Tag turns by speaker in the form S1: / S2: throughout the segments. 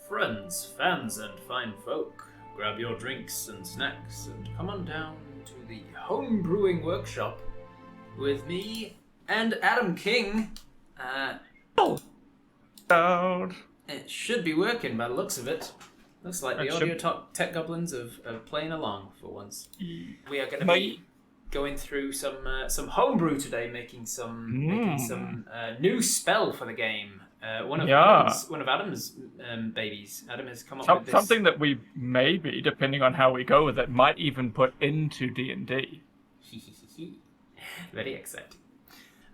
S1: Friends, fans, and fine folk, grab your drinks and snacks and come on down to the home brewing workshop with me and Adam King. It should be working by the looks of it. Looks like the audio tech goblins are playing along for once. We are going to be going through some homebrew today, making some new spell for the game. One of Adam's babies. Adam has come up with this.
S2: Something that we maybe, depending on how we go with it, might even put into D&D.
S1: Very exciting.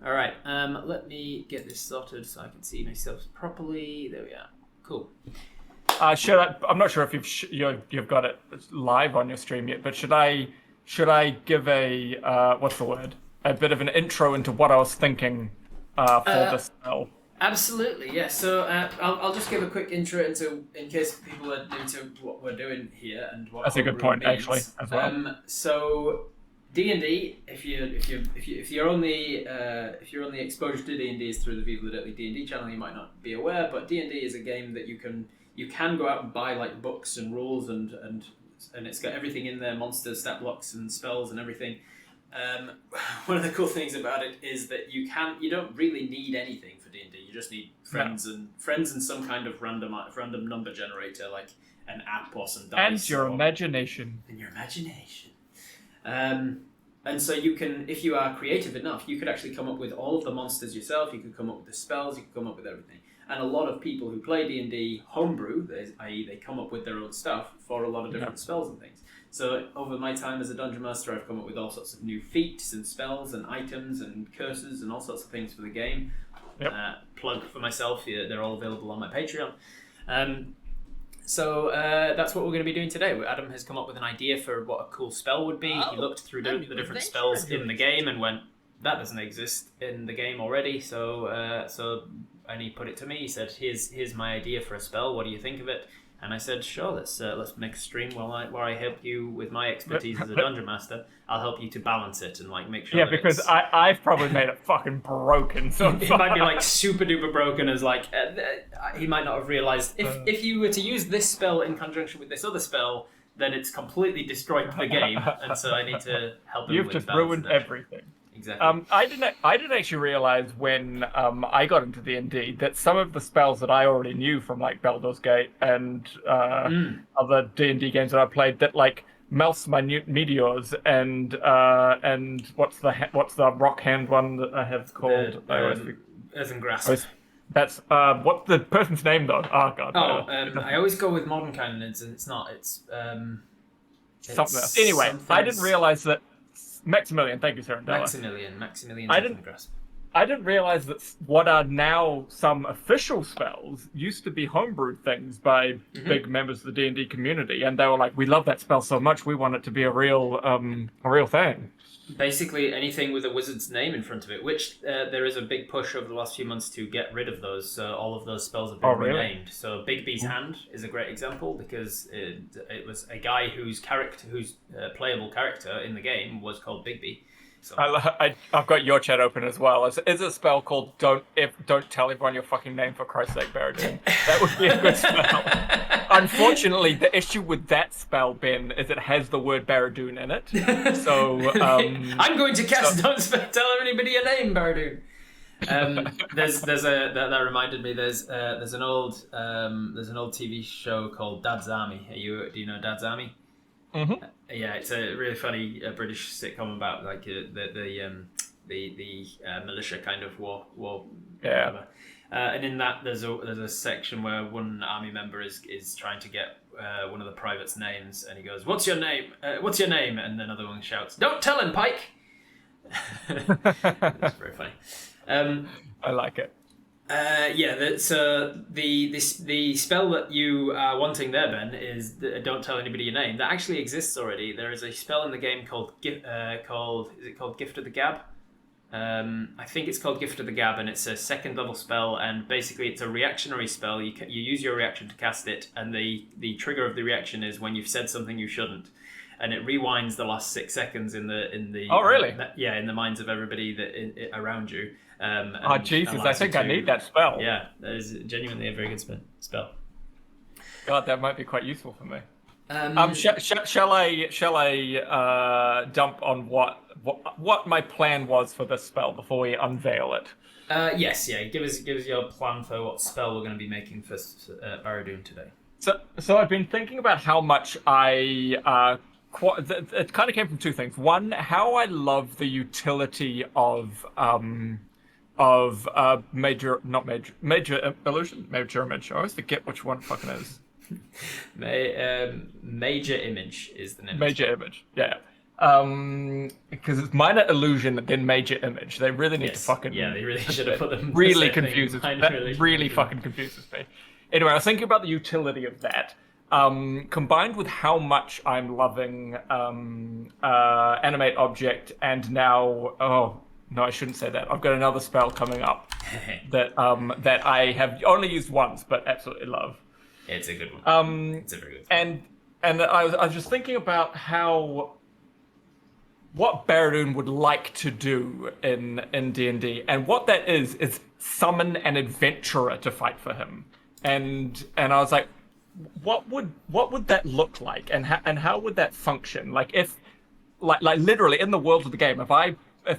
S1: All right, let me get this sorted so I can see myself properly. There we are. Cool.
S2: I'm not sure if you've got it live on your stream yet, but should I give a a bit of an intro into what I was thinking for this spell?
S1: Absolutely, yeah. So I'll just give a quick intro in case people are new to what we're doing here and what.
S2: That's a good point,
S1: means.
S2: Actually, as well.
S1: So D&D, if you're only exposure to D&D is through the Viva La Dirt League D&D channel, you might not be aware, but D&D is a game that you can go out and buy like books and rules and it's got everything in there, monsters, stat blocks, and spells and everything. One of the cool things about it is that you don't really need anything for D&D. You just need friends and some kind of random number generator, like an app or some dice.
S2: And your imagination.
S1: And so you can, if you are creative enough, you could actually come up with all of the monsters yourself. You could come up with the spells. You could come up with everything. And a lot of people who play D&D homebrew, i.e. they come up with their own stuff for a lot of different spells and things. So over my time as a Dungeon Master, I've come up with all sorts of new feats and spells and items and curses and all sorts of things for the game.
S2: Yep.
S1: Plug for myself, they're all available on my Patreon. So that's what we're going to be doing today. Adam has come up with an idea for what a cool spell would be. He looked through the different spells in the game and went, that doesn't exist in the game already. And he put it to me. He said, "Here's my idea for a spell. What do you think of it?" And I said, "Sure. Let's make a stream where I help you with my expertise as a dungeon master. I'll help you to balance it and like make sure."
S2: Yeah, because I've probably made it fucking broken. So
S1: it might be like super duper broken. As like he might not have realized if you were to use this spell in conjunction with this other spell, then it's completely destroyed the game. And so I need to help him.
S2: You've just ruined everything.
S1: Exactly.
S2: I didn't actually realize when I got into D&D that some of the spells that I already knew from like Baldur's Gate and other D&D games that I played that like melts my meteors and what's the rock hand one that I have called
S1: Earthen Grasp.
S2: That's what's the person's name though? Oh god.
S1: I always go with modern canons and it's not. It's
S2: something else. Anyway, I didn't realize that. Maximilian, thank you, Sir.
S1: Maximilian.
S2: I didn't realize that what are now some official spells used to be homebrewed things by big members of the D&D community, and they were like, "We love that spell so much, we want it to be a real thing."
S1: Basically, anything with a wizard's name in front of it, which there is a big push over the last few months to get rid of those. All of those spells have been renamed. So, Bigby's Hand is a great example because it was a guy whose playable character in the game was called Bigby. So.
S2: I've got your chat open as well. Is a spell called Don't Tell Everyone Your Fucking Name for Christ's sake, Baradun. That would be a good spell. Unfortunately, the issue with that spell, Ben, is it has the word Baradun in it. So
S1: I'm going to cast Don't Tell Anybody Your Name, Baradun. That reminded me. There's an old TV show called Dad's Army. Do you know Dad's Army?
S2: Mm-hmm.
S1: Yeah, it's a really funny British sitcom about like the militia kind of war.
S2: Yeah.
S1: Whatever. And in that, there's a section where one army member is trying to get one of the privates' names, and he goes, "What's your name? What's your name?" And then another one shouts, "Don't tell him, Pike." That's very funny.
S2: I like it.
S1: So the spell that you are wanting there, Ben, is Don't Tell Anybody Your Name. That actually exists already. There is a spell in the game called Gift of the Gab? I think it's called Gift of the Gab, and it's a second level spell, and basically it's a reactionary spell. You use your reaction to cast it, and the trigger of the reaction is when you've said something you shouldn't. And it rewinds the last 6 seconds in the
S2: oh really
S1: in the minds of everybody around you.
S2: Jesus, I think I need that spell.
S1: Yeah, that is genuinely a very good spell.
S2: God, that might be quite useful for me.
S1: Um,
S2: Shall I dump on what my plan was for this spell before we unveil it?
S1: yes, yeah. Give us your plan for what spell we're going to be making for Baradun today.
S2: So I've been thinking about how much it kind of came from two things. One, how I love the utility of major illusion, major image. I always forget which one fucking is.
S1: Major image is the name.
S2: Major image, yeah. Because it's minor illusion, then major image. They really need to fucking.
S1: Yeah, they really should have put them.
S2: Really confuses. That really fucking confuses me. Anyway, I was thinking about the utility of that, combined with how much I'm loving animate object, and now oh no, I shouldn't say that. I've got another spell coming up that I have only used once, but absolutely love.
S1: It's a good one. It's a very good one.
S2: And I was just thinking about what Baradun would like to do in D&D, and what that is summon an adventurer to fight for him. And I was like, what would that look like, and how would that function? Like if like literally in the world of the game, if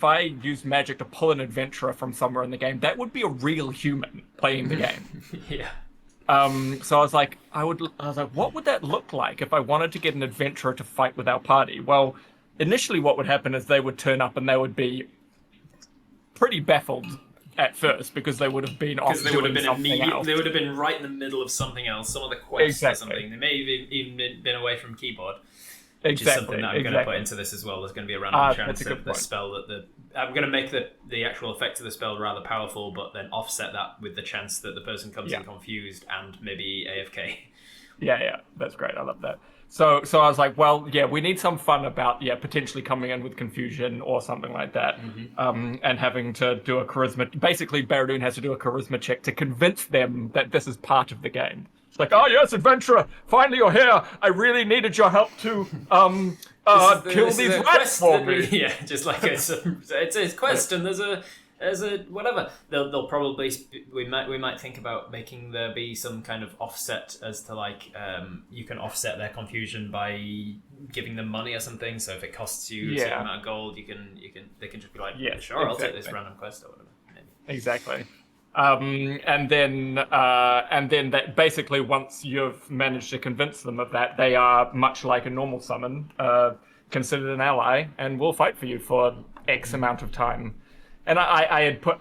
S2: I use magic to pull an adventurer from somewhere in the game, that would be a real human playing the game.
S1: Yeah.
S2: So I was like, what would that look like if I wanted to get an adventurer to fight with our party? Well, initially what would happen is they would turn up and they would be pretty baffled at first because they would have been off doing something else.
S1: They would have been right in the middle of something else, some other quest or something. They may have even been away from keyboard. Which is something that I'm going to put into this as well. There's going to be a random chance that the spell I'm going to make the actual effect of the spell rather powerful, but then offset that with the chance that the person comes in confused and maybe AFK.
S2: Yeah, that's great. I love that. So I was like, well, yeah, we need some fun about potentially coming in with confusion or something like that, and having to do a charisma. Basically, Baradun has to do a charisma check to convince them that this is part of the game. It's like, oh yes, adventurer, finally you're here. I really needed your help to kill these rats for me.
S1: Yeah, just like it's a quest, and there's a whatever. They'll probably we might think about making there be some kind of offset as to like you can offset their confusion by giving them money or something. So if it costs you a certain amount of gold, they can just be like, sure, exactly. I'll take this random quest or whatever. Maybe.
S2: Exactly. And then that basically once you've managed to convince them of that, they are much like a normal summon, considered an ally, and will fight for you for X amount of time. And I put.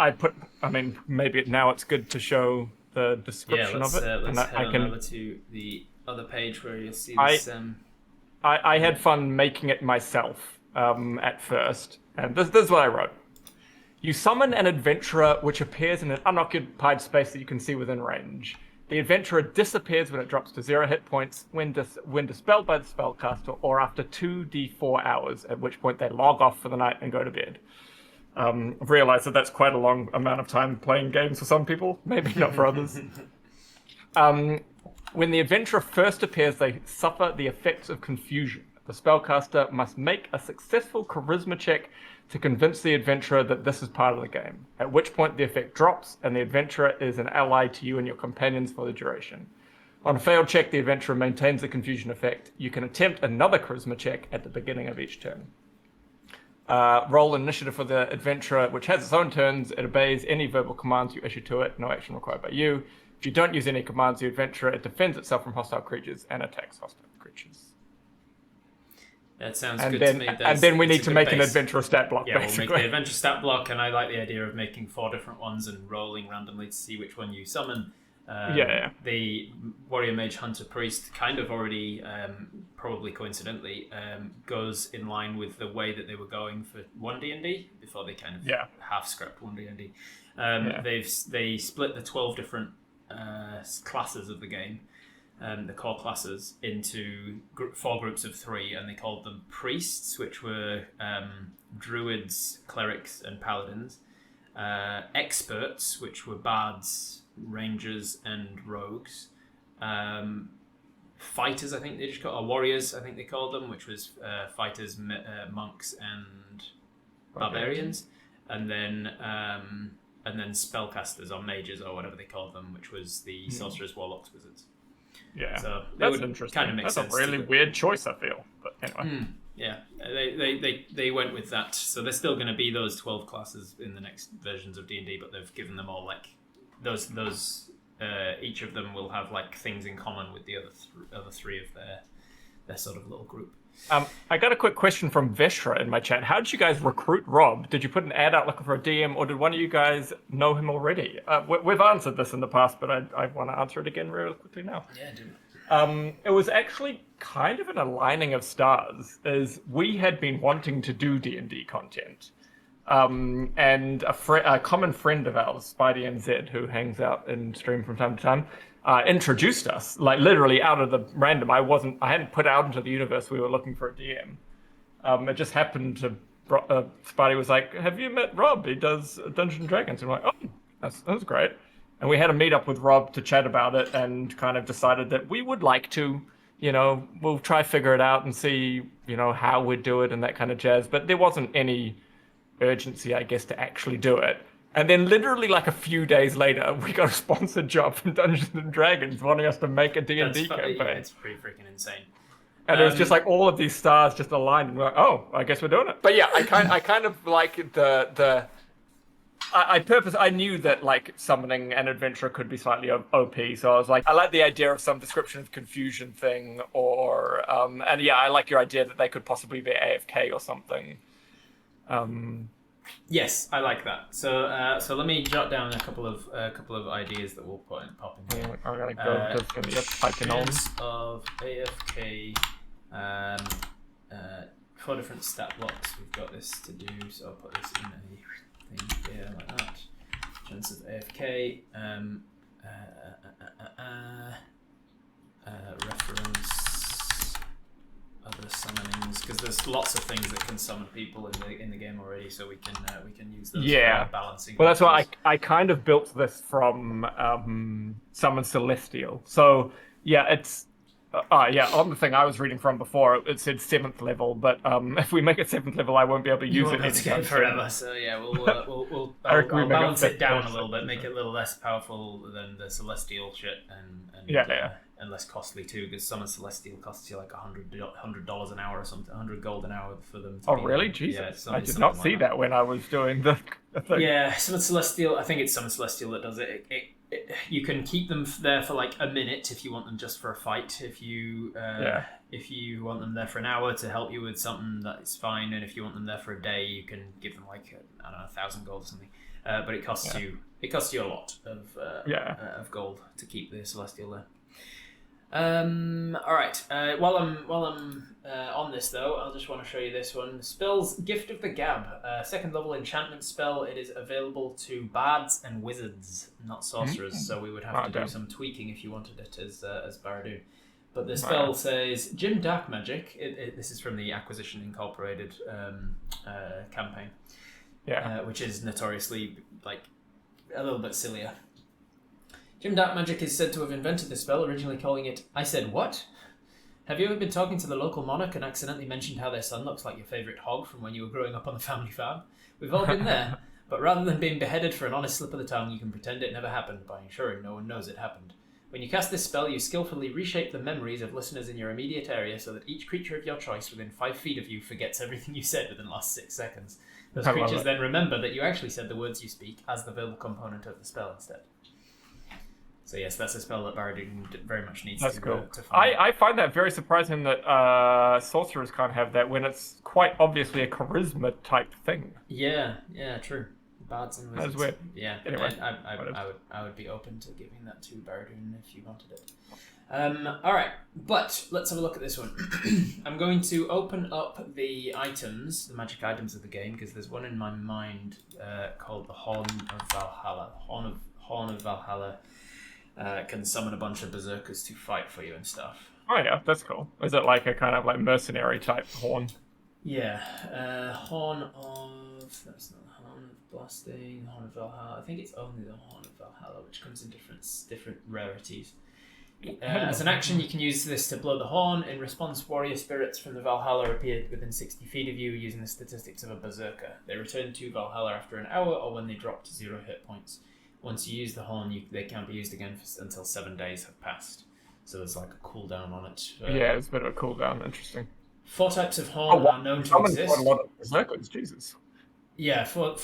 S2: I mean, maybe now it's good to show the description of it.
S1: Let's head on over to the other page where you'll see this.
S2: I had fun making it myself at first, and this is what I wrote. You summon an adventurer which appears in an unoccupied space that you can see within range. The adventurer disappears when it drops to 0 hit points, when dispelled by the spellcaster, or after 2d4 hours, at which point they log off for the night and go to bed. I've realized that that's quite a long amount of time playing games for some people, maybe not for others. When the adventurer first appears, they suffer the effects of confusion. The spellcaster must make a successful charisma check to convince the adventurer that this is part of the game, at which point the effect drops and the adventurer is an ally to you and your companions for the duration. On a failed check, the adventurer maintains the confusion effect. You can attempt another charisma check at the beginning of each turn. Roll initiative for the adventurer, which has its own turns. It obeys any verbal commands you issue to it, no action required by you. If you don't use any commands, the adventurer, it defends itself from hostile creatures and attacks hostile creatures.
S1: That sounds good to me.
S2: And then we need to make an adventurer stat block, basically.
S1: We'll make the adventure stat block, and I like the idea of making 4 different ones and rolling randomly to see which one you summon. The Warrior Mage Hunter Priest kind of already, probably coincidentally, goes in line with the way that they were going for 1D&D before they kind of half-scrapped 1D&D. They split the 12 different classes of the game, the core classes, into 4 groups of 3, and they called them priests, which were druids, clerics, and paladins. Experts, which were bards, rangers, and rogues. Fighters, I think they just called, or warriors, I think they called them, which was fighters, monks, and barbarians. And then spellcasters or mages or whatever they called them, which was the sorcerers, warlocks, wizards.
S2: Yeah,
S1: So
S2: that's interesting.
S1: Kind of make
S2: that's
S1: sense.
S2: A really weird choice, I feel. But anyway.
S1: Yeah, they went with that. So there's still going to be those 12 classes in the next versions of D&D, but they've given them all like those each of them will have like things in common with the other three of their sort of little group.
S2: I got a quick question from Veshra in my chat. How did you guys recruit Rob? Did you put an ad out looking for a DM, or did one of you guys know him already? We've answered this in the past, but I want to answer it again really quickly now.
S1: Yeah, do.
S2: It was actually kind of an aligning of stars, as we had been wanting to do D&D content. And a common friend of ours, Spidey NZ, who hangs out in stream from time to time, introduced us, like literally out of the random. I hadn't put out into the universe we were looking for a DM. It just happened to, Spidey was like, have you met Rob? He does Dungeons and Dragons. And we're like, oh, that's great. And we had a meet up with Rob to chat about it and kind of decided that we would like to, we'll try figure it out and see, how we'd do it and that kind of jazz. But there wasn't any urgency, I guess, to actually do it. And then literally like a few days later, we got a sponsored job from Dungeons and Dragons wanting us to make a D&D campaign.
S1: Yeah, it's pretty freaking insane.
S2: And it was just like all of these stars just aligned, and we're like, oh, I guess we're doing it. But yeah, I kind of like I knew that like summoning an adventurer could be slightly OP, so I was like, I like the idea of some description of confusion thing, or and yeah, I like your idea that they could possibly be AFK or something.
S1: Yes, I like that. So let me jot down a couple of ideas that we'll pop in here.
S2: I'm gonna go to typing on
S1: of AFK. 4 different stat blocks. We've got this to do, so I'll put this in a thing here like that. Chance of AFK. Reference other summonings, because there's lots of things that can summon people in the game already, so we can use those for balancing.
S2: Well, that's why I kind of built this from Summon Celestial. So yeah, it's on the thing I was reading from before, it said 7th level, but if we make it 7th level, I won't be able to use it
S1: forever. So yeah, I'll balance it down a little bit, make it a little less powerful than the Celestial shit, and less costly too, because Summon Celestial costs you like $100 an hour or something, 100 gold an hour for them.
S2: Oh really? Jesus, I did not see that when I was doing the thing.
S1: Yeah, Summon Celestial. I think it's Summon Celestial that does it. You can keep them there for like a minute if you want them just for a fight. If you want them there for an hour to help you with something, that's fine. And if you want them there for a day, you can give them like 1,000 gold or something. But it costs you a lot of gold to keep the Celestial there. All right. While I'm on this though, I'll just want to show you this one. Spells Gift of the Gab, 2nd level enchantment spell. It is available to bards and wizards, not sorcerers. So we would have to do some tweaking if you wanted it as Baradun. But the spell says Jim Dark Magic. This is from the Acquisition Incorporated campaign, which is notoriously like a little bit sillier. Jim Dark Magic is said to have invented this spell, originally calling it I Said What? Have you ever been talking to the local monarch and accidentally mentioned how their son looks like your favourite hog from when you were growing up on the family farm? We've all been there, but rather than being beheaded for an honest slip of the tongue, you can pretend it never happened by ensuring no one knows it happened. When you cast this spell, you skillfully reshape the memories of listeners in your immediate area so that each creature of your choice within 5 feet of you forgets everything you said within the last 6 seconds. Those creatures then remember that you actually said the words you speak as the verbal component of the spell instead. So yes, that's a spell that Baradun very much needs to find.
S2: I find that very surprising that sorcerers can't have that when it's quite obviously a charisma type thing.
S1: Yeah, true. Bards and wizards.
S2: That's weird.
S1: Yeah,
S2: anyway,
S1: I would be open to giving that to Baradun if you wanted it. All right, but let's have a look at this one. I'm going to open up the items, the magic items of the game, because there's one in my mind called the Horn of Valhalla. Horn of Valhalla. Can summon a bunch of berserkers to fight for you and stuff.
S2: Oh yeah, that's cool. Is it like a kind of like mercenary type horn?
S1: Yeah, Horn of... That's not the Horn of Blasting, Horn of Valhalla. I think it's only the Horn of Valhalla, which comes in different rarities. As an action, you can use this to blow the horn. In response, warrior spirits from the Valhalla appear within 60 feet of you using the statistics of a berserker. They return to Valhalla after an hour or when they drop to 0 hit points. Once you use the horn, they can't be used again until 7 days have passed. so there's like a cooldown on it.
S2: Yeah, it's a bit of a cooldown. Interesting.
S1: 4 types of horn are known to exist.
S2: Quite a lot of berserkers, Jesus.
S1: Yeah, four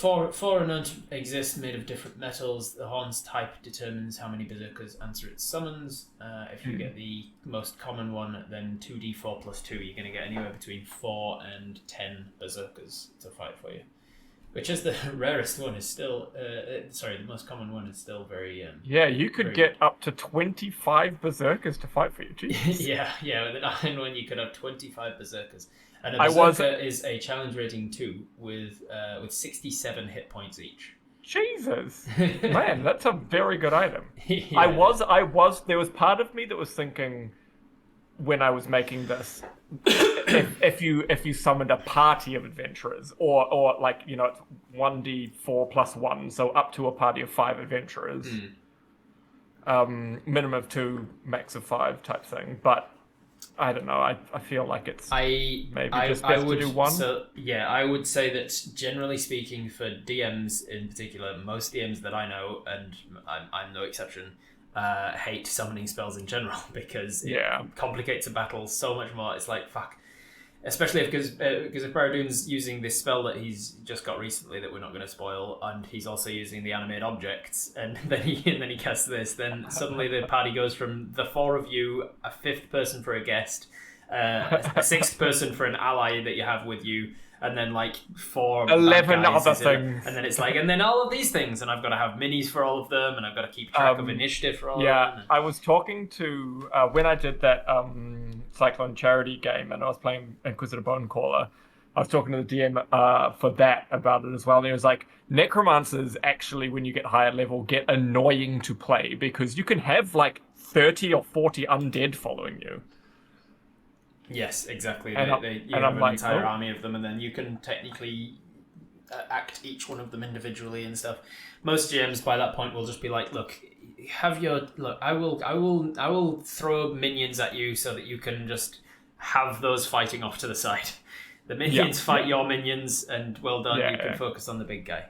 S1: are known to exist, made of different metals. The horn's type determines how many berserkers answer its summons. If you get the most common one, then 2d4 plus 2, you're going to get anywhere between 4 and 10 berserkers to fight for you. Which is the rarest one is still... the most common one is still very...
S2: yeah, you could get up to 25 berserkers to fight for you, Jesus.
S1: yeah, with an iron one you could have 25 berserkers. And a berserker is a challenge rating 2 with 67 hit points each.
S2: Jesus, man, that's a very good item.
S1: Yeah.
S2: I was. There was part of me that was thinking when I was making this, if you summoned a party of adventurers, or like it's 1d4 plus 1, so up to a party of 5 adventurers, minimum of 2, max of 5 type thing, but. I don't know. I feel like it's just best to do one.
S1: So, yeah, I would say that generally speaking, for DMs in particular, most DMs that I know, and I'm no exception, hate summoning spells in general because it complicates a battle so much more. It's like, fuck. Especially because if Baradun's using this spell that he's just got recently that we're not going to spoil, and he's also using the animate objects, and then he casts this, then suddenly the party goes from the 4 of you, a 5th person for a guest, a 6th person for an ally that you have with you, and then like 4
S2: 11 other things,
S1: and then it's like, and then all of these things, and I've got to have minis for all of them, and I've got to keep track of initiative for all of them.
S2: Yeah, I was talking to when I did that Cyclone charity game, and I was playing Inquisitor Bonecaller. I was talking to the DM for that about it as well. And he was like, necromancers actually, when you get higher level, get annoying to play because you can have like 30 or 40 undead following you.
S1: Yes, exactly.
S2: And
S1: you have an entire army of them, and then you can technically act each one of them individually and stuff. Most GMs by that point will just be like, "Look, I will throw minions at you so that you can just have those fighting off to the side. The minions fight your minions, and well done. You can focus on the big guy.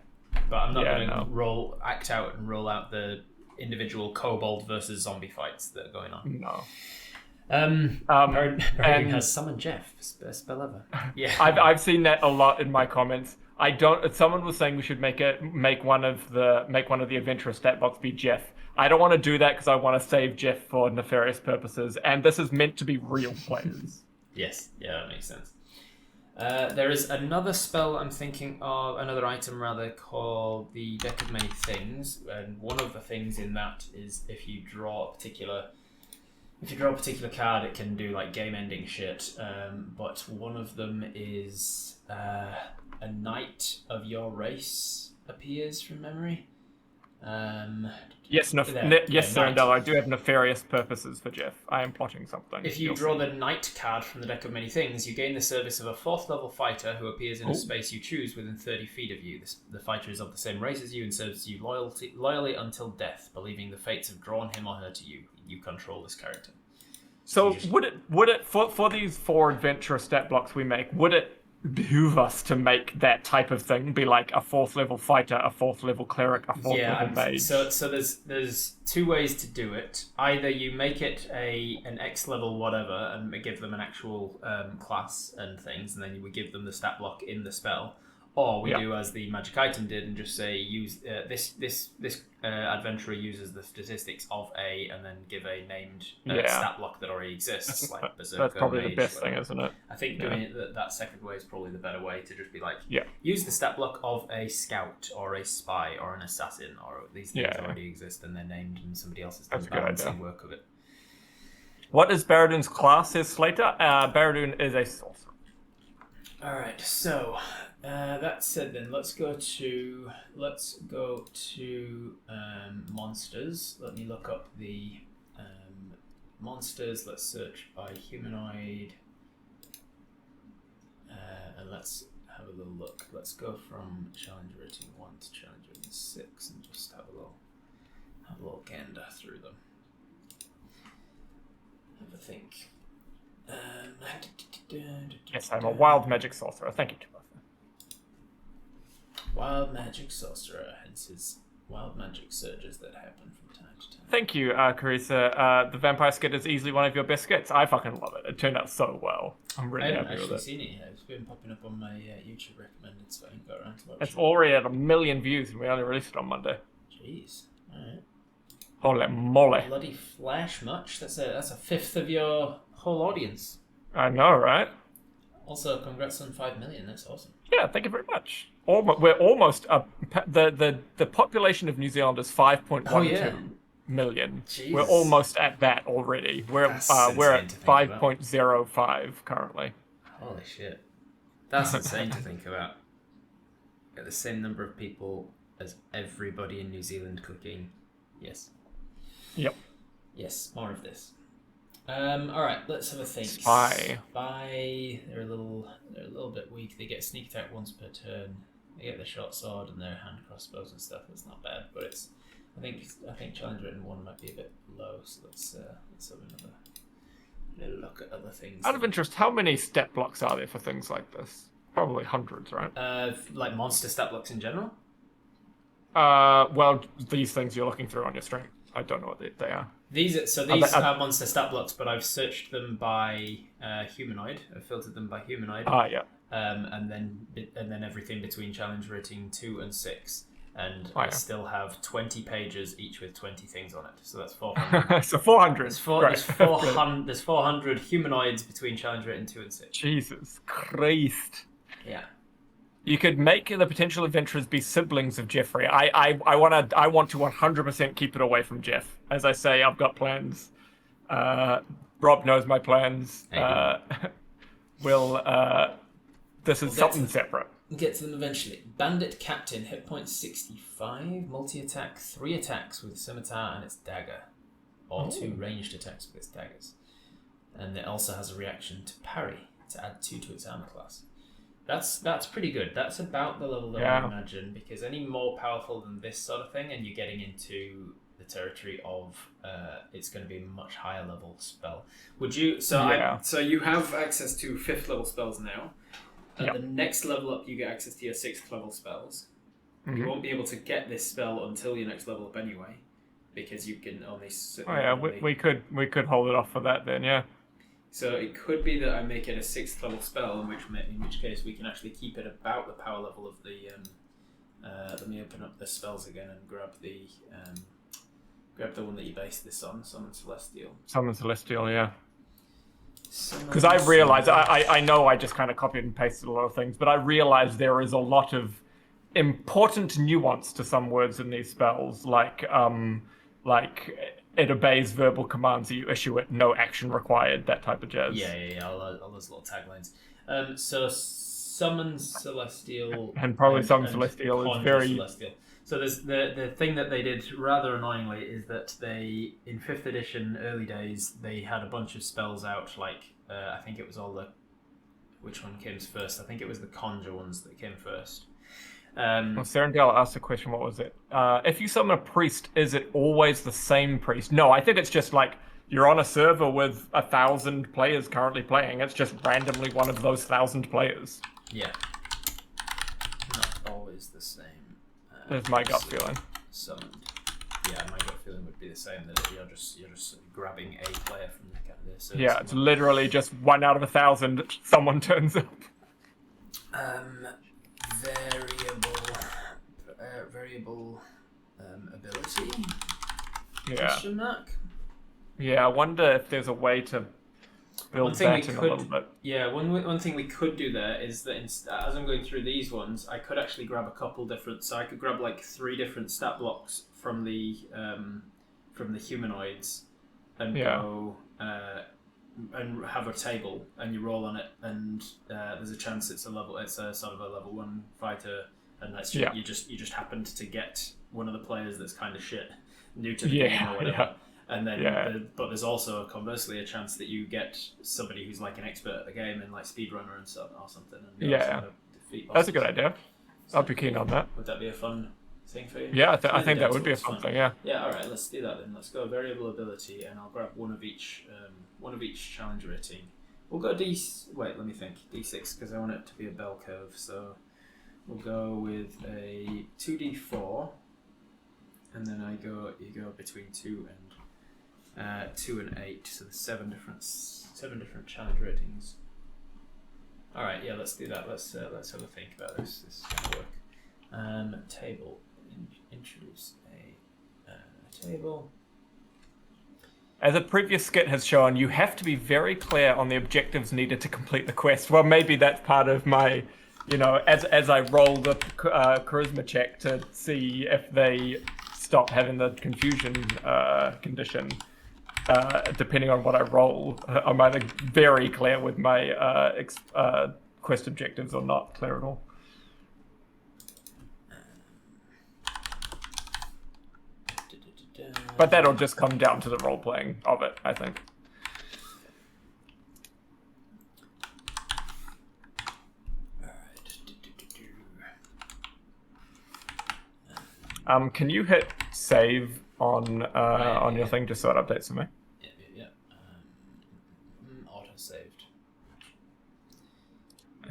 S1: But I'm not going to roll out the individual kobold versus zombie fights that are going on.
S2: No."
S1: Baradun has summoned Jeff. Best spell ever. Yeah,
S2: I've seen that a lot in my comments. Someone was saying we should make one of the adventurous stat box be Jeff. I don't want to do that because I want to save Jeff for nefarious purposes, and this is meant to be real players.
S1: Yes, yeah, that makes sense. There is another spell I'm thinking of, another item rather, called the Deck of Many Things, and one of the things in that is if you draw a particular card, it can do like game-ending shit. But one of them is a knight of your race appears from memory.
S2: Yes, sir, and I do have nefarious purposes for Jeff. I am plotting something.
S1: If you draw the knight card from the Deck of Many Things, you gain the service of a 4th level fighter who appears in a space you choose within 30 feet of you. The fighter is of the same race as you and serves you loyally until death, believing the fates have drawn him or her to you. You control this character.
S2: So would it for these 4 adventurous stat blocks we make, would it behoove us to make that type of thing be like a 4th level fighter, a 4th level cleric, a 4th level mage?
S1: So there's 2 ways to do it. Either you make it an X level whatever and give them an actual class and things, and then you would give them the stat block in the spell, or we do as the magic item did and just say use this adventurer uses the statistics of A and then give a named stat block that already exists, like Berserker.
S2: That's probably
S1: Mage,
S2: the best
S1: whatever.
S2: thing, isn't it?
S1: I think doing it that second way is probably the better way to just be like, use the stat block of a scout or a spy or an assassin, or these things already exist and they're named and somebody else has done balancing work of it.
S2: What is Baradun's class, says Slater? Baradun is a sorcerer.
S1: Alright, so that said, then let's go to monsters. Let me look up the monsters. Let's search by humanoid, and let's have a little look. Let's go from challenge rating 1 to challenge rating 6, and just have a little gander through them. Have a think.
S2: Yes, I'm a wild magic sorcerer. Thank you, Timothy.
S1: Wild magic sorcerer, hence his wild magic surges that happen from time to time.
S2: Thank you, Carissa. The vampire skit is easily one of your best skits. I fucking love it. It turned out so well. I'm really happy with it. I haven't actually
S1: seen it yet. It's been popping up on my YouTube recommended, so I haven't got around to watching it.
S2: It's already at 1 million views, and we only released it on Monday.
S1: Jeez. Alright.
S2: Holy moly.
S1: Bloody flash much. That's a fifth of your whole audience.
S2: I know, right?
S1: Also, congrats on 5 million. That's awesome.
S2: Yeah, thank you very much. We're almost up. The population of New Zealand is 5.12 million.
S1: Jeez.
S2: We're almost at that already. We're at 5.05 currently.
S1: Holy shit. That's insane to think about. Get the same number of people as everybody in New Zealand clicking. Yes.
S2: Yep.
S1: Yes, more of this. Alright, let's have a think.
S2: Spy.
S1: They're a little bit weak. They get sneak attack once per turn. They get the short sword and their hand crossbows and stuff. It's not bad, but it's I think challenge written 1 might be a bit low, so let's have another little look at other things.
S2: Out of interest, how many stat blocks are there for things like this? Probably hundreds, right?
S1: Like monster stat blocks in general?
S2: Well, these things you're looking through on your stream. I don't know what they are.
S1: These are monster stat blocks, but I've searched them by humanoid. I've filtered them by humanoid.
S2: Yeah.
S1: And then everything between challenge rating 2 and 6, and I still have 20 pages each with 20 things on it. So that's 400.
S2: So 400.
S1: There's 400 humanoids between challenge rating 2 and 6.
S2: Jesus Christ.
S1: Yeah.
S2: You could make the potential adventurers be siblings of Jeffrey. I want to 100% keep it away from Jeff. As I say, I've got plans. Rob knows my plans. This is something separate.
S1: We'll get to them eventually. Bandit Captain, hit point 65, multi-attack, 3 attacks with scimitar and its dagger. Or 2 ranged attacks with its daggers. And it also has a reaction to parry, to add 2 to its armor class. That's pretty good. That's about the level that I imagine, because any more powerful than this sort of thing, and you're getting into the territory of it's going to be a much higher level spell. Would you? So you have access to 5th level spells now. At the next level up, you get access to your 6th level spells. Mm-hmm. You won't be able to get this spell until your next level up anyway, because you can only.
S2: We could hold it off for that then, yeah.
S1: So it could be that I make it a 6th level spell, in which case we can actually keep it about the power level of the. Let me open up the spells again and grab the one that you based this on, Summon Celestial.
S2: Summon Celestial, yeah. Because I realised, I know I just kind of copied and pasted a lot of things, but I realised there is a lot of important nuance to some words in these spells, like it obeys verbal commands that you issue it, no action required, that type of jazz.
S1: Yeah. All those little taglines. So Summon Celestial...
S2: And probably Summon Celestial is very...
S1: Celestial. So there's the thing that they did rather annoyingly is that they, in 5th edition, early days, they had a bunch of spells out, like, I think it was all the... Which one came first? I think it was the Conjure ones that came first.
S2: Well, Serendale asked a question, what was it? If you summon a priest, is it always the same priest? No, I think it's just like, you're on a server with 1,000 players currently playing. It's just randomly one of those 1,000 players.
S1: Yeah. Not always the same.
S2: There's my gut feeling.
S1: Summoned. Yeah, my gut feeling would be the same, that you're just grabbing a player from the server.
S2: Yeah, it's literally just 1 out of 1,000, someone turns up.
S1: Variable ability?
S2: Yeah.
S1: Question mark?
S2: Yeah, I wonder if there's a way to build that in a little bit.
S1: Yeah, one thing we could do there is that as I'm going through these ones, I could actually grab a couple different. So I could grab like 3 different stat blocks from the humanoids, and go and have a table, and you roll on it, and there's a chance it's a sort of a level 1 fighter, and that's you just happened to get one of the players that's kind of shit, new to the game or whatever. Yeah. And then, but there's also conversely a chance that you get somebody who's like an expert at the game and like speedrunner and stuff or something. And defeat bosses.
S2: That's a good idea. I'd be keen on that.
S1: Would that be a fun thing for you?
S2: Yeah, I think that would be a fun thing. Yeah.
S1: Yeah. All right. Let's do that then. Let's go variable ability, and I'll grab one of each challenge rating. We'll go Wait, let me think. D6 because I want it to be a bell curve. So we'll go with a 2d4. and then you go between 2 and 8. So there's 7 different challenge ratings. All right, yeah, let's do that. Let's have a think about this. This is gonna work. Table. Introduce a table.
S2: As a previous skit has shown, you have to be very clear on the objectives needed to complete the quest. Well, maybe that's part of my, as I roll the charisma check to see if they stop having the confusion condition. Depending on what I roll, I'm either very clear with my quest objectives or not clear at all. But that'll just come down to the role-playing of it, I think. Can you hit save on your thing just so it updates for me?
S1: Yeah. Auto saved.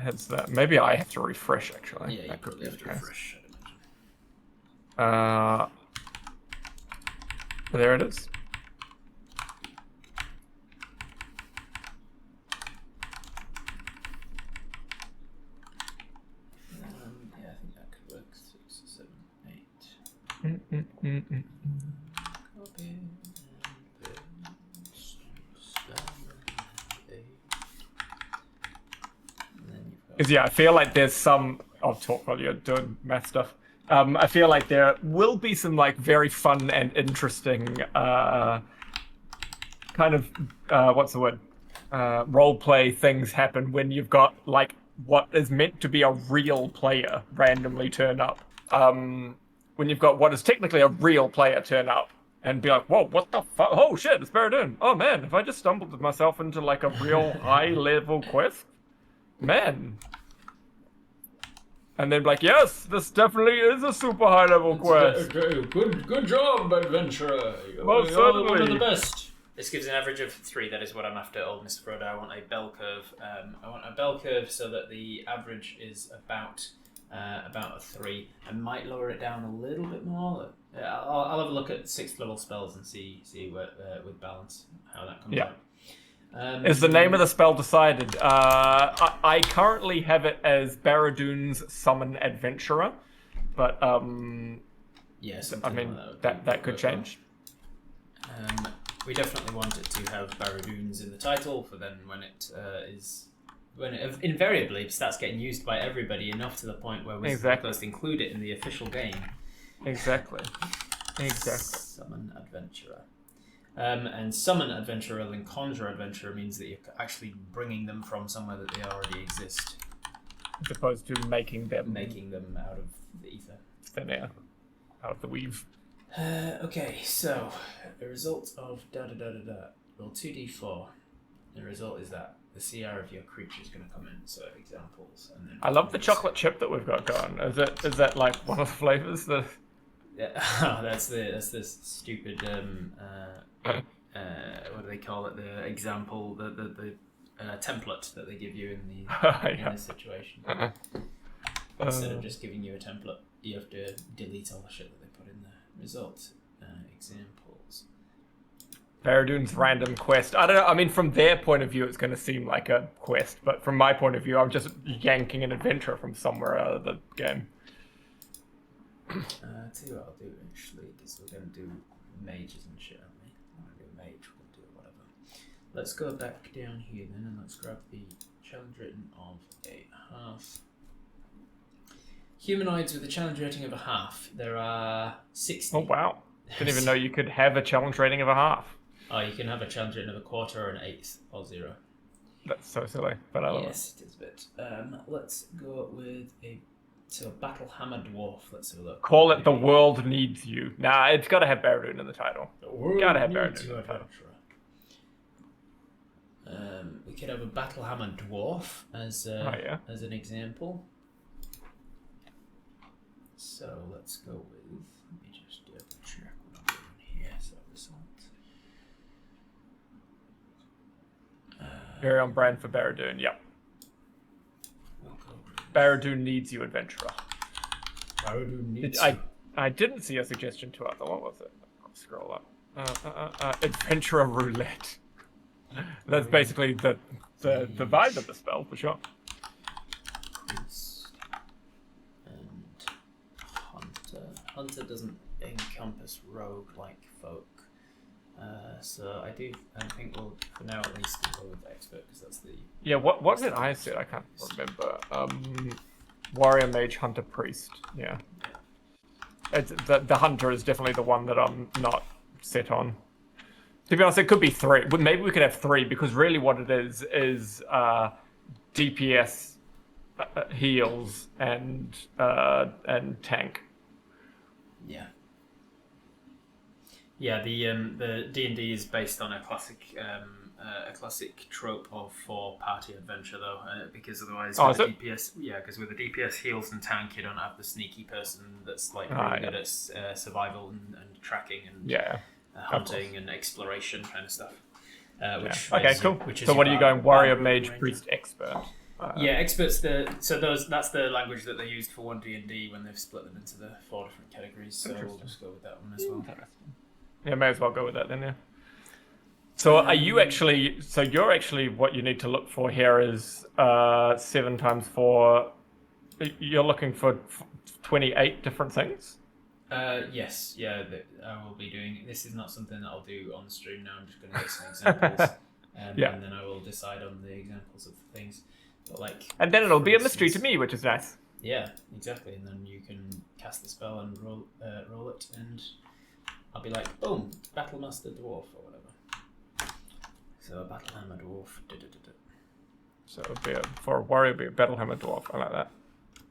S2: Hits that. Maybe I have to refresh actually.
S1: Yeah, you probably have to refresh.
S2: There it is.
S1: Yeah, I think that could work. 6, 7, 8. Copy.
S2: Because yeah, I feel like there's some. I'll talk while you're doing math stuff. I feel like there will be some like very fun and interesting kind of what's the word? Role play things happen when you've got like what is meant to be a real player randomly turn up. When you've got what is technically a real player turn up and be like, whoa, what the fuck? Oh shit, it's Baradun. Oh man, have I just stumbled myself into like a real high level quest? Man. And then be like, yes, this definitely is a super high level quest.
S1: Good job, adventurer.
S2: Most
S1: You're one of
S2: certainly.
S1: the best. This gives an average of 3. That is what I'm after, old Mr. Frodo. I want a bell curve. I want a bell curve so that the average is about a 3. I might lower it down a little bit more. I'll have a look at 6th level spells and see where, with balance how that comes out.
S2: Is the name of the spell decided? I currently have it as Baradun's Summon Adventurer, but
S1: yes,
S2: I mean that could change.
S1: We definitely want it to have Baraduns in the title, for then when it invariably starts getting used by everybody enough to the point where we're supposed to include it in the official game.
S2: Exactly.
S1: Summon Adventurer. And Summon Adventurer rather than Conjure Adventurer means that you're actually bringing them from somewhere that they already exist.
S2: As opposed to making them
S1: out of the ether.
S2: Thin air. Out of the weave.
S1: Okay, so the result of roll 2d4. The result is that the CR of your creature is going to come in. So examples, and then
S2: I love the chocolate chip that we've got going. Is that like one of the flavors that?
S1: Yeah, that's this stupid what do they call it? The example, the template that they give you in the in this situation. Instead of just giving you a template, you have to delete all the shit that they put in there. Result examples.
S2: Baradun's random quest. I don't know. I mean, from their point of view, it's going to seem like a quest, but from my point of view, I'm just yanking an adventure from somewhere out of the game.
S1: Tell you what I'll do eventually, because we're going to do mages and shit, aren't we? I'm going to do mage, we'll do whatever. Let's go back down here then, and let's grab the challenge rating of a half. Humanoids with a challenge rating of a half. There are 60.
S2: Oh wow! Didn't even know you could have a challenge rating of a half.
S1: Oh, you can have a challenge rating of a quarter or an eighth or 0.
S2: That's so silly, but I love it.
S1: Yes, it is a bit. Let's go with a battle hammer dwarf. Let's have a look.
S2: Call it The World Needs You. Nah, it's got to have Baradun in the title. Gotta have Baradun in the title.
S1: We could have a battle hammer dwarf as as an example. So let's go with. Let me just double check what I'm doing here. So result.
S2: Very on brand for Baradun. Yep. Baradun needs you, adventurer.
S1: Baradun needs
S2: I didn't see a suggestion to other. What was it? I'll scroll up. Adventurer Roulette. That's basically the vibe of the spell, for sure.
S1: Priest and Hunter. Hunter doesn't encompass rogue like folk. So I think we'll, for now at least, go with expert, because that's the...
S2: Yeah, what did I say? I can't remember. Warrior, Mage, Hunter, Priest. Yeah. It's, the Hunter is definitely the one that I'm not set on. To be honest, it could be 3. Maybe we could have 3, because really what it is DPS, heals, and tank.
S1: Yeah. Yeah, the D&D is based on a classic trope of 4-party adventure, though, because otherwise with the DPS, because with the DPS heals and tank, you don't have the sneaky person that's like really good at survival and tracking and hunting and exploration kind of stuff.
S2: Okay, cool. So what are you going? Warrior, Mage, Priest, Expert.
S1: Experts. That's the language that they used for 1D&D when they've split them into the 4 different categories. So we'll just go with that one as well.
S2: Yeah, may as well go with that then. Yeah. So are you actually? So you're actually what you need to look for here is 7 times 4. You're looking for 28 different things.
S1: Yes, I will be doing. This is not something that I'll do on the stream now. I'm just going to get some examples, and then I will decide on the examples of the things. But
S2: and then it'll be a mystery to me, which is nice.
S1: Yeah, exactly. And then you can cast the spell and roll it, and I'll be like, boom, Battlemaster Dwarf or whatever. So a Battlehammer Dwarf.
S2: So for a warrior, it'll be a Battlehammer Dwarf. I like that.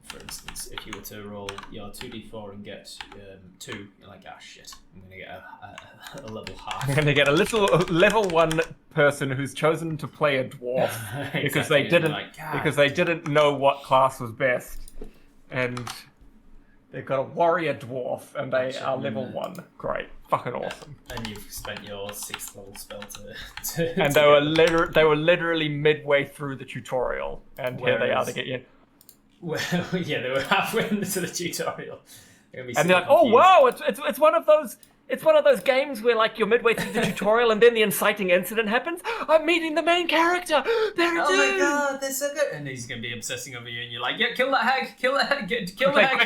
S1: For instance, if you were to roll your 2d4 and get 2, you're like, shit, I'm going to get a level half. I'm
S2: going to get a little level 1 person who's chosen to play a dwarf because they didn't know what class was best, and they've got a warrior dwarf and they are level 1. Great, fucking awesome.
S1: And you've spent your 6th level spell to
S2: and they were literally midway through the tutorial, and here they are to get you.
S1: Well, yeah, they were halfway into the tutorial.
S2: And they're like, "Oh wow, it's one of those games where like you're midway through the tutorial and then the inciting incident happens. I'm meeting the main character. There it is.
S1: Oh my god, they're so good!" And he's gonna be obsessing over you, and you're like, "Yeah, kill that hag, kill the hag."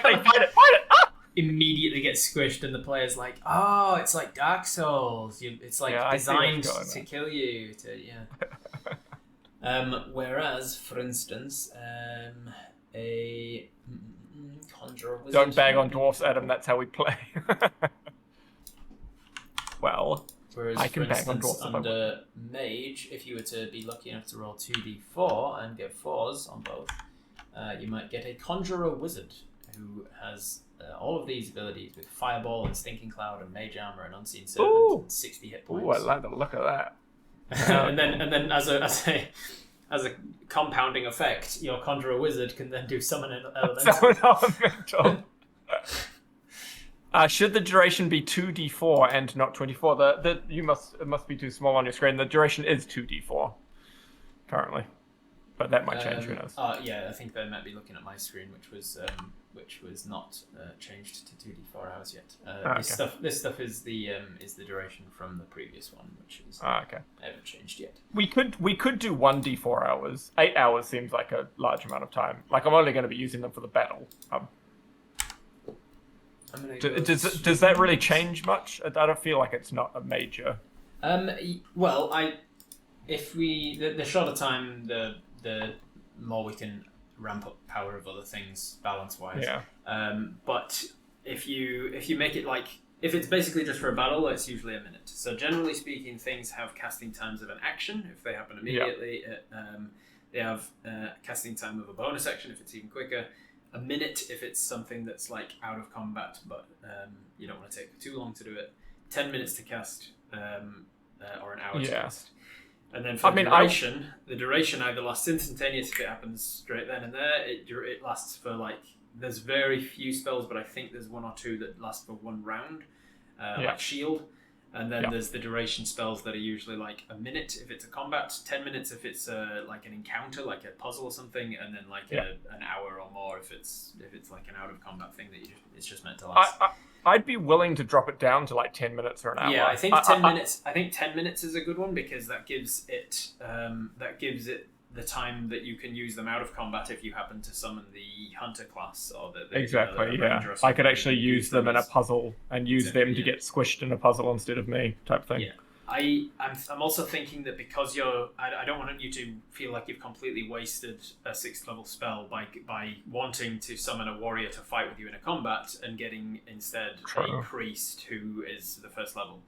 S2: Fight it! Ah!
S1: Immediately gets squished, and the player's like, "Oh, it's like Dark Souls. It's like designed to kill you." Whereas, for instance, a conjurer wizard.
S2: Don't bag on dwarfs, Adam. That's how we play. Well,
S1: whereas,
S2: I can bag on
S1: instance,
S2: dwarfs
S1: under mage, if you were to be lucky enough to roll 2d4 and get 4s on both, you might get a conjurer wizard who has all of these abilities with fireball and stinking cloud and mage armor and unseen servant and 60 hit points.
S2: Ooh, I like the look of that.
S1: and then as a compounding effect, your conjurer wizard can then do summon elemental.
S2: Should the duration be 2d4 and not 24? It must be too small on your screen. The duration is 2d4 currently, but that might change. Who knows?
S1: Yeah, I think they might be looking at my screen, which was not changed to 2d4 hours yet. This stuff is the duration from the previous one, which is haven't changed yet.
S2: We could do 1d4 hours. 8 hours seems like a large amount of time. Like I'm only going to be using them for the battle. Does that really change much? I don't feel like it's not a major.
S1: Well, the shorter time, the more we can ramp up power of other things balance wise.
S2: Yeah.
S1: But if you make it like, if it's basically just for a battle, it's usually a minute. So generally speaking, things have casting times of an action if they happen immediately. Yeah. They have casting time of a bonus action if it's even quicker. A minute if it's something that's like out of combat, but you don't want to take too long to do it. 10 minutes to cast, or an hour to cast. And then for the duration either lasts instantaneous if it happens straight then and there. It lasts for like, there's very few spells, but I think there's 1 or 2 that last for 1 round, like Shield. And then there's the duration spells that are usually like a minute if it's a combat, 10 minutes if it's like an encounter, like a puzzle or something, and then like an hour or more if it's like an out of combat thing that it's just meant to last.
S2: I'd be willing to drop it down to like 10 minutes or an hour.
S1: Yeah, I think 10 minutes. I think 10 minutes is a good one because that gives it the time that you can use them out of combat if you happen to summon the hunter class or the
S2: exactly. I could actually use them in a puzzle and use them to get squished in a puzzle instead of me, type thing.
S1: Yeah, I'm also thinking that because I don't want you to feel like you've completely wasted a 6th level spell by wanting to summon a warrior to fight with you in a combat and getting instead a priest who is the 1st level.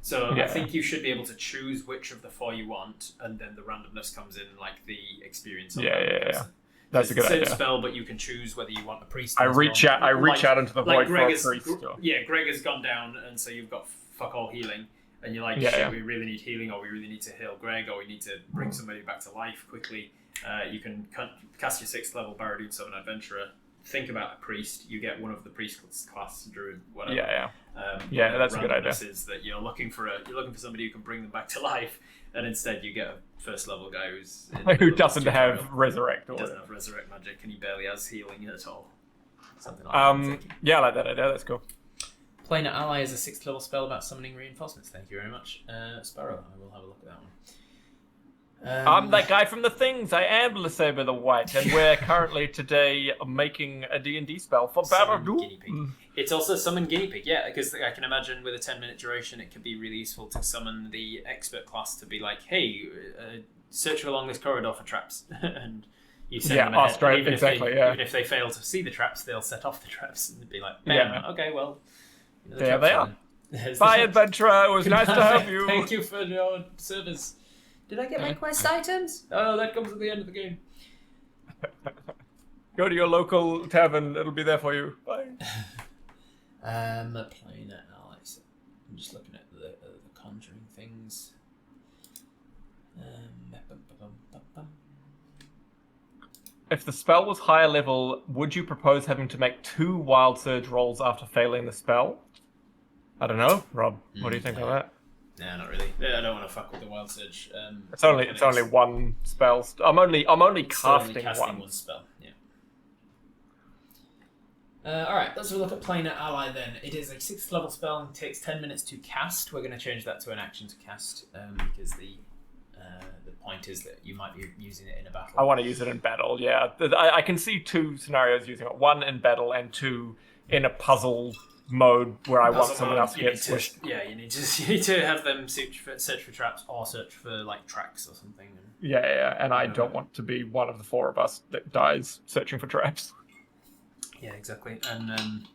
S1: So I think you should be able to choose which of the 4 you want, and then the randomness comes in, like the experience.
S2: Yeah. That's a good idea.
S1: Same spell, but you can choose whether you want a priest.
S2: I reach out into the void for a priest.
S1: Greg has gone down, and so you've got fuck all healing, and you're like, shit, we really need healing, or we really need to heal Greg, or we need to bring somebody back to life quickly. You can cast your 6th level Baradun Summon Adventurer. Think about a priest. You get one of the priest class, druid, whatever. That's a good idea. Is that you're looking for somebody who can bring them back to life, and instead you get a 1st level guy
S2: who doesn't have resurrect or
S1: doesn't have resurrect magic, and he barely has healing at all. Something like that.
S2: Yeah, I like that idea. That's cool.
S1: Planar Ally is a 6th level spell about summoning reinforcements. Thank you very much, Sparrow. I will have a look at that one.
S2: I'm that guy from the Things. I am Lysaber the White, and we're currently today making a D&D spell for Baradun.
S1: It's also summon guinea pig, because I can imagine with a 10-minute duration, it could be really useful to summon the expert class to be like, hey, search along this corridor for traps, and you send them ahead.
S2: Straight,
S1: even
S2: exactly.
S1: Even if they fail to see the traps, they'll set off the traps and be like, bam, okay, well,
S2: there they are. Bye, adventurer. It was nice to have you.
S1: Thank you for your service. Did I get my quest items? Oh, that comes at the end of the game.
S2: Go to your local tavern. It'll be there for you. Bye.
S1: Planar allies. I'm just looking at the conjuring things.
S2: If the spell was higher level, would you propose having to make 2 wild surge rolls after failing the spell? I don't know, Rob. What do you think of that?
S1: Nah, not really. I don't want to fuck with the wild surge.
S2: It's only one spell. I'm only casting one
S1: spell. Yeah. All right, let's have a look at Planar Ally then. It is a 6th level spell and takes 10 minutes to cast. We're going to change that to an action to cast because the point is that you might be using it in a battle.
S2: I want to use it in battle. Yeah, I can see 2 scenarios using it: 1 in battle and 2 in a puzzle mode where I want someone else to get squished.
S1: You need to have them search for traps or search for like tracks or something.
S2: And I don't want to be one of the 4 of us that dies searching for traps. Yeah,
S1: exactly. And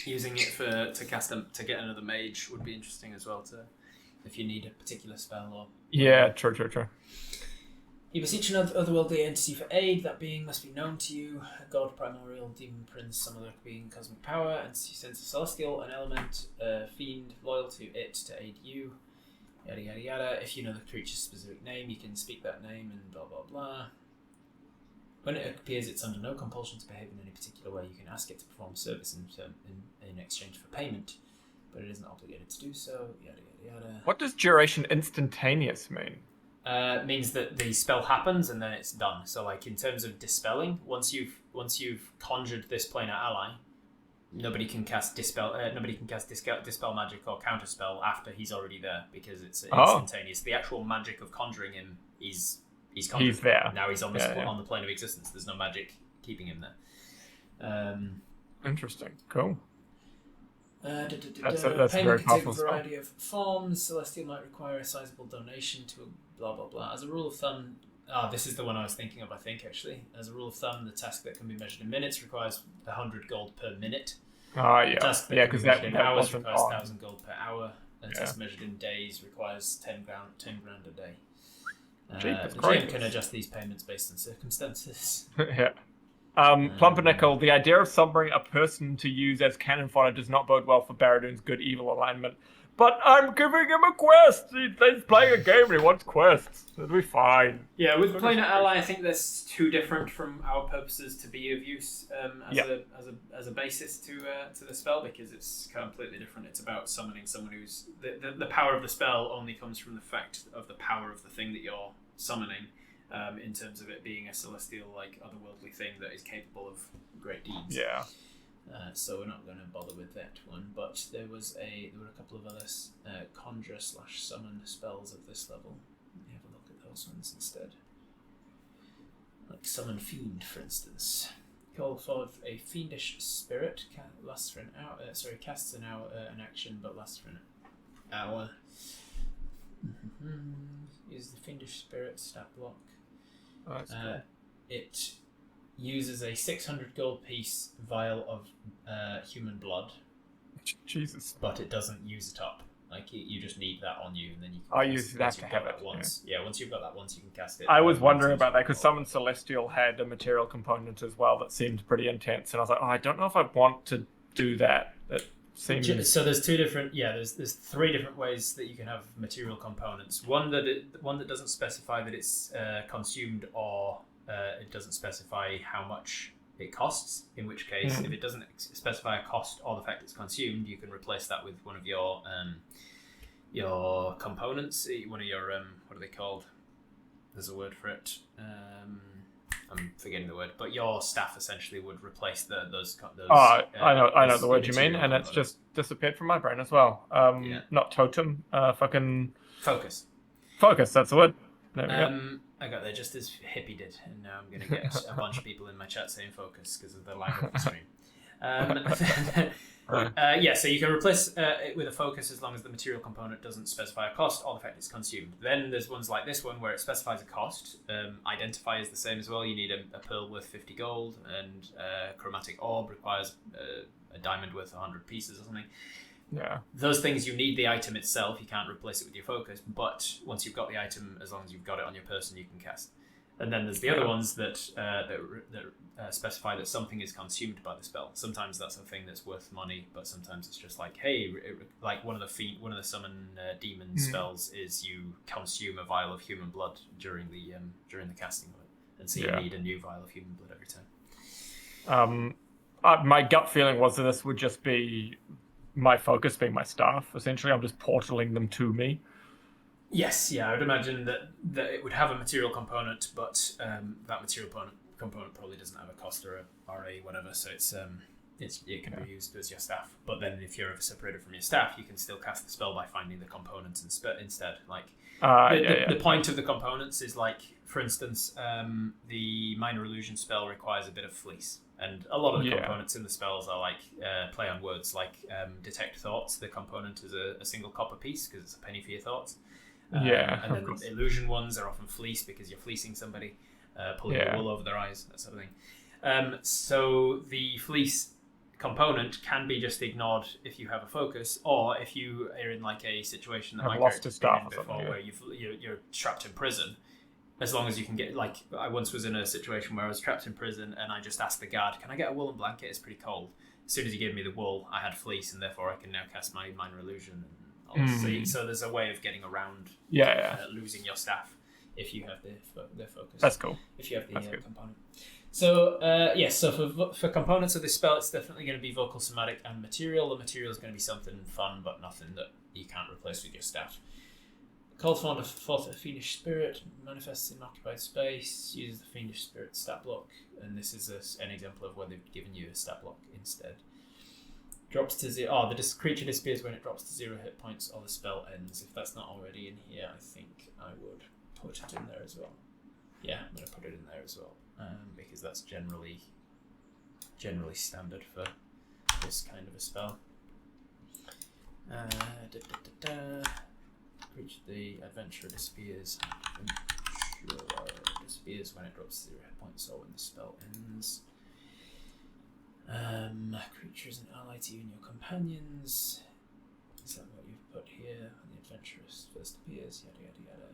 S1: using it to cast them to get another mage would be interesting as well. If you need a particular spell or.
S2: Yeah, true.
S1: You beseech an otherworldly entity for aid. That being must be known to you. A god, primordial, demon, prince, some other being, cosmic power, entity, sense of celestial, an element, fiend, loyal to it to aid you. Yada yada yada. If you know the creature's specific name, you can speak that name and blah blah blah. When it appears, it's under no compulsion to behave in any particular way. You can ask it to perform service in exchange for payment, but it isn't obligated to do so. Yada yada yada.
S2: What does duration instantaneous mean?
S1: Means that the spell happens and then it's done. So, like in terms of dispelling, once you've conjured this planar ally, nobody can cast dispel magic or counterspell after he's already there because it's instantaneous. The actual magic of conjuring him is conjured.
S2: He's there.
S1: Now he's on the plane of existence. There's no magic keeping him there.
S2: Interesting. Cool.
S1: That's a very powerful spell. Variety of forms. Celestial might require a sizable donation to a blah blah blah. As a rule of thumb, this is the one I was thinking of. I think actually, as a rule of thumb, the task that can be measured in minutes requires 100 gold per minute.
S2: Yeah.
S1: The task that can be measured in hours requires 1,000 gold per hour. A task measured in days requires 10 grand a day. The GM can adjust these payments based on circumstances.
S2: Yeah. Plumpernickel, the idea of summoning a person to use as cannon fodder does not bode well for Baradun's good-evil alignment. but I'm giving him a quest. He's playing a game and he wants quests. It'll be fine.
S1: Yeah, with Planar Ally, I think that's too different from our purposes to be of use as a basis to the spell, because it's completely different. It's about summoning someone who's the power of the spell only comes from the fact of the power of the thing that you're summoning, in terms of it being a celestial, like otherworldly thing that is capable of great deeds.
S2: Yeah.
S1: So we're not going to bother with that one, but there were a couple of other conjure/summon spells of this level. Let me have a look at those ones instead. Like Summon Fiend, for instance. Call forth a fiendish spirit, lasts for an hour. Casts an hour, an action, but lasts for an hour. Use the fiendish spirit stat block.
S2: Oh, that's cool.
S1: It uses a 600 gold piece vial of human blood.
S2: Jesus.
S1: But it doesn't use it up. Like, you just need that on you, and then you can
S2: I use that to have it.
S1: Once. Yeah, once you've got that once, you can cast it.
S2: I was wondering about that, because Summon Celestial had a material component as well that seemed pretty intense, and I was like, I don't know if I want to do that. That seems...
S1: So there's two different... Yeah, there's three different ways that you can have material components. One that doesn't specify that it's consumed, or it doesn't specify how much it costs, in which case, if it doesn't specify a cost or the fact it's consumed, you can replace that with one of your components, one of your what are they called? There's a word for it. I'm forgetting the word, but your staff essentially would replace those.
S2: I know the word you mean, and it's just disappeared from my brain as well. Not totem, fucking
S1: focus.
S2: Focus, that's the word. There we go.
S1: I got there just as Hippie did, and now I'm going to get a bunch of people in my chat saying focus because of the lag of the stream. So you can replace it with a focus as long as the material component doesn't specify a cost or the fact it's consumed. Then there's ones like this one where it specifies a cost. Identify is the same as well. You need a pearl worth 50 gold, and chromatic orb requires a diamond worth 100 pieces or something.
S2: Yeah.
S1: Those things, you need the item itself. You can't replace it with your focus, but once you've got the item, as long as you've got it on your person, you can cast. And then there's the other ones that specify that something is consumed by the spell. Sometimes that's a thing that's worth money, but sometimes it's just like, hey, like one of the summon demon spells is you consume a vial of human blood during the casting of it, and so you need a new vial of human blood every time.
S2: My gut feeling was that this would just be my focus being my staff. Essentially, I'm just portaling them to me.
S1: Yes, I would imagine that it would have a material component, but that material component probably doesn't have a cost or a whatever, so it can be used as your staff. But then if you're separated from your staff, you can still cast the spell by finding the components instead. Like the point of the components is, like, for instance, the minor illusion spell requires a bit of fleece. And a lot of the components in the spells are like play on words, like detect thoughts. The component is a single copper piece because it's a penny for your thoughts. And then the illusion ones are often fleece because you're fleecing somebody, pulling the wool over their eyes, that sort of thing. So the fleece component can be just ignored if you have a focus, or if you are in like a situation that my character's been in before, where you're trapped in prison. As long as you can get, like, I once was in a situation where I was trapped in prison and I just asked the guard, can I get a woolen blanket? It's pretty cold. As soon as he gave me the wool, I had fleece, and therefore I can now cast my minor illusion. And so there's a way of getting around losing your staff if you have the focus.
S2: That's cool.
S1: If you have the component. So, so for components of this spell, it's definitely going to be vocal, somatic, and material. The material is going to be something fun, but nothing that you can't replace with your staff. Calls forth a fiendish spirit, manifests in occupied space, uses the fiendish spirit stat block, and this is an example of where they've given you a stat block instead. Drops to 0. The creature disappears when it drops to 0 hit points, or the spell ends. If that's not already in here, I think I would put it in there as well. Yeah, I'm going to put it in there as well, because that's generally standard for this kind of a spell. The adventurer disappears. Disappears when it drops 0 hit points or when the spell ends. Creature is an ally to you and your companions. Is that what you've put here? When the adventurer first appears, yada yada yada.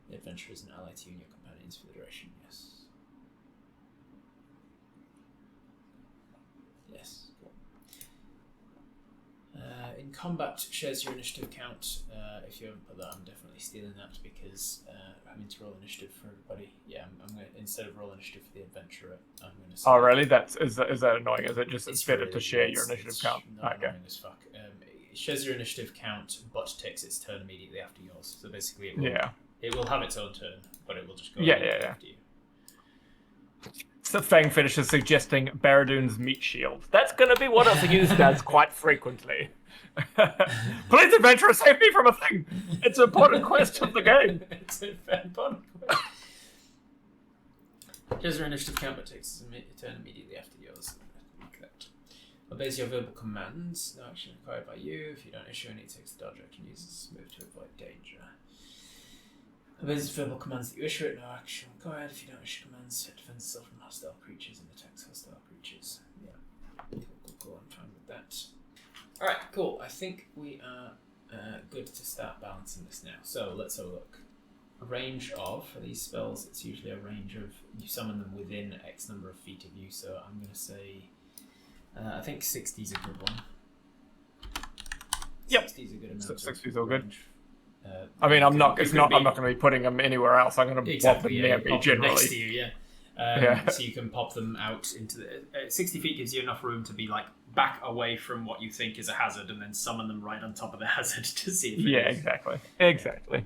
S1: The adventurer is an ally to you and your companions for the duration, yes. Yes, cool. In combat, shares your initiative count. If you haven't put that, I'm definitely stealing that because having to roll initiative for everybody. Yeah, I'm going to, instead of roll initiative for the adventurer, I'm going to say...
S2: Oh, really? Is that annoying? Is it just
S1: it's
S2: better
S1: really,
S2: to share your initiative count?
S1: Not
S2: Okay.
S1: annoying as fuck. It shares your initiative count, but takes its turn immediately after yours. So basically, it will have its own turn, but it will just go after you.
S2: So Fang finishes suggesting Baradun's meat shield. That's going to be what it's used as quite frequently. Please, adventurer, save me from a thing. It's an important quest of the game.
S1: It's an important quest. Here's your initiative count, but takes its turn immediately after yours. Correct. Obeys your verbal commands. No action required by you. If you don't issue any, it takes the dodge action. Uses move to avoid danger. Obeys verbal commands that you issue it. No action required. If you don't issue commands, it defends itself from hostile creatures and attacks hostile creatures. Yeah. Cool. I'm fine with that. Alright, cool. I think we are good to start balancing this now. So let's have a look. A range of, for these spells, it's usually a range of, you summon them within X number of feet of you, so I'm going to say, I think 60 is a good one.
S2: Yep.
S1: 60 is a good amount.
S2: 60 is all good.
S1: Range.
S2: I mean, I'm not going to be putting them anywhere else. I'm going to pop them near me generally.
S1: Next to you, so you can pop them out into the 60 feet gives you enough room to be like back away from what you think is a hazard, and then summon them right on top of the hazard to see if it is.
S2: Exactly.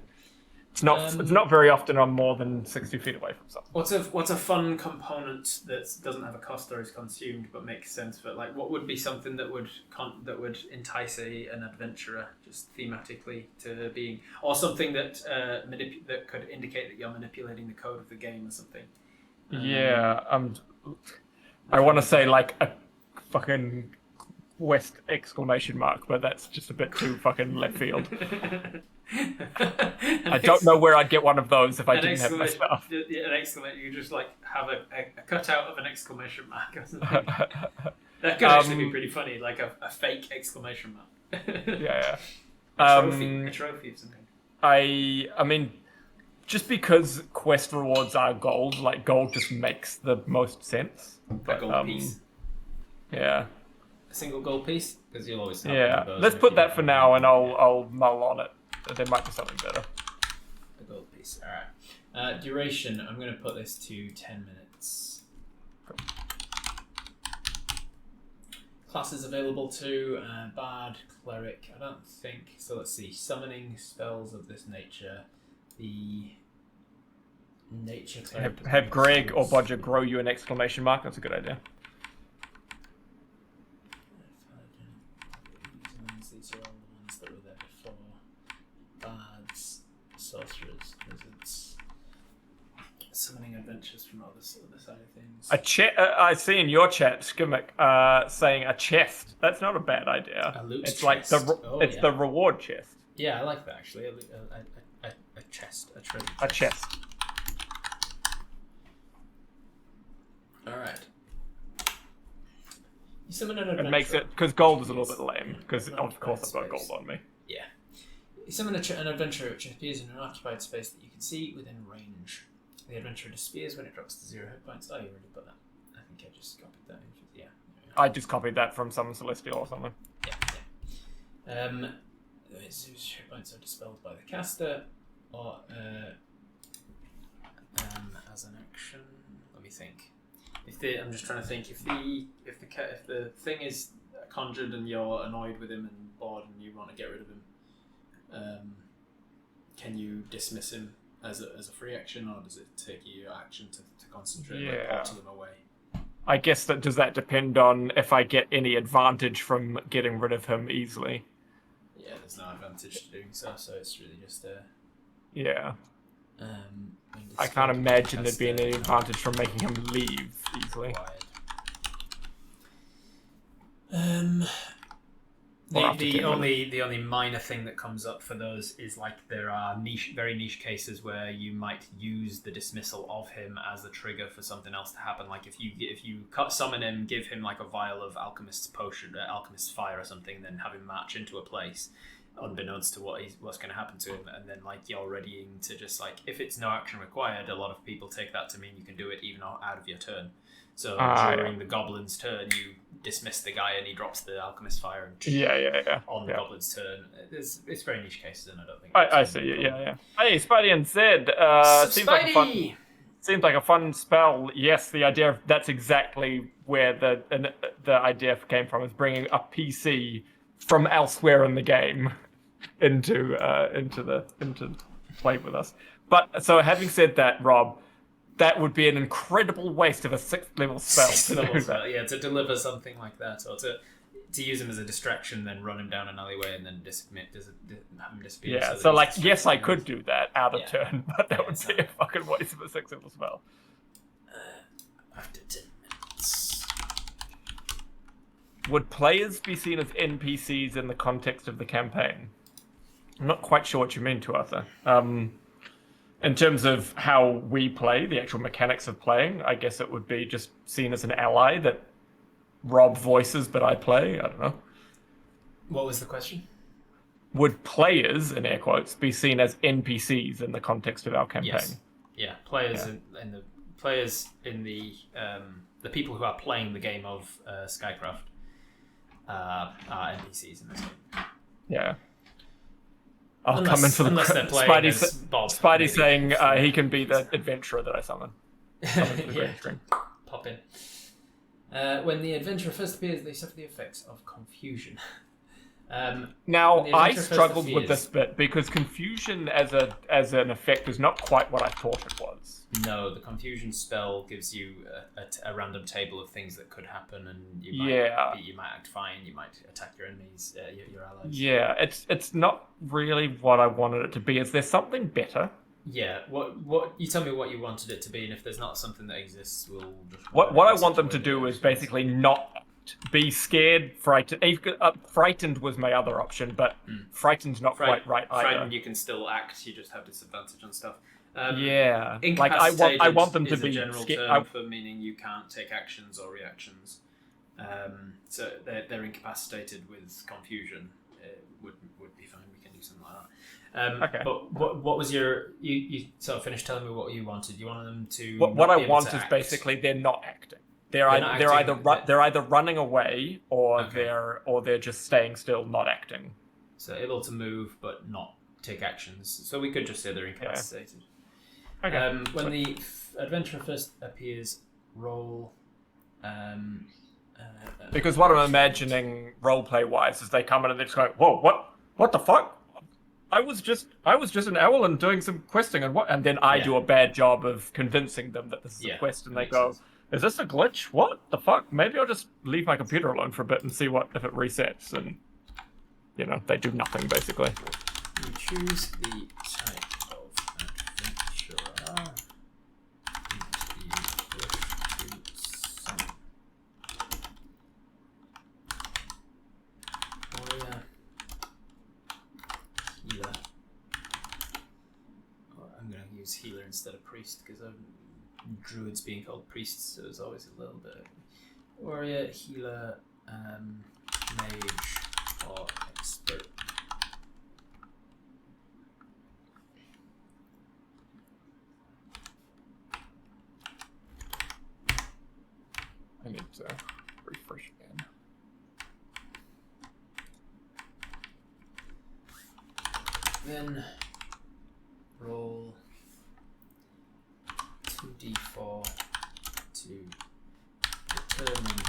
S2: It's not very often I'm more than 60 feet away from something.
S1: What's a fun component that doesn't have a cost or is consumed but makes sense for, like, what would be something that would entice an adventurer just thematically to being, or something that that could indicate that you're manipulating the code of the game or something.
S2: I want to say like a fucking West ! But that's just a bit too fucking left field. I don't know where I'd get one of those if I didn't have my stuff.
S1: An exclamation, you just like have a cutout of an exclamation mark or something. That could actually be pretty funny, like a fake exclamation mark. A trophy of something.
S2: I mean, just because quest rewards are gold, like gold just makes the most sense.
S1: A gold piece.
S2: Yeah.
S1: A single gold piece? Because you'll always have
S2: one of those. Let's put that for now, and I'll mull on it. There might be something better.
S1: A gold piece. Alright. Duration, I'm going to put this to 10 minutes. Classes available to Bard, Cleric, I don't think. So let's see. Summoning spells of this nature. The nature cleric.
S2: Have Greg or Bodger grow you an exclamation mark. That's a good idea.
S1: These are all the ones that were there before. Bards, sorcerers, wizards, summoning adventures from other side of things.
S2: I see in your chat, Skimmick, saying a chest. That's not a bad idea.
S1: A loot
S2: it's
S1: chest.
S2: Like the reward chest.
S1: Yeah, I like that actually. A chest, a treasure chest.
S2: A chest.
S1: All right. You summon an adventurer.
S2: It makes it, because gold is a little bit lame, because of course I've got gold on me.
S1: Yeah. You summon an adventurer which appears in an occupied space that you can see within range. The adventurer disappears when it drops to 0 hit points. Oh, you already put that. I think I just copied that. Yeah.
S2: I just copied that from some Celestial or something.
S1: Yeah. Its hit points are dispelled by the caster, or as an action. Let me think. I'm just trying to think. If the thing is conjured and you're annoyed with him and bored and you want to get rid of him, can you dismiss him as a free action, or does it take you your action to concentrate and parcel him away?
S2: I guess does that depend on if I get any advantage from getting rid of him easily?
S1: Yeah, there's no advantage to doing so it's really just
S2: yeah. I can't imagine there'd be any advantage from making him leave easily.
S1: The only minor thing that comes up for those is like there are very niche cases where you might use the dismissal of him as a trigger for something else to happen. Like if you summon him, give him like a vial of alchemist's potion, alchemist's fire or something, then have him march into a place. unbeknownst to what's going to happen to him, and then like you're readying to just like, if it's no action required, a lot of people take that to mean you can do it even out of your turn. So during the goblin's turn, you dismiss the guy and he drops the alchemist fire and on the goblin's turn. It's very niche cases, and I don't think
S2: I see. Yeah. Hey, Spidey and Zed. Seems like a fun spell. Yes, the idea of that's exactly where the idea came from, is bringing a PC from elsewhere in the game into play with us. But so having said that, Rob, that would be an incredible waste of a 6th level spell.
S1: To deliver something like that, or to use him as a distraction, then run him down an alleyway and then have him disappear.
S2: Yeah, so like, yes, I could do that out of turn, but that would be a fucking waste of a 6th level spell.
S1: After 10 minutes.
S2: Would players be seen as NPCs in the context of the campaign? I'm not quite sure what you mean, Tuatha. In terms of how we play, the actual mechanics of playing, I guess it would be just seen as an ally that Rob voices, but I play. I don't know.
S1: What was the question?
S2: Would players, in air quotes, be seen as NPCs in the context of our campaign?
S1: Yes. Yeah, players in the players in the people who are playing the game of Skycraft are NPCs in this game.
S2: Yeah. I'll come in for the Spidey saying he can be the adventurer that I summon.
S1: Pop in. When the adventurer first appears, they suffer the effects of confusion.
S2: Now, I struggled with this bit because confusion as an effect is not quite what I thought it was.
S1: No, the confusion spell gives you a random table of things that could happen, and you might act fine, you might attack your enemies, your allies. Yeah,
S2: it's not really what I wanted it to be. Is there something better?
S1: Yeah, what you tell me what you wanted it to be, and if there's not something that exists, we'll just...
S2: What I want them to do is basically not be scared, frightened. Frightened was my other option, but frightened's not quite right either.
S1: Frightened, you can still act, you just have disadvantage on stuff.
S2: Like I want them to be
S1: a general term for meaning you can't take actions or reactions. So they're incapacitated with confusion. It would be fine. We can do something like that.
S2: Okay.
S1: But what was your... You sort of finished telling me what you wanted. You wanted them to...
S2: What I want is basically they're not acting. They're either running away or they're just staying still, not acting.
S1: So able to move but not take actions. So we could just say they're incapacitated.
S2: Okay.
S1: When the adventurer first appears, roll.
S2: Because what I'm imagining roleplay wise is they come in and they're just going, "Whoa, what the fuck? I was just an owl and doing some questing and then I do a bad job of convincing them that this is a quest, and they go, "Is this a glitch? What the fuck? Maybe I'll just leave my computer alone for a bit and see if it resets." And they do nothing basically.
S1: You choose the type of adventurer. Warrior. Healer. I'm going to use healer instead of priest because druids being called priests, so there's always a little bit. Warrior, healer, mage, or expert.
S2: I need to refresh again.
S1: Then roll 2d4 to determine.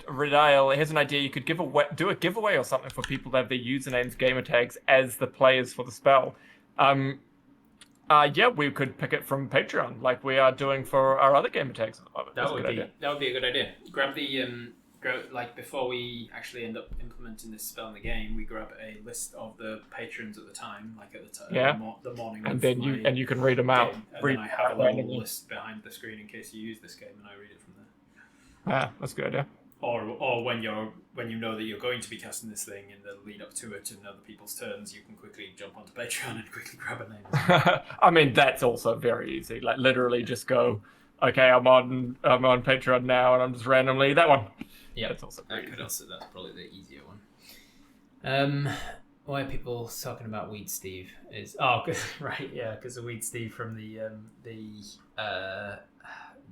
S2: Redale, here's an idea. You could do a giveaway or something for people that have their usernames, gamer tags as the players for the spell. We could pick it from Patreon, like we are doing for our other gamer tags.
S1: That would be a good idea. Grab the before we actually end up implementing this spell in the game, we grab a list of the patrons at the time, like at the morning.
S2: And then you can read them out.
S1: And then I have a little list behind the screen in case you use this game, and I read it from there.
S2: That's good. Yeah.
S1: Or when you know that you're going to be casting this thing in the lead up to it and other people's turns, you can quickly jump onto Patreon and quickly grab a name.
S2: I mean, that's also very easy. Like literally just go, okay, I'm on Patreon now and I'm just randomly that one.
S1: Yeah,
S2: that's also pretty
S1: that's probably the easier one. Why are people talking about Weed Steve? Right, yeah, because the Weed Steve from the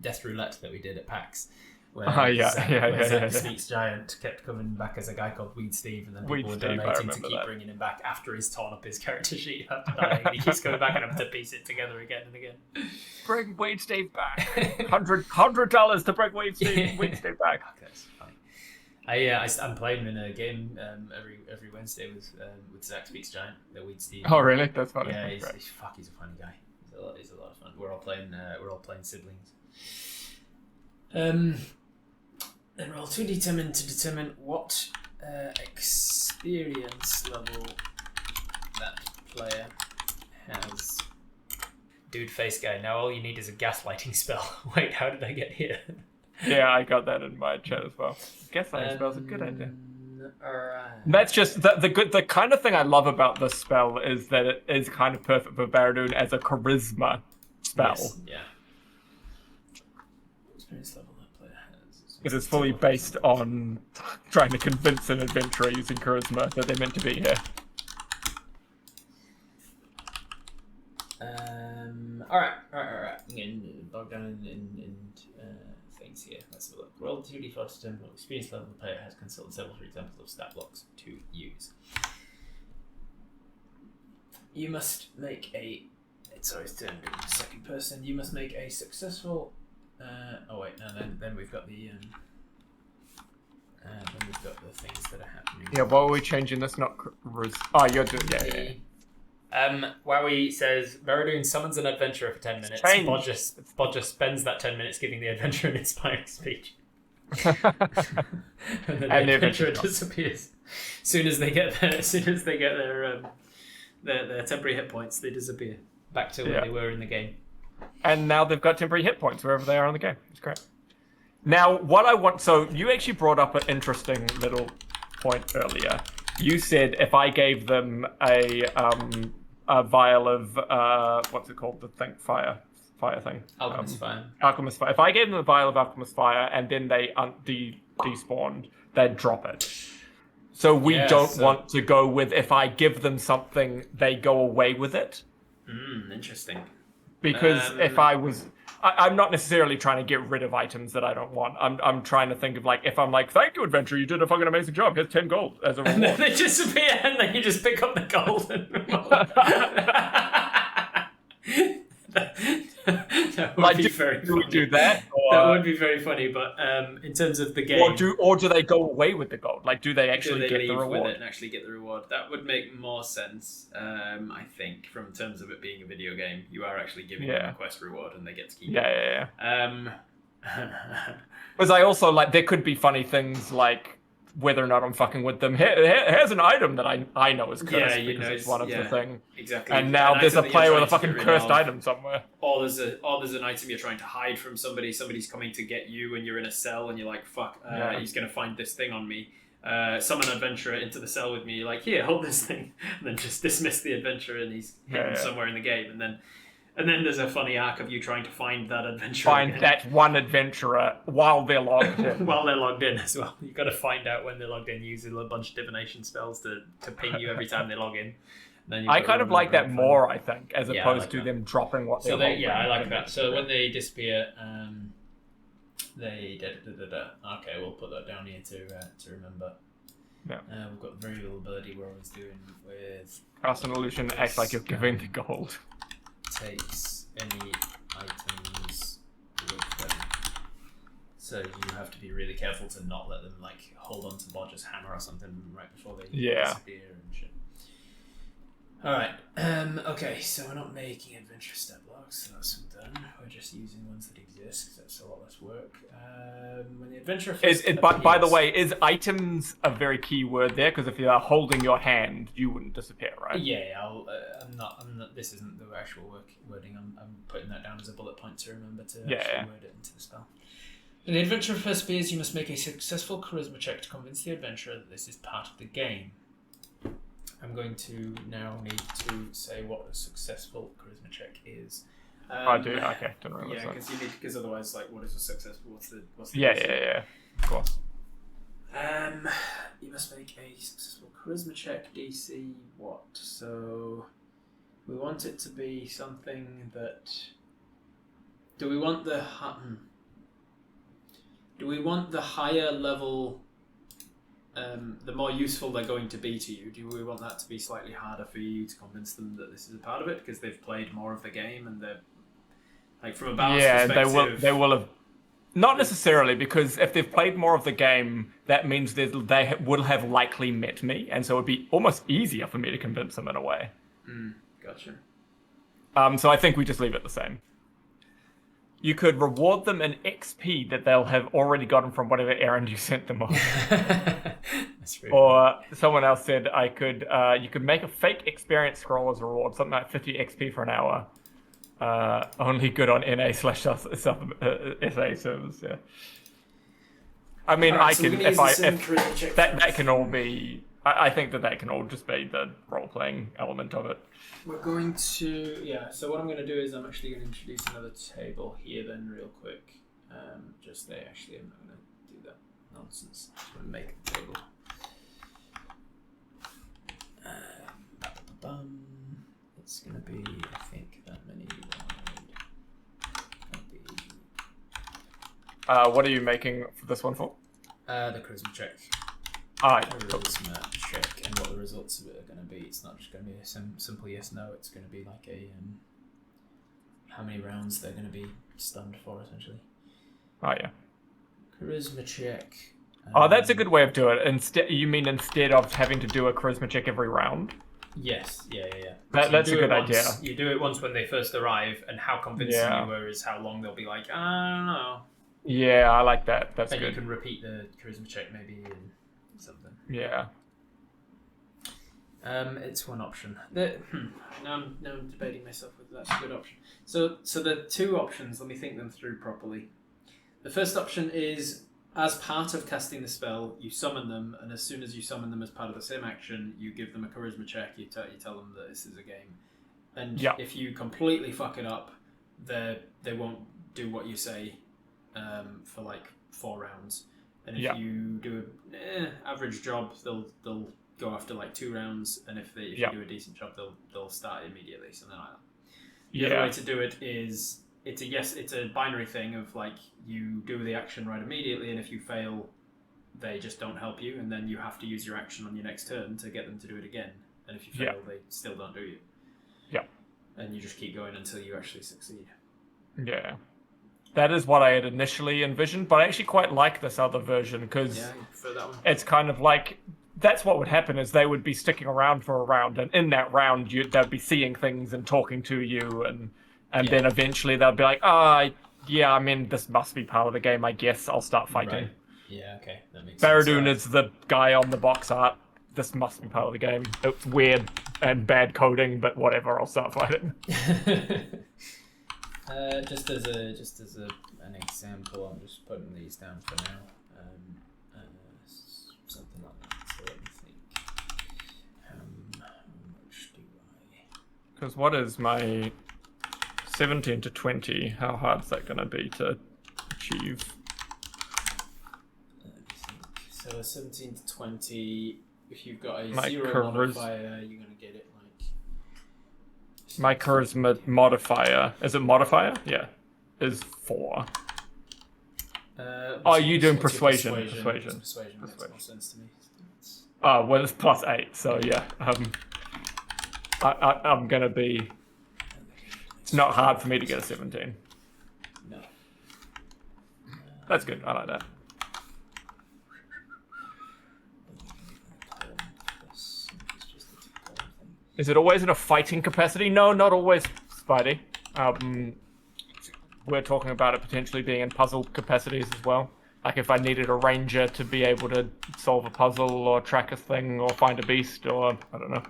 S1: Death Roulette that we did at PAX, where Zach Speaks Giant kept coming back as a guy called Weed Steve, and then people were donating to keep bringing him back after he's torn up his character sheet after dying, and he keeps coming back and having to piece it together again and again.
S2: Bring Weed Steve back. $100 to bring Weed Steve back.
S1: That's funny. I'm playing him in a game every Wednesday with Zach Speaks Giant, the Weed Steve.
S2: Oh really? That's funny.
S1: Yeah, he's a funny guy. He's a lot of fun. We're all playing siblings. Then roll 2d10 to determine what experience level that player has. Dude face guy. Now all you need is a gaslighting spell. Wait, how did I get here?
S2: Yeah, I got that in my chat as well. Gaslighting spell's a good idea.
S1: Alright.
S2: That's just the kind of thing I love about this spell is that it is kind of perfect for Baradun as a charisma spell.
S1: Yes, yeah. Experience level that player has.
S2: It is fully based on trying to convince an adventurer using charisma that they're meant to be here.
S1: Alright. I'm getting bogged down in things here. Let's have a look. Roll 2d4 to determine what experience level the player has. Consult several examples of stat blocks to use. You must make it's always turned in the second person. You must make a successful. Then we've got the. Then we've got the things that are happening.
S2: Yeah, why are we changing this? You're doing. Yeah.
S1: Wowie says Baradun summons an adventurer for 10 minutes. Bod just spends that 10 minutes giving the adventurer an inspiring speech. and then the adventurer disappears. As soon as they get their temporary hit points, they disappear back to where they were in the game.
S2: And now they've got temporary hit points wherever they are in the game. It's great. Now, what I want... So, you actually brought up an interesting little point earlier. You said if I gave them a vial of... what's it called? The thing? Fire thing.
S1: Alchemist Fire.
S2: Alchemist Fire. If I gave them a vial of Alchemist Fire and then they despawned, they'd drop it. So we don't want to go with if I give them something, they go away with it.
S1: Interesting.
S2: Because if I was... I'm not necessarily trying to get rid of items that I don't want. I'm trying to think of like, if I'm like, thank you, adventurer, you did a fucking amazing job. Here's 10 gold as a reward.
S1: And then they disappear and then you just pick up the gold. That would be very funny.
S2: Do that?
S1: That would be very funny, but in terms of the game...
S2: Or do they go away with the gold? Like, do they actually get the reward?
S1: With it and actually get the reward? That would make more sense, I think, from terms of it being a video game. You are actually giving them a quest reward and they get to keep it.
S2: Because I also, like, there could be funny things like whether or not I'm fucking with them. Here's an item that I know is cursed because it's one of the thing.
S1: Exactly.
S2: And now there's a player with a fucking cursed item somewhere.
S1: Or there's an item you're trying to hide from somebody. Somebody's coming to get you and you're in a cell and you're like, fuck, he's going to find this thing on me. Summon an adventurer into the cell with me. You're like, here, hold this thing. And then just dismiss the adventurer and he's hidden somewhere in the game. And then there's a funny arc of you trying to find that adventurer.
S2: Find that one adventurer while they're logged in.
S1: While they're logged in as well. You've got to find out when they're logged in using a bunch of divination spells to ping you every time they log in. Then I kind
S2: of like that more, I think, as opposed to them dropping what they're holding.
S1: Yeah, I like that. So when they disappear, they... Okay, we'll put that down here to remember.
S2: Yeah.
S1: We've got the variable ability we're always doing with...
S2: Cast an illusion, act like you're giving the gold.
S1: Takes any items with them. So you have to be really careful to not let them like hold on to Bodger's hammer or something right before they disappear and shit. Alright, okay, so we're not making adventure step blocks, so that's done. We're just using ones that exist, because that's a lot less work. When the adventurer
S2: by the way, is items a very key word there? Because if you're holding your hand, you wouldn't disappear, right?
S1: Yeah, I'm not, this isn't the actual wording, I'm putting that down as a bullet point to remember to actually word it into the spell. When the adventurer first appears, you must make a successful charisma check to convince the adventurer that this is part of the game. I'm going to now need to say what a successful charisma check is.
S2: I do. Okay, don't remember.
S1: Yeah, because otherwise, like, what is a successful? What's the?
S2: Yeah. Of course.
S1: You must make a successful charisma check, DC what? So we want it to be something that. Do we want the higher level? The more useful they're going to be to you. Do we want that to be slightly harder for you to convince them that this is a part of it because they've played more of the game and they're like from a balance perspective?
S2: Yeah, they will have. Not necessarily, because if they've played more of the game, that means they will have likely met me, and so it would be almost easier for me to convince them in a way.
S1: Gotcha.
S2: So I think we just leave it the same. You could reward them in XP that they'll have already gotten from whatever errand you sent them on.
S1: That's
S2: or someone else said you could make a fake experience scroll as a reward, something like 50 XP for an hour. Only good on NA/SA servers. Yeah. I mean,
S1: right,
S2: that can all be. I think that can all just be the role-playing element of it.
S1: We're going to So what I'm going to do is I'm actually going to introduce another table here then real quick. Just there. Actually, I'm not going to do that nonsense. I'm just going to make the table. It's going to be, I think, that many wide.
S2: What are you making for this one for?
S1: The charisma check. Charisma check, and what the results of it are going to be. It's not just going to be a simple yes/no. It's going to be like a how many rounds they're going to be stunned for, essentially.
S2: Oh yeah.
S1: Charisma check.
S2: That's a good way of doing it. Instead of having to do a charisma check every round?
S1: Yes. Yeah.
S2: That's a good idea.
S1: You do it once when they first arrive, and how convincing you were is how long they'll be like, I don't know.
S2: Yeah, I like that. That's
S1: and
S2: good.
S1: You can repeat the charisma check maybe and something.
S2: Yeah.
S1: It's one option. Now I'm debating myself whether that's a good option. So the two options, let me think them through properly. The first option is, as part of casting the spell, you summon them, and as soon as you summon them as part of the same action, you give them a charisma check, you tell them that this is a game. And if you completely fuck it up, they won't do what you say for like 4 rounds. And if you do an average job, they'll go after like 2 rounds, and if you do a decent job, they'll start immediately, something like that. The other way to do it is it's a binary thing of like you do the action right immediately, and if you fail, they just don't help you, and then you have to use your action on your next turn to get them to do it again. And if you fail, they still don't do you. Yeah. And you just keep going until you actually succeed.
S2: Yeah. That is what I had initially envisioned, but I actually quite like this other version because it's kind of like that's what would happen is they would be sticking around for a round, and in that round they'd be seeing things and talking to you, and then eventually they'll be like, this must be part of the game, I guess I'll start fighting.
S1: Right. Yeah, okay, that makes sense.
S2: Baradun is the guy on the box art. This must be part of the game. It's weird and bad coding, but whatever, I'll start fighting.
S1: Just as an example, I'm just putting these down for now. Something like that. So let me think. How much do I?
S2: Because what is my 17 to 20? How hard is that going to be to achieve?
S1: Let me think. So 17 to 20. If you've got a
S2: my
S1: 0 modifier, you're going to get it like.
S2: My charisma modifier, is it modifier? Yeah, is 4. You're doing persuasion. Persuasion
S1: makes more sense to me.
S2: Well, it's +8, so yeah. I'm gonna be. It's not hard for me to get a 17.
S1: No.
S2: That's good. I like that. Is it always in a fighting capacity? No, not always, Spidey. We're talking about it potentially being in puzzle capacities as well. Like if I needed a ranger to be able to solve a puzzle or track a thing or find a beast or I don't know.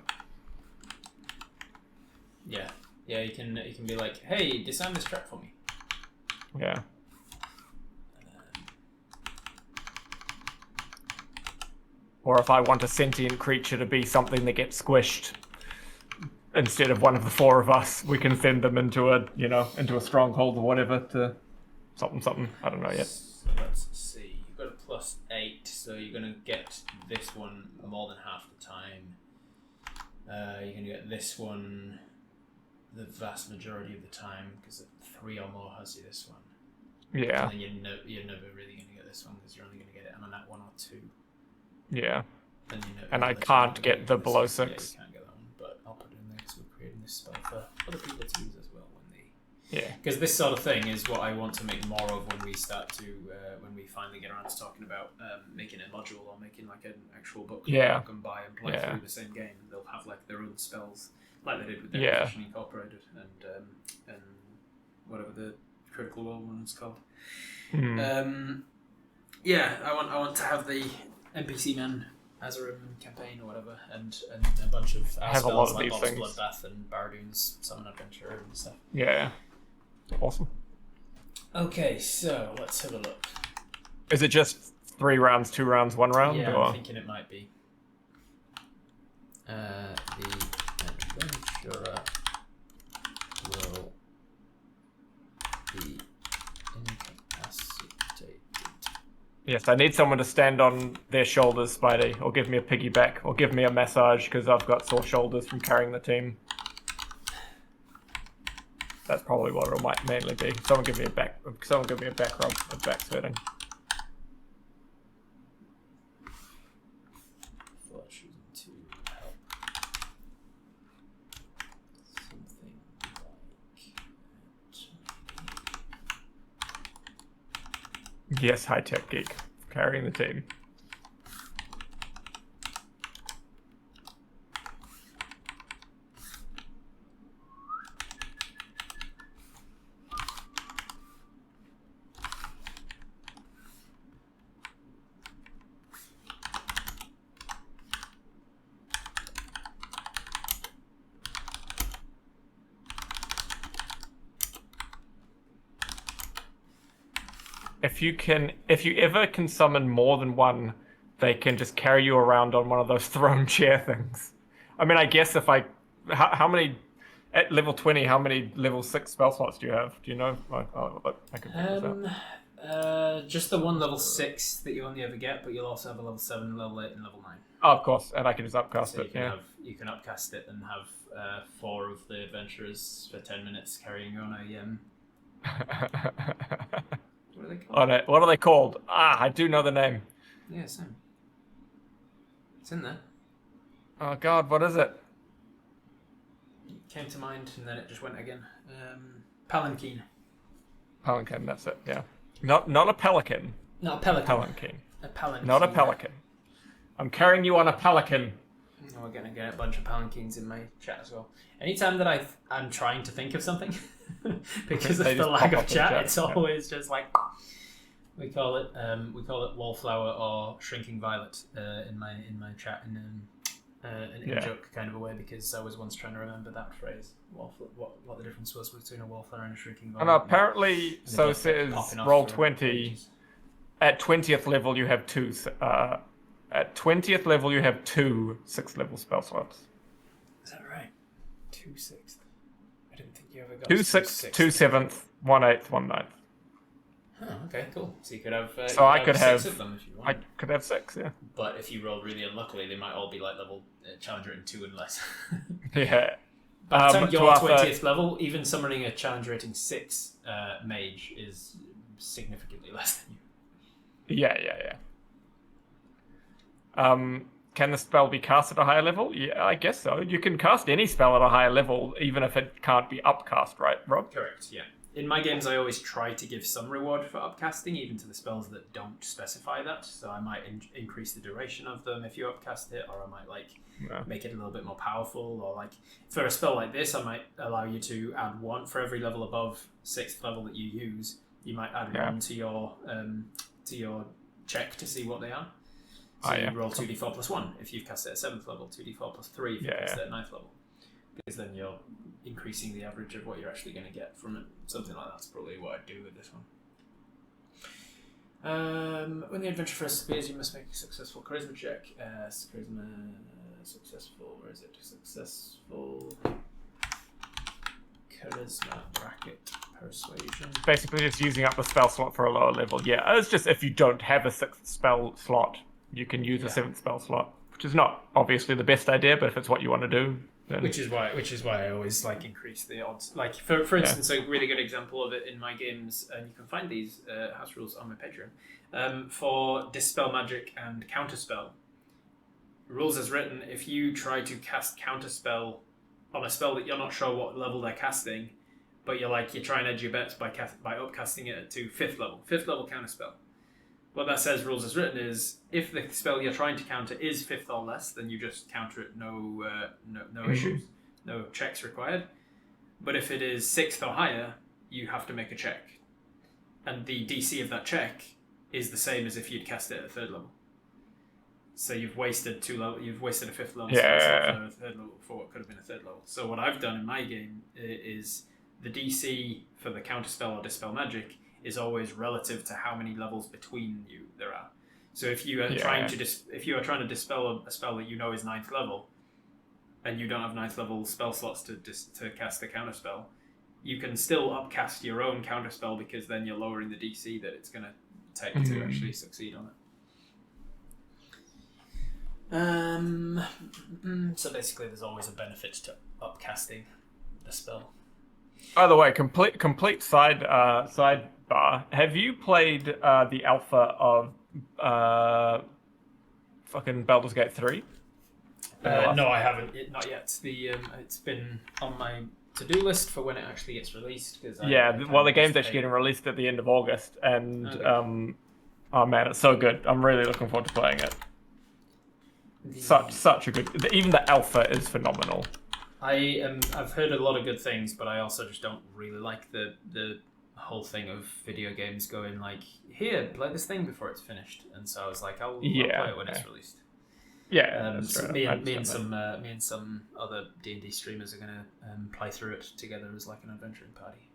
S1: Yeah, you can be like, hey, disarm this trap for me.
S2: Yeah. Or if I want a sentient creature to be something that gets squished. Instead of one of the 4 of us, we can send them into a stronghold or whatever to something. I don't know yet.
S1: So let's see. You've got a plus 8, so you're going to get this one more than half the time. You're going to get this one the vast majority of the time, because 3 or more has you this one.
S2: Yeah.
S1: And then you're never really going to get this one, because you're only going to get it on a nat 1 or 2.
S2: Yeah.
S1: And
S2: I can't get the below 6.
S1: Yeah, you can't get that one, but I'll put it in there because we're creating this spell for other people to use as well when they...
S2: Yeah.
S1: Because this sort of thing is what I want to make more of when we start to, when we finally get around to talking about making a module or making like an actual book that people can buy and play through the same game. They'll have like their own spells, like they did with their Edition Incorporated and whatever the Critical Role one's called. Yeah, I want to have the NPC men Azarim campaign or whatever, and a bunch of
S2: have a lot of
S1: like
S2: these
S1: Bob's
S2: things.
S1: Bloodbath and Baradun's Summon Adventure and stuff.
S2: Yeah. Awesome.
S1: Okay, so let's have a look.
S2: Is it just 3 rounds, 2 rounds, 1 round?
S1: Yeah,
S2: or?
S1: I'm thinking it might be. The adventurer will be incapacitated.
S2: Yes, I need someone to stand on their shoulders, Spidey, or give me a piggyback, or give me a massage because I've got sore shoulders from carrying the team. That's probably what it might mainly be. Someone give me a back rub, a back sweating.
S1: Choosing to help something like
S2: Yes, high-tech geek, carrying the team. If you ever can summon more than one, they can just carry you around on one of those throne chair things. I mean, I guess if how many at level 20? How many level 6 spell slots do you have? Do you know? I can figure this out.
S1: Just the one level 6 that you only ever get, but you'll also have a level 7, level 8, and level 9.
S2: Oh, of course, and I can just upcast
S1: So
S2: it.
S1: you can upcast it and have 4 of the adventurers for 10 minutes carrying you on a what are they called?
S2: What are they called? Ah, I do know the name.
S1: Yeah, same. It's in there.
S2: Oh God, what is it?
S1: It came to mind and then it just went again. Palanquin.
S2: Palanquin, that's it. Yeah, not a pelican.
S1: Not a pelican.
S2: Palanquin.
S1: A palanquin.
S2: Not a pelican. I'm carrying you on a pelican.
S1: Oh, we're gonna get a bunch of palanquins in my chat as well. Anytime that I'm trying to think of something, because of the lack of chat, it's always just like we call it wallflower or shrinking violet in my chat in an in-joke kind of a way, because I was once trying to remember that phrase. What the difference was between a wallflower and a shrinking violet.
S2: And apparently, so says Roll20. At 20th level, you have 2. At 20th level, you have 2 6th level spell slots.
S1: Is that right? 2 6th. I didn't think you ever got
S2: 2 6th, 2 7th, 1 8th, 1 9th.
S1: Oh, okay, cool. So you could have.
S2: So I could have
S1: 6 of them if you want.
S2: I could have 6, yeah.
S1: But if you roll really unluckily, they might all be like level Challenger in 2 and less.
S2: Yeah.
S1: By the time you're 20th level, even summoning a Challenger rating 6 mage is significantly less than you.
S2: Yeah. Can the spell be cast at a higher level? Yeah, I guess so. You can cast any spell at a higher level, even if it can't be upcast, right, Rob?
S1: Correct, yeah. In my games, I always try to give some reward for upcasting, even to the spells that don't specify that. So I might increase the duration of them if you upcast it, or I might make it a little bit more powerful, or like for a spell like this, I might allow you to add 1 for every level above 6th level that you use. You might add 1 to your check to see what they are. So you roll 2d4 plus 1 if you've cast it at 7th level, 2d4 plus 3 if you've cast it at 9th level. Because then you're increasing the average of what you're actually going to get from it. Something like that's probably what I'd do with this one. When the adventure first appears, you must make a successful charisma check. Charisma successful. Where is it? Successful charisma bracket Persuasion.
S2: Basically just using up the spell slot for a lower level. Yeah, it's just if you don't have a 6th spell slot, you can use a 7th spell slot, which is not obviously the best idea, but if it's what you want to do, then...
S1: Which is why I always like increase the odds. Like for instance, a really good example of it in my games, and you can find these house rules on my Patreon. For Dispel Magic and Counterspell, rules as written, if you try to cast Counterspell on a spell that you're not sure what level they're casting, but you're trying to edge your bets by upcasting it to 5th level counterspell. What that says, rules as written, is if the spell you're trying to counter is 5th or less, then you just counter it, no issues, no checks required. But if it is 6th or higher, you have to make a check, and the DC of that check is the same as if you'd cast it at 3rd level. So you've wasted 2 level. You've wasted a 5th level spell slot for a 3rd level for what could have been a 3rd level. So what I've done in my game is the DC for the counterspell or dispel magic is always relative to how many levels between you there are. So if you are trying to dispel a spell that you know is 9th level, and you don't have 9th level spell slots to cast the counterspell, you can still upcast your own counterspell, because then you're lowering the DC that it's going to take to actually succeed on it. So basically, there's always a benefit to upcasting the spell.
S2: By the way, complete sidebar. Have you played the alpha of fucking Baldur's Gate 3?
S1: No, I haven't. Not yet. It's been on my to-do list for when it actually gets released.
S2: The game's actually getting released at the end of August, and oh man, it's so good. I'm really looking forward to playing it. Such a good. Even the alpha is phenomenal.
S1: I've heard a lot of good things, but I also just don't really like the whole thing of video games going here, play this thing before it's finished. And so I was like, I'll play it when it's released.
S2: Yeah,
S1: so me and some other D&D streamers are gonna play through it together as an adventuring party.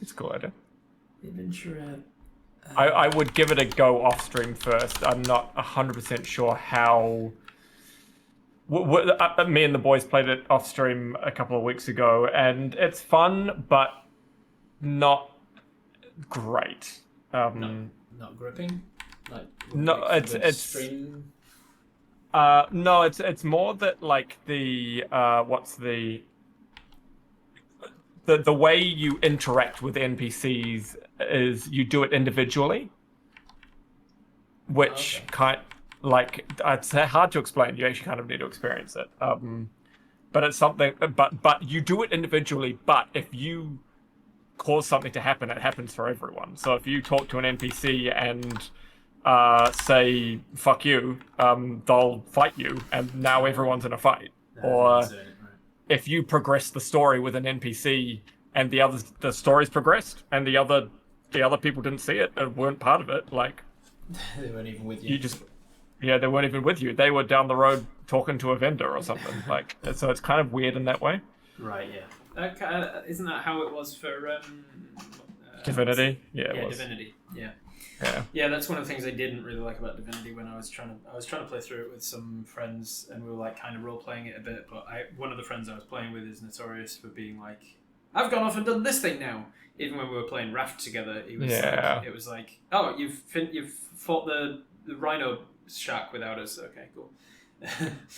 S2: It's a cool idea.
S1: Adventure.
S2: I would give it a go off stream first. I'm not 100% sure how. Me and the boys played it off stream a couple of weeks ago, and it's fun, but not great.
S1: Not gripping.
S2: No, it's
S1: stream.
S2: No, it's more that the way you interact with NPCs is you do it individually, which it's hard to explain. You actually kind of need to experience it. But it's something. But you do it individually. But if you cause something to happen, it happens for everyone. So if you talk to an NPC and say "fuck you," they'll fight you, and now everyone's in a fight. If you progress the story with an NPC and the story's progressed, and the other people didn't see it and weren't part of it,
S1: they weren't even with you.
S2: They weren't even with you. They were down the road talking to a vendor or something. So it's kind of weird in that way.
S1: Right. Yeah. Isn't that how it was for
S2: Divinity? Yeah. It was.
S1: Divinity. Yeah.
S2: Yeah.
S1: That's one of the things I didn't really like about Divinity when I was trying to play through it with some friends, and we were kind of role playing it a bit. But one of the friends I was playing with is notorious for being I've gone off and done this thing now. Even when we were playing Raft together, it was oh, you've fought the rhino shack without us. Okay, cool.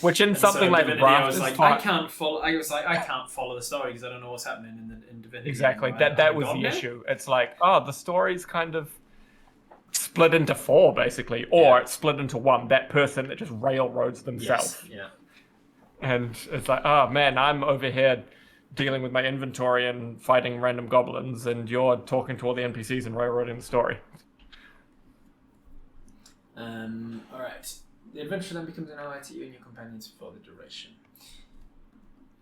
S2: Which in something like
S1: Divinity,
S2: Raft,
S1: I was I can't follow. I was I can't follow the story because I don't know what's happening in Divinity.
S2: Exactly. That was the issue. It's the story's kind of split into 4 basically, or it's split into 1. That person that just railroads themselves.
S1: Yes. Yeah.
S2: And it's oh man, I'm over here dealing with my inventory and fighting random goblins, and you're talking to all the NPCs and railroading the story.
S1: All right. The adventure then becomes an ally to you and your companions for the duration.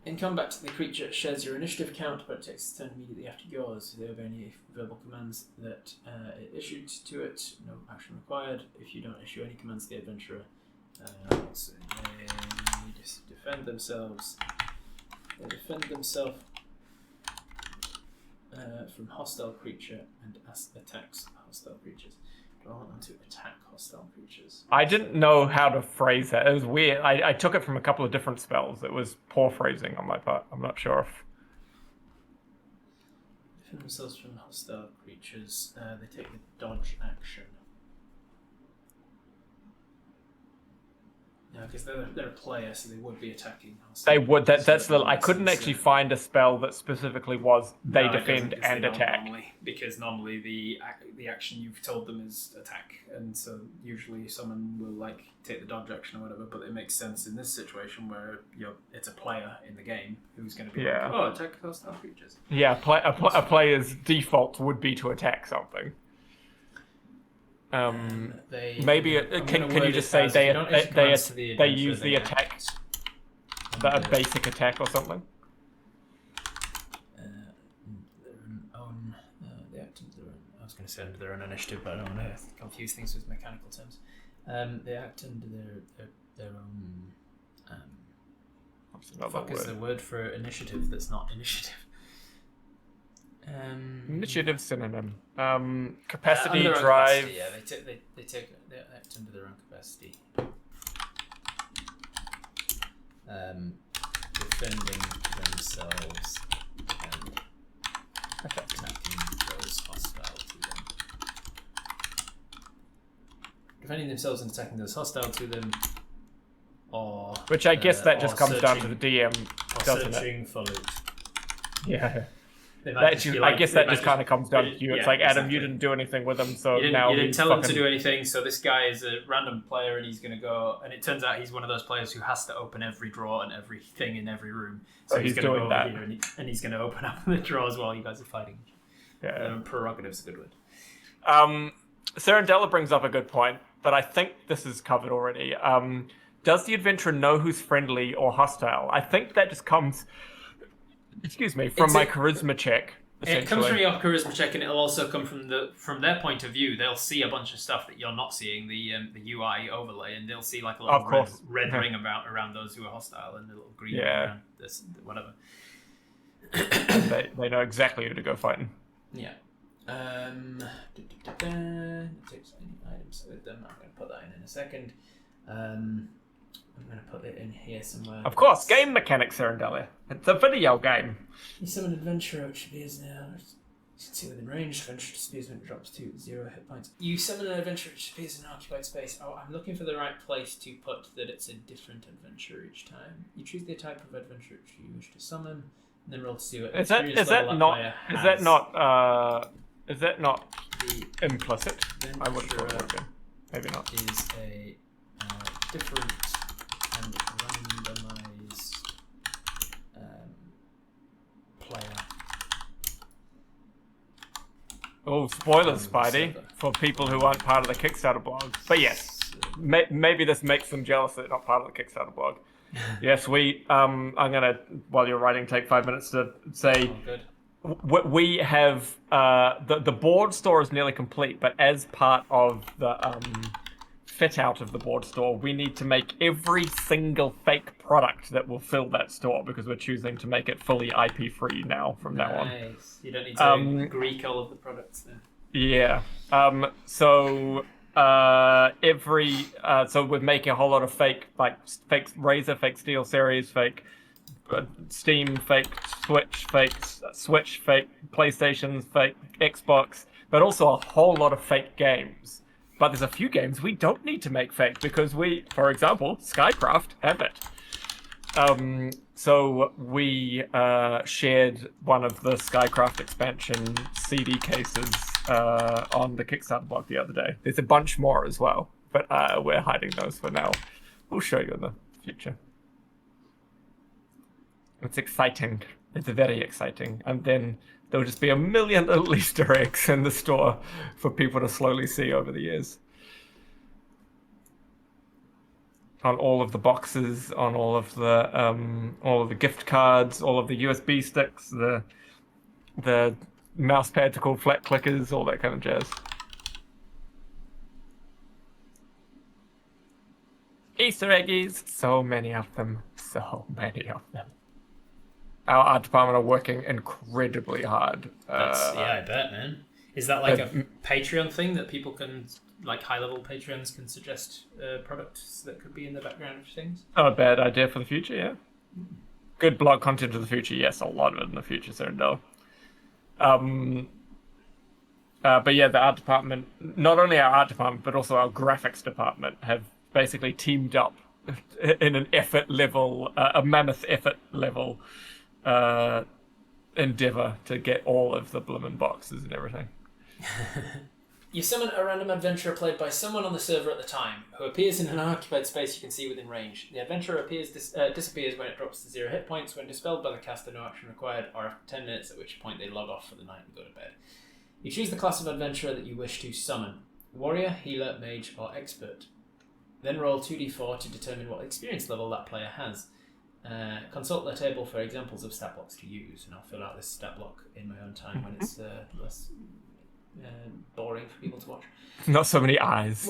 S1: In combat, the creature shares your initiative count, but it takes its turn immediately after yours. If they obey any verbal commands that it issued to it, no action required. If you don't issue any commands to the adventurer, they just defend themselves. They defend themselves from hostile creature and attacks hostile creatures. Do I want them to attack hostile creatures?
S2: I didn't know how to phrase that. It was weird. I took it from a couple of different spells. It was poor phrasing on my part. I'm not sure if...
S1: Defend themselves from hostile creatures. They take the dodge action. Yeah, because they're a player, so they would be attacking hostile.
S2: They would. That's the. I couldn't actually find a spell that specifically was they defend and attack.
S1: Because normally the action you've told them is attack, and so usually someone will like take the dodge action or whatever. But it makes sense in this situation where it's a player in the game who's going to be like, oh, attack hostile creatures.
S2: Yeah, a player's default would be to attack something. Maybe can you just say they use the attack, a basic attack or something?
S1: They act under their own. I was going to say under their own initiative, but I don't want to confuse things with mechanical terms. They act under their own. What the fuck is the word for initiative that's not initiative?
S2: Initiative synonym. Capacity, drive.
S1: Capacity, yeah, they act under their own capacity. Defending themselves and attacking those hostile to them. Defending themselves and attacking those hostile to them, or
S2: which I guess that just comes down to the DM, doesn't
S1: searching for loot.
S2: Yeah. I guess that just kind of comes down to you. It's like, Adam, you didn't do anything with him, so
S1: you
S2: now
S1: didn't tell him to do anything. So this guy is a random player, and he's going to go. And it turns out he's one of those players who has to open every drawer and everything in every room. So he's going to go over here, and he's going to open up the drawers while you guys are fighting. Yeah, prerogative's a good word.
S2: Serendella brings up a good point, but I think this is covered already. Does the adventurer know who's friendly or hostile? I think that just comes. Excuse me, from my charisma check.
S1: It comes from your charisma check, and it'll also come from their point of view. They'll see a bunch of stuff that you're not seeing, the UI overlay, and they'll see like a little red ring around those who are hostile, and a little green around this, whatever.
S2: They know exactly who to go fighting.
S1: Yeah. Takes any items with them. I'm going to put that in a second. I'm going to put it in here somewhere.
S2: Of course, game mechanics, Serendella. It's a video game.
S1: You summon an adventurer, which appears now. You can see within range. Adventure disappears when it drops to 0 hit points. You summon an adventurer, which appears in an occupied space. Oh, I'm looking for the right place to put that it's a different adventurer each time. You choose the type of adventurer which you wish to summon, and then roll to see what
S2: is that not implicit? I would have thought maybe not.
S1: Is a different and randomized player.
S2: Oh, spoilers, Spidey, for people who aren't part of the Kickstarter blog. But yes, maybe this makes them jealous that they're not part of the Kickstarter blog. Yes, I'm gonna, while you're writing, take 5 minutes to say we have the board store is nearly complete, but as part of the fit out of the board store, we need to make every single fake product that will fill that store because we're choosing to make it fully IP free now from now on.
S1: Nice. You don't need to Greek all of the products then.
S2: Yeah. So we're making a whole lot of fake Razer, fake Steel Series, fake Steam, fake Switch, fake PlayStation, fake Xbox, but also a whole lot of fake games. But there's a few games we don't need to make fake because we, for example, Skycraft have it. So we shared one of the Skycraft expansion CD cases on the Kickstarter blog the other day. There's a bunch more as well, but we're hiding those for now. We'll show you in the future. It's exciting. It's very exciting. And then there'll just be a million little Easter eggs in the store for people to slowly see over the years. On all of the boxes, on all of the gift cards, all of the USB sticks, the mouse pads are called flat clickers, all that kind of jazz. Easter eggies, so many of them, so many of them. Our art department are working incredibly hard.
S1: I bet, man. Is that like a Patreon thing that people can, like high-level Patreons can suggest products that could be in the background of things?
S2: Not a bad idea for the future, yeah. Good blog content for the future, yes, a lot of it in the future, Serendell. But yeah, the art department, not only our art department, but also our graphics department have basically teamed up in an effort level, a mammoth effort level endeavor to get all of the bloomin' boxes and everything.
S1: You summon a random adventurer played by someone on the server at the time, who appears in an unoccupied space you can see within range. The adventurer disappears when it drops to 0 hit points, when dispelled by the caster, no action required, or after 10 minutes, at which point they log off for the night and go to bed. You choose the class of adventurer that you wish to summon: warrior, healer, mage, or expert. Then roll 2d4 to determine what experience level that player has. Consult the table for examples of stat blocks to use, and I'll fill out this stat block in my own time when it's less boring for people to watch.
S2: Not so many eyes.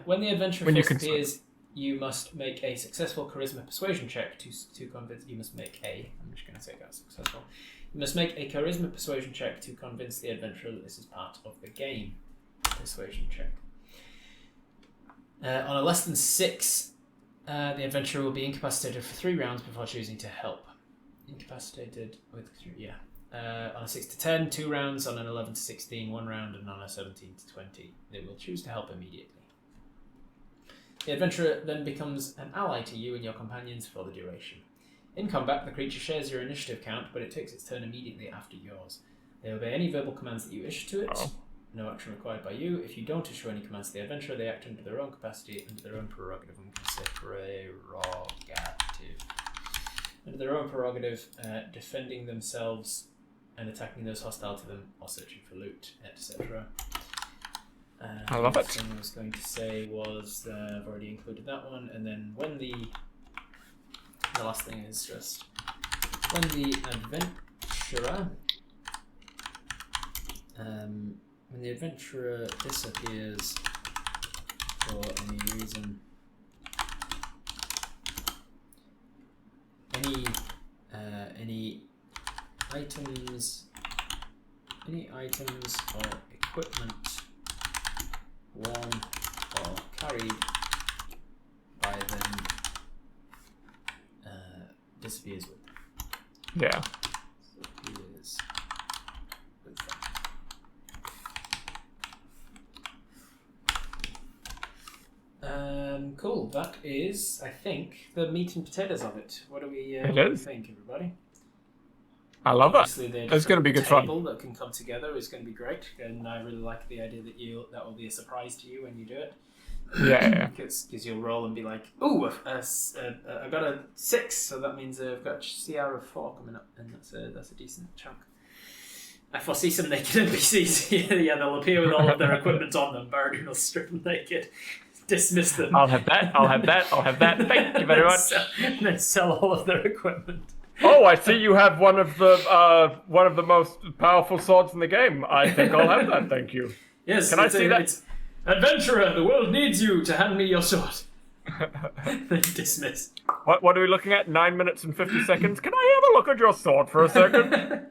S1: When the adventurer first appears, you must make a successful charisma persuasion check to convince. You must make a. I'm just going to take out successful. You must make a charisma persuasion check to convince the adventurer that this is part of the game. Persuasion check. On a less than 6, the adventurer will be incapacitated for 3 rounds before choosing to help. Incapacitated with 3, on a 6 to 10, 2 rounds. On an 11 to 16, 1 round. And on a 17 to 20, they will choose to help immediately. The adventurer then becomes an ally to you and your companions for the duration. In combat, the creature shares your initiative count, but it takes its turn immediately after yours. They obey any verbal commands that you issue to it.
S2: Oh.
S1: No action required by you. If you don't issue any commands to the adventurer, they act under their own capacity, under their own prerogative, Under their own prerogative, defending themselves and attacking those hostile to them, or searching for loot, etc.
S2: I love it.
S1: The thing I was going to say was, I've already included that one, and then when the last thing is just, when the adventurer disappears for any reason, any items or equipment worn or carried by them disappears with them.
S2: Yeah.
S1: Disappears with them. Cool. That is, I think, the meat and potatoes of it. What do we think, everybody?
S2: I love
S1: Obviously,
S2: it. It's going to be good fun.
S1: Table that can come together is going to be great, and I really like the idea that that will be a surprise to you when you do it.
S2: Yeah.
S1: Because you'll roll and be like, "Ooh, I got a 6, so that means I've got CR of 4 coming up, and that's a decent chunk." I foresee some naked NPCs. Yeah, they'll appear with all of their equipment on them. Baradun will strip them naked, dismiss them.
S2: I'll have that. Thank you very much.
S1: And then sell all of their equipment.
S2: Oh, I see you have one of the most powerful swords in the game. I think I'll have that, thank you.
S1: Yes.
S2: Can I see that?
S1: Adventurer, the world needs you to hand me your sword. Dismiss.
S2: What are we looking at? 9 minutes and 50 seconds? Can I have a look at your sword for a second?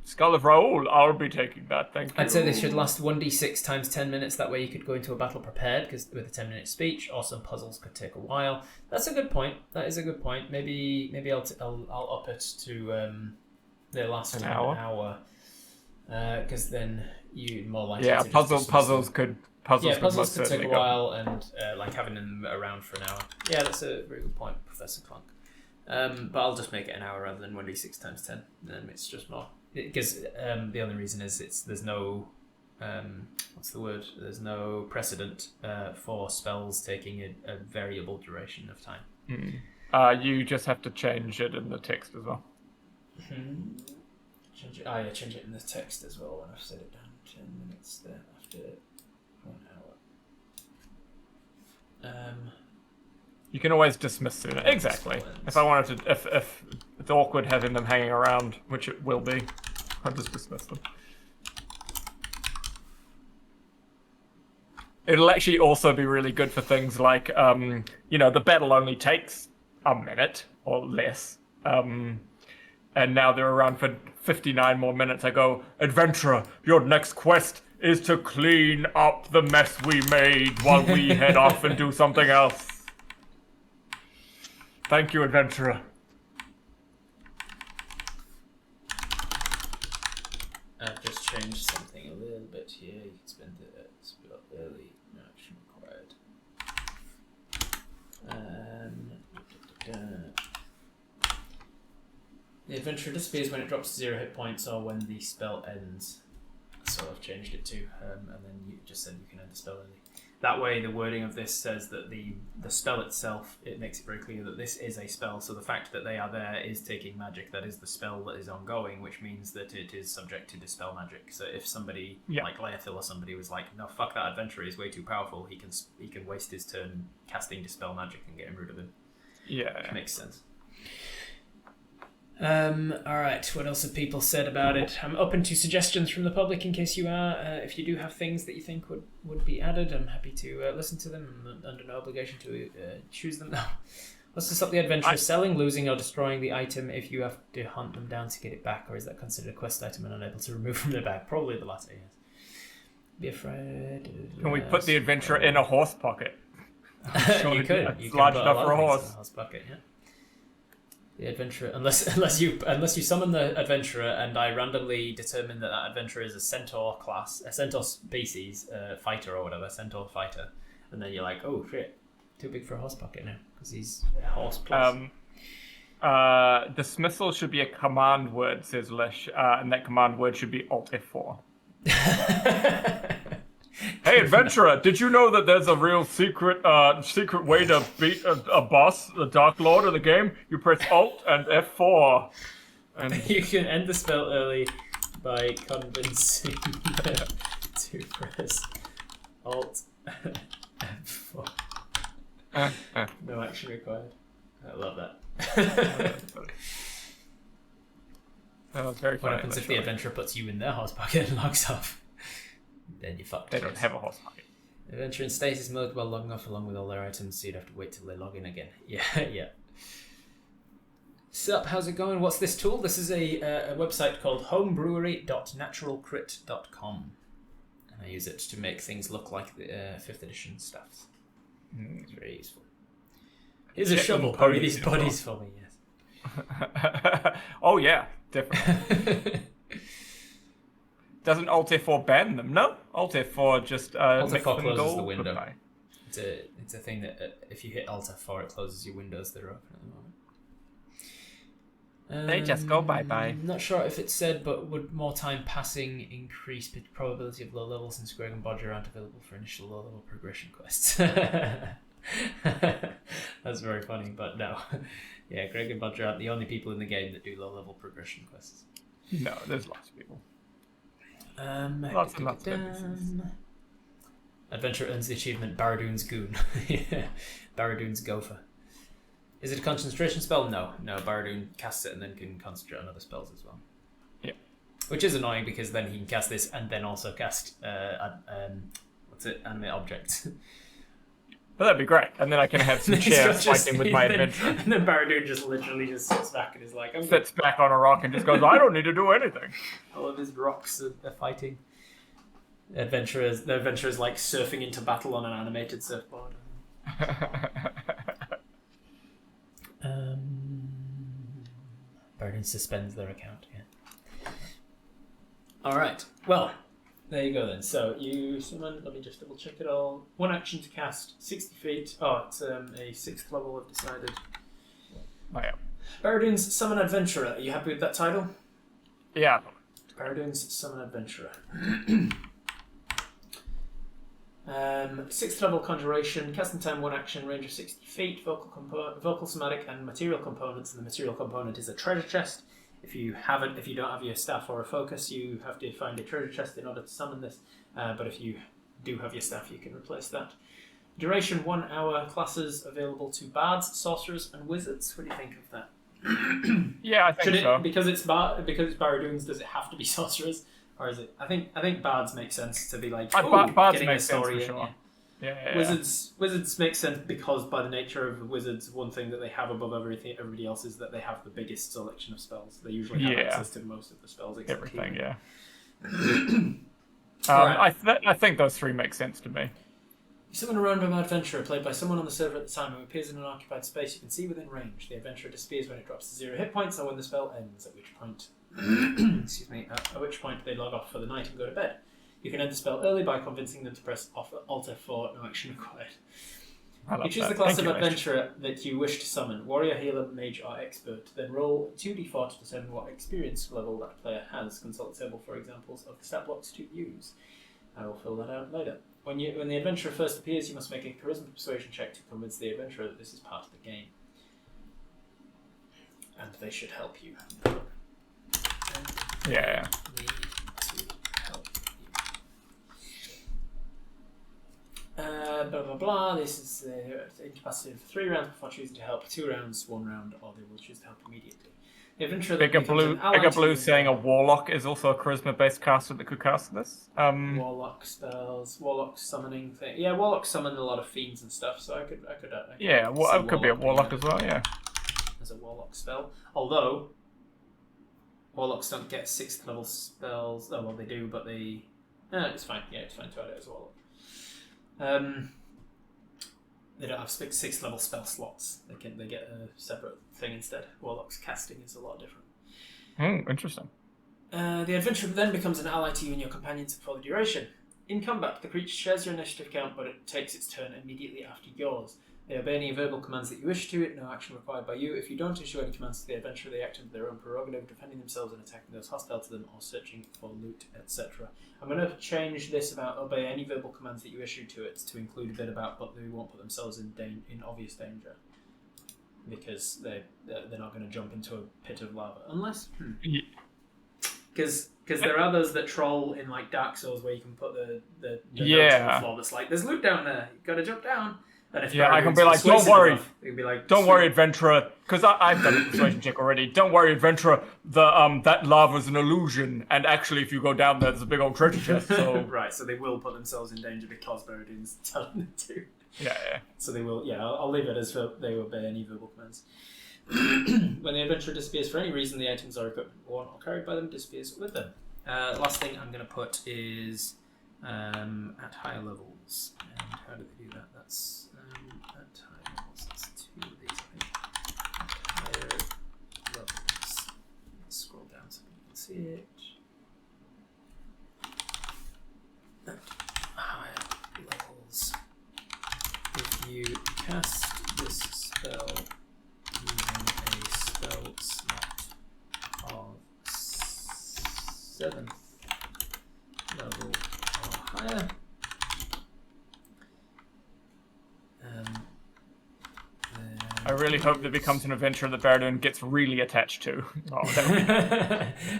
S2: Skull of Raoul, I'll be taking that, thank you.
S1: I'd say this should last 1d6 times 10 minutes, that way you could go into a battle prepared, because with a 10-minute speech, or some puzzles could take a while. That's a good point. That is a good point. Maybe I'll up it to the last
S2: an
S1: hour. Because then you're more likely
S2: to puzzles could
S1: take a while, and like having them around for an hour. Yeah, that's a very good point, Professor Clunk. But I'll just make it an hour rather than 1d6 times 10. Then it's just more. Because the only reason is there's no there's no precedent for spells taking a variable duration of time.
S2: You just have to change it in the text as well.
S1: Change it in the text as well when I've set it down 10 minutes there after 1 hour.
S2: You can always dismiss sooner. Exactly. If I wanted to, if it's awkward having them hanging around, which it will be, I'll just dismiss them. It'll actually also be really good for things like, the battle only takes a minute or less. And now they're around for 59 more minutes. I go, adventurer, your next quest is to clean up the mess we made while we head off and do something else. Thank you, adventurer.
S1: I've just changed something a little bit here. You can spend it spell early. No action required. The adventurer disappears when it drops to 0 hit points or when the spell ends. So I've changed it to, and then you just said you can end the spell early. That way, the wording of this says that the spell itself, it makes it very clear that this is a spell. So the fact that they are there is taking magic. That is the spell that is ongoing, which means that it is subject to dispel magic. So if somebody like Leothil or somebody was like, "No, fuck that adventurer, he's way too powerful," he can waste his turn casting dispel magic and getting rid of him.
S2: Yeah,
S1: which makes sense. Alright, what else have people said about it? I'm open to suggestions from the public in case you are. If you do have things that you think would be added, I'm happy to listen to them. I'm under no obligation to choose them. What's to stop the adventurer selling, losing, or destroying the item if you have to hunt them down to get it back, or is that considered a quest item and unable to remove from their bag? Probably the latter, yes. Be afraid.
S2: Can we put the adventurer in a horse pocket?
S1: Sure you could.
S2: It's large enough for a horse.
S1: Horse bucket, yeah. The adventurer, unless you summon the adventurer, and I randomly determine that adventurer is a centaur class, a centaur species, fighter or whatever, centaur fighter, and then you're like, oh shit, too big for a horse bucket now because he's a horse plus.
S2: Dismissal should be a command word, says Lish, and that command word should be Alt F4. Hey, adventurer! Did you know that there's a real secret way to beat a boss, the Dark Lord of the game? You press Alt and F4, and
S1: you can end the spell early by convincing them to press Alt F4. No action required. I love that.
S2: That was very funny.
S1: What happens if the adventurer puts you in their horse bucket and logs off? Then you're fucked.
S2: They don't have a horse bucket.
S1: Adventure in stasis mode while logging off along with all their items, so you'd have to wait till they log in again. Yeah, yeah. Sup, how's it going? What's this tool? This is a website called homebrewery.naturalcrit.com. And I use it to make things look like the 5th edition stuff. It's very useful. Here's a shovel. Bury these bodies for me, yes.
S2: Oh, yeah, definitely. Doesn't Alt F4 ban them? No, Alt F4 just
S1: Alt
S2: makes
S1: F4
S2: them
S1: closes
S2: go
S1: the window.
S2: goodbye.
S1: It's a thing that if you hit Alt F4, it closes your windows that are open at the moment.
S2: They just go bye-bye.
S1: Not sure if it said, but would more time passing increase the probability of low levels since Greg and Bodger aren't available for initial low-level progression quests? That's very funny, but no. Yeah, Greg and Bodger aren't the only people in the game that do low-level progression quests.
S2: No, there's lots of people.
S1: Lots and lots of NPCs. Adventure earns the achievement Baradun's Goon. Yeah, Baradun's Gopher. Is it a concentration spell? No. Baradun casts it and then can concentrate on other spells as well.
S2: Yeah.
S1: Which is annoying because then he can cast this and then also cast animate objects.
S2: Well, that'd be great. And then I can have some chairs fighting with my adventurer.
S1: And then Baradun just sits back and is like,
S2: sits back on a rock and just goes, I don't need to do anything.
S1: All of his rocks are fighting. The adventurer's like surfing into battle on an animated surfboard. Baradun suspends their account, yeah. Alright, well, there you go then. So you summon, let me just double check it all. 1 action to cast, 60 feet. Oh, it's a 6th level, I've decided.
S2: Oh, yeah.
S1: Baradun's Summon Adventurer. Are you happy with that title?
S2: Yeah.
S1: Baradun's Summon Adventurer. 6th level Conjuration, casting time 1 action, range of 60 feet, vocal, somatic, and material components. And the material component is a treasure chest. If you don't have your staff or a focus, you have to find a treasure chest in order to summon this. But if you do have your staff, you can replace that. Duration 1 hour. Classes available to bards, sorcerers, and wizards. What do you think of that?
S2: Yeah, I think so.
S1: Because it's Baradun's, does it have to be sorcerers, or is it? I think bards make sense to be like
S2: bards make
S1: a story
S2: sense for sure. Yeah.
S1: Wizards make sense because by the nature of the wizards, one thing that they have above everybody else is that they have the biggest selection of spells. They usually have access to most of the spells.
S2: Everything,
S1: yeah.
S2: I think those 3 make sense to me.
S1: You summon a random adventurer played by someone on the server at the time who appears in an occupied space you can see within range. The adventurer disappears when it drops to 0 hit points or when the spell ends, at which point excuse me, at which point they log off for the night and go to bed. You can end the spell early by convincing them to press Alt F4, no action required. You choose the class of adventurer that you wish to summon, warrior, healer, mage, or expert. Then roll 2d4 to determine what experience level that player has. Consult the table for examples of the stat blocks to use. I will fill that out later. When the adventurer first appears, you must make a charisma persuasion check to convince the adventurer that this is part of the game. And they should help you.
S2: Yeah.
S1: Need to help you. Blah blah blah. This is the incapacity of 3 rounds before choosing to help. 2 rounds, 1 round, or they will choose to help immediately. The adventurer
S2: Bigger Blue saying a warlock is also a charisma-based caster that could cast this.
S1: Warlock spells, warlock summoning thing. Yeah, warlock summoned a lot of fiends and stuff, so I could
S2: yeah, well, it could be a warlock as well. Yeah.
S1: As a warlock spell, although warlocks don't get 6th level spells. Oh well, they do, but they. It's fine. Yeah, it's fine to add it as a warlock. They don't have 6th level spell slots. They get a separate thing instead. Warlock's casting is a lot different.
S2: Interesting.
S1: The adventurer then becomes an ally to you and your companions for the duration. In combat, the creature shares your initiative count, but it takes its turn immediately after yours. They obey any verbal commands that you wish to, no action required by you. If you don't issue any commands to the adventurer, they act under their own prerogative, defending themselves and attacking those hostile to them or searching for loot, etc. I'm going to change this about obey any verbal commands that you issue to it to include a bit about but they won't put themselves in obvious danger. Because they're not going to jump into a pit of lava. Unless... Because there are those that troll in like Dark Souls where you can put the notes on the floor that's like, there's loot down there, you gotta jump down. And if
S2: I can be like, don't worry.
S1: Enough, be like,
S2: don't worry, adventurer, because I've done a persuasion check already. Don't worry, adventurer. That lava's an illusion, and actually, if you go down there, there's a big old treasure chest. So
S1: right, so they will put themselves in danger because Baradun's telling them to.
S2: Yeah.
S1: So they will. Yeah, I'll leave it as they obey any verbal commands. When the adventurer disappears for any reason, the items or equipment worn or carried by them disappears with them. Last thing I'm going to put is at higher levels. And how do they do that? That's at higher levels. That's 2 of these, I think. At higher levels. Let's scroll down so you can see it. At higher levels. If you cast this spell using a spell slot of 7th level or higher,
S2: I really hope that becomes an adventure that Baradun gets really attached to.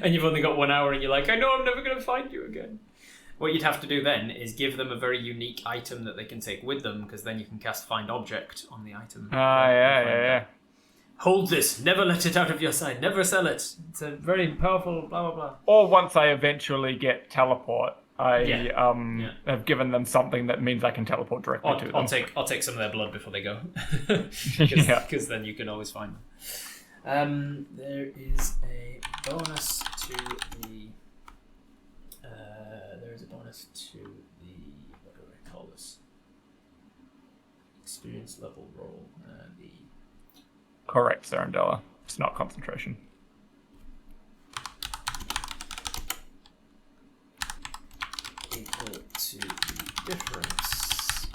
S1: And you've only got 1 hour and you're like, I know I'm never going to find you again. What you'd have to do then is give them a very unique item that they can take with them, because then you can cast Find Object on the item.
S2: Yeah.
S1: Hold this, never let it out of your sight, never sell it. It's a very powerful blah blah blah.
S2: Or once I eventually get teleport, I have given them something that means I can teleport directly to them.
S1: I'll take some of their blood before they go, because then you can always find them. There is a bonus to the. What do I call this? Experience level roll.
S2: Correct, Sarandella. It's not concentration.
S1: Equal to the difference.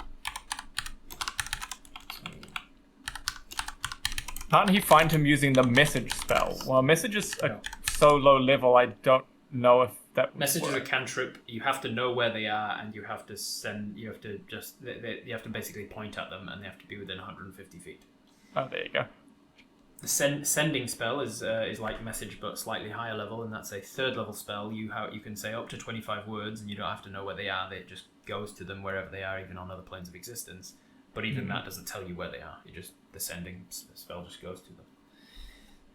S2: Can't he find him using the message spell? Well, message is so low level, I don't know if that would
S1: Message is a
S2: work.
S1: cantrip. You have to know where they are, and you have to send. You have to basically point at them, and they have to be within 150 feet.
S2: Oh, there you go.
S1: The sending spell is like message, but slightly higher level, and that's a 3rd level spell. You can say up to 25 words, and you don't have to know where they are. It just goes to them wherever they are, even on other planes of existence. But even that doesn't tell you where they are. The sending spell just goes to them.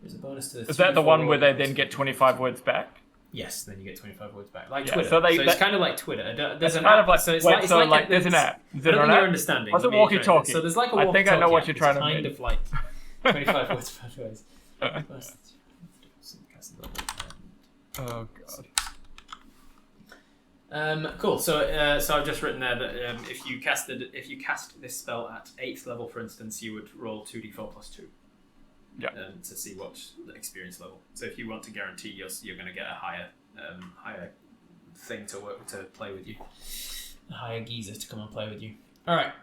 S1: There's a bonus to the.
S2: Is that the one where they then get 25 words back?
S1: Yes, then you get 25 words back, like
S2: Yeah,
S1: Twitter.
S2: so
S1: it's kind of like Twitter. There's an
S2: kind
S1: app,
S2: of like
S1: so it's
S2: wait,
S1: like
S2: there's an app. Is it
S1: I don't
S2: an
S1: think you're
S2: app?
S1: understanding.
S2: What's a walkie-talkie?
S1: So there's like a
S2: I
S1: walkie-talkie.
S2: think I know what you're
S1: app.
S2: trying to
S1: It's kind
S2: mean.
S1: of like 25 words per phrase.
S2: Oh god.
S1: Cool. So I've just written there that if you cast this spell at 8th level, for instance, you would roll 2d4 plus 2.
S2: Yeah.
S1: To see what the experience level. So if you want to guarantee you're going to get a higher thing to play with you, a higher geezer to come and play with you. All right.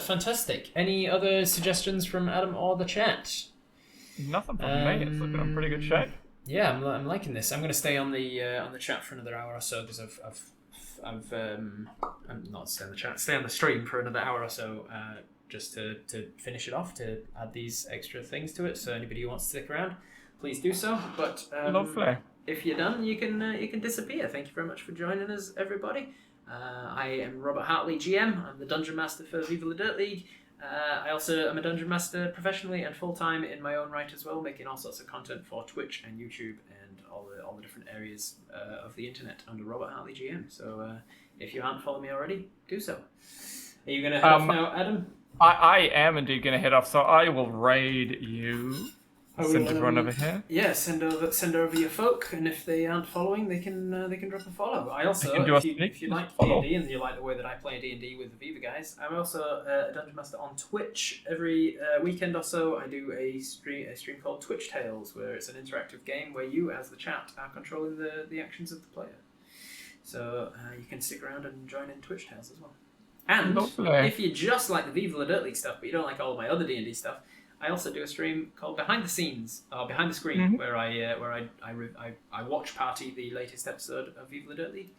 S1: Fantastic. Any other suggestions from Adam or the chat?
S2: Nothing from me. It's looking in pretty good shape.
S1: Yeah, I'm liking this. I'm going to stay on the chat for another hour or so because I'm not stay on the chat. Stay on the stream for another hour or so, just to finish it off, to add these extra things to it. So anybody who wants to stick around, please do so. But
S2: Lovely.
S1: If you're done, you can disappear. Thank you very much for joining us, everybody. I am Robert Hartley, GM. I'm the Dungeon Master for Viva La Dirt League. I also am a Dungeon Master professionally and full-time in my own right as well, making all sorts of content for Twitch and YouTube and all the different areas of the internet under Robert Hartley GM. So if you aren't following me already, do so. Are you going to head off now, Adam?
S2: I am indeed going to head off, so I will raid you. Send everyone over here.
S1: Yeah, send over your folk, and if they aren't following, they can drop a follow. I also, if you like D&D and you like the way that I play D&D with the Viva guys, I'm also a Dungeon Master on Twitch. Every weekend or so, I do a stream called Twitch Tales, where it's an interactive game where you, as the chat, are controlling the actions of the player. So you can stick around and join in Twitch Tales as well. And if you just like the Viva La Dirt League stuff, but you don't like all of my other D&D stuff, I also do a stream called Behind the Scenes, or Behind the Screen, where I watch party the latest episode of Viva La Dirt League,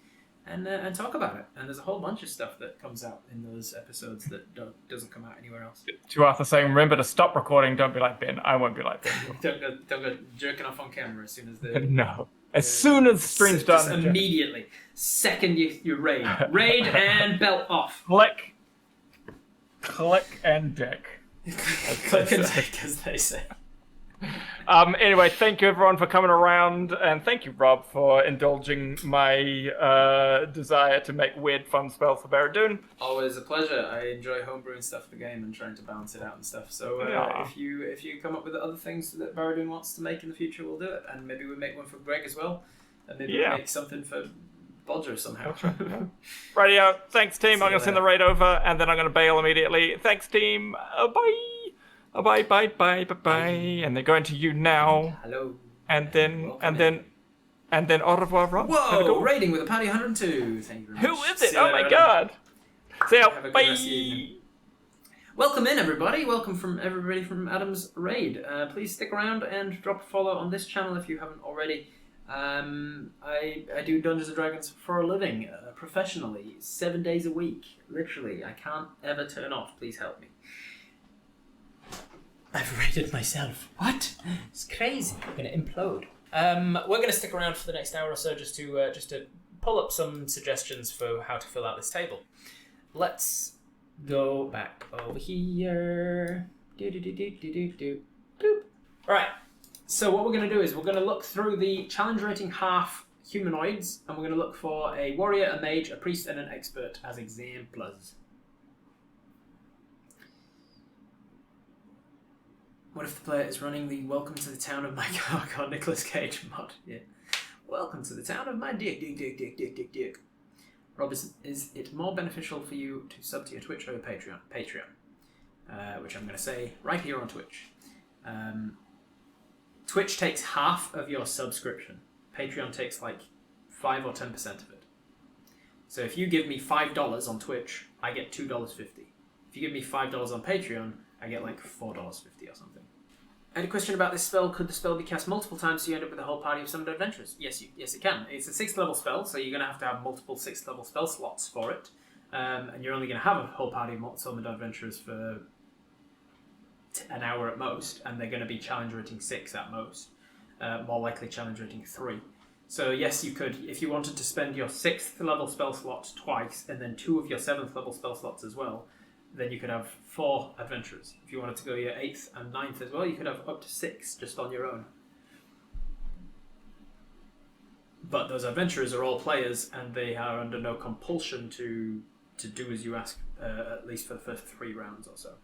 S1: and talk about it. And there's a whole bunch of stuff that comes out in those episodes that doesn't come out anywhere else.
S2: To Arthur saying, remember to stop recording. Don't be like Ben. I won't be like Ben.
S1: don't go jerking off on camera as soon as the
S2: no. As soon as the stream's done,
S1: just immediately. Second you raid and belt off.
S2: Click and dick.
S1: Click and take, as they say.
S2: Anyway, thank you everyone for coming around, and thank you, Rob, for indulging my desire to make weird, fun spells for Baradun.
S1: Always a pleasure. I enjoy homebrewing stuff for the game and trying to balance it out and stuff. So if you come up with other things that Baradun wants to make in the future, we'll do it, and maybe we'll make one for Greg as well, and maybe we'll make something for Bodger somehow.
S2: Rightio. Thanks, team. I'm going to send the raid over, and then I'm going to bail immediately. Thanks, team. Bye. Bye. And they're going to you now.
S1: Hello.
S2: And then au revoir, Rob.
S1: Whoa! Raiding with a party 102. Thank you very much.
S2: Who is it? Oh my God. See ya. Bye.
S1: Welcome in, everybody. Welcome from everybody from Adam's raid. Please stick around and drop a follow on this channel if you haven't already. I do Dungeons & Dragons for a living, professionally, 7 days a week, literally. I can't ever turn off. Please help me. I've raided myself. What? It's crazy. I'm going to implode. We're going to stick around for the next hour or so just to pull up some suggestions for how to fill out this table. Let's go back over here. Boop. All right. So what we're going to do is we're going to look through the challenge rating half humanoids, and we're going to look for a warrior, a mage, a priest, and an expert as examples. What if the player is running the Welcome to the Town of My Car Nicolas Cage mod? Yeah. Welcome to the town of my dick. Rob, is it more beneficial for you to sub to your Twitch or your Patreon? Patreon. Which I'm going to say right here on Twitch. Twitch takes half of your subscription. Patreon takes like 5 or 10% of it. So if you give me $5 on Twitch, I get $2.50. If you give me $5 on Patreon, I get like $4.50 or something. I had a question about this spell. Could the spell be cast multiple times so you end up with a whole party of summoned adventurers? Yes, it can. It's a 6th level spell, so you're going to have multiple 6th level spell slots for it. And you're only going to have a whole party of summoned adventurers for an hour at most, and they're going to be challenge rating 6 at most. More likely challenge rating 3. So yes, you could, if you wanted to spend your 6th level spell slot twice, and then 2 of your 7th level spell slots as well, then you could have 4 adventurers. If you wanted to go your 8th and 9th as well, you could have up to 6 just on your own. But those adventurers are all players, and they are under no compulsion to do as you ask, at least for the first 3 rounds or so.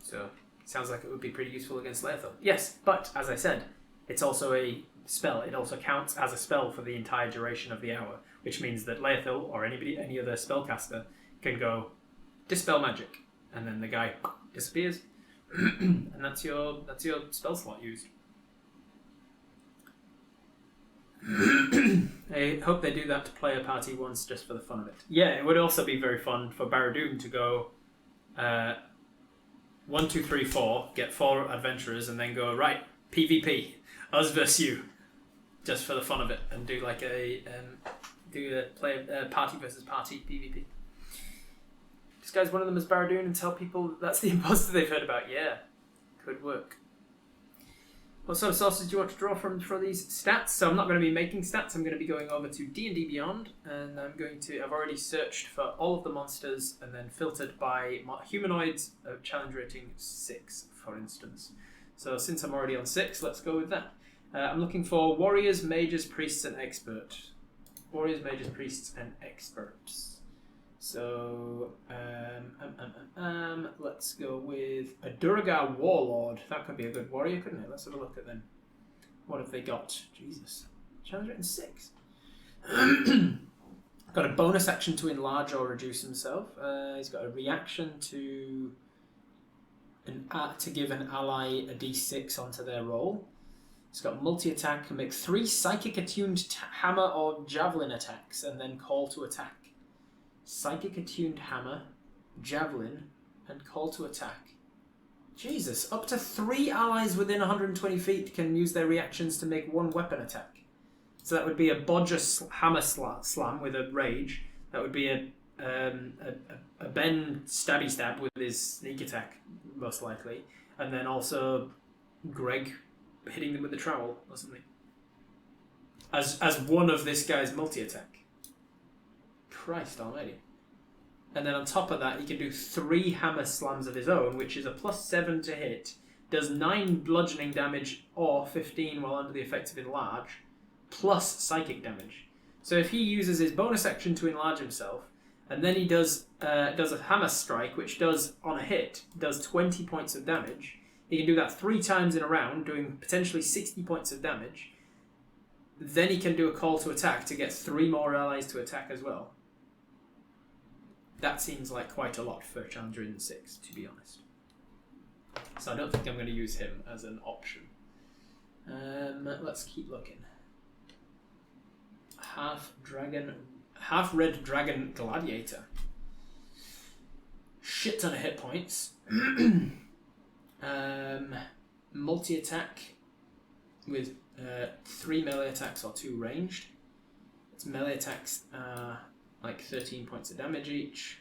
S1: So, sounds like it would be pretty useful against Laethal. Yes, but, as I said, it's also a spell. It also counts as a spell for the entire duration of the hour, which means that Leothil or any other spellcaster can go dispel magic, and then the guy disappears, and that's your spell slot used. I hope they do that to play a party once just for the fun of it. Yeah, it would also be very fun for Baradun to go 1, 2, 3, 4, get 4 adventurers, and then go, right, PvP, us versus you, just for the fun of it, and do like play a party versus party PvP. Disguise one of them as Baradun and tell people that's the imposter they've heard about. Yeah, could work. What sort of sources do you want to draw from for these stats? So I'm not going to be making stats. I'm going to be going over to D&D Beyond, and I've already searched for all of the monsters and then filtered by humanoids of challenge rating 6, for instance. So since I'm already on 6, let's go with that. I'm looking for warriors, mages, priests, and experts. Warriors, mages, priests, and experts. So, let's go with a Durgar Warlord. That could be a good warrior, couldn't it? Let's have a look at them. What have they got? Jesus. Challenge rating 6. Got a bonus action to enlarge or reduce himself. He's got a reaction to give an ally a d6 onto their roll. He's got multi-attack, can make 3 psychic attuned hammer or javelin attacks, and then call to attack. Psychic attuned hammer, javelin, and call to attack. Jesus, up to 3 allies within 120 feet can use their reactions to make 1 weapon attack. So that would be a Bodger hammer slam with a rage. That would be a Ben stabby stab with his sneak attack, most likely. And then also Greg hitting them with the trowel or something. As one of this guy's multi-attack. Christ almighty. And then on top of that, he can do 3 hammer slams of his own, which is a +7 to hit, does 9 bludgeoning damage or 15 while under the effects of enlarge, plus psychic damage. So if he uses his bonus action to enlarge himself, and then he does a hammer strike, which does, on a hit, does 20 points of damage, he can do that 3 times in a round, doing potentially 60 points of damage. Then he can do a call to attack to get 3 more allies to attack as well. That seems like quite a lot for Challenger in 6, to be honest. So I don't think I'm going to use him as an option. Let's keep looking. Half-red dragon gladiator. Shit ton of hit points. Multi-attack with 3 melee attacks or 2 ranged. Its melee attacks like 13 points of damage each.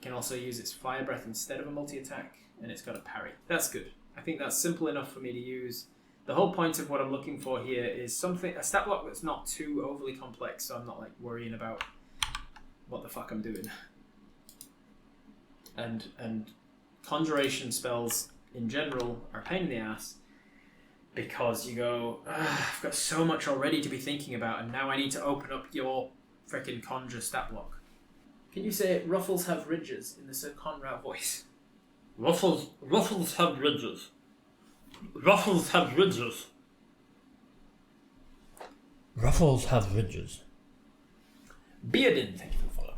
S1: Can also use its fire breath instead of a multi-attack, and it's got a parry. That's good. I think that's simple enough for me to use. The whole point of what I'm looking for here is a stat block that's not too overly complex, so I'm not like worrying about what the fuck I'm doing. And conjuration spells in general are a pain in the ass because you go, I've got so much already to be thinking about, and now I need to open up your frickin' conjure stat block. Can you say ruffles have ridges in the Sir Conrad voice?
S3: Ruffles have ridges. Ruffles have ridges. Ruffles have ridges.
S1: Bearden, thank you for the follow.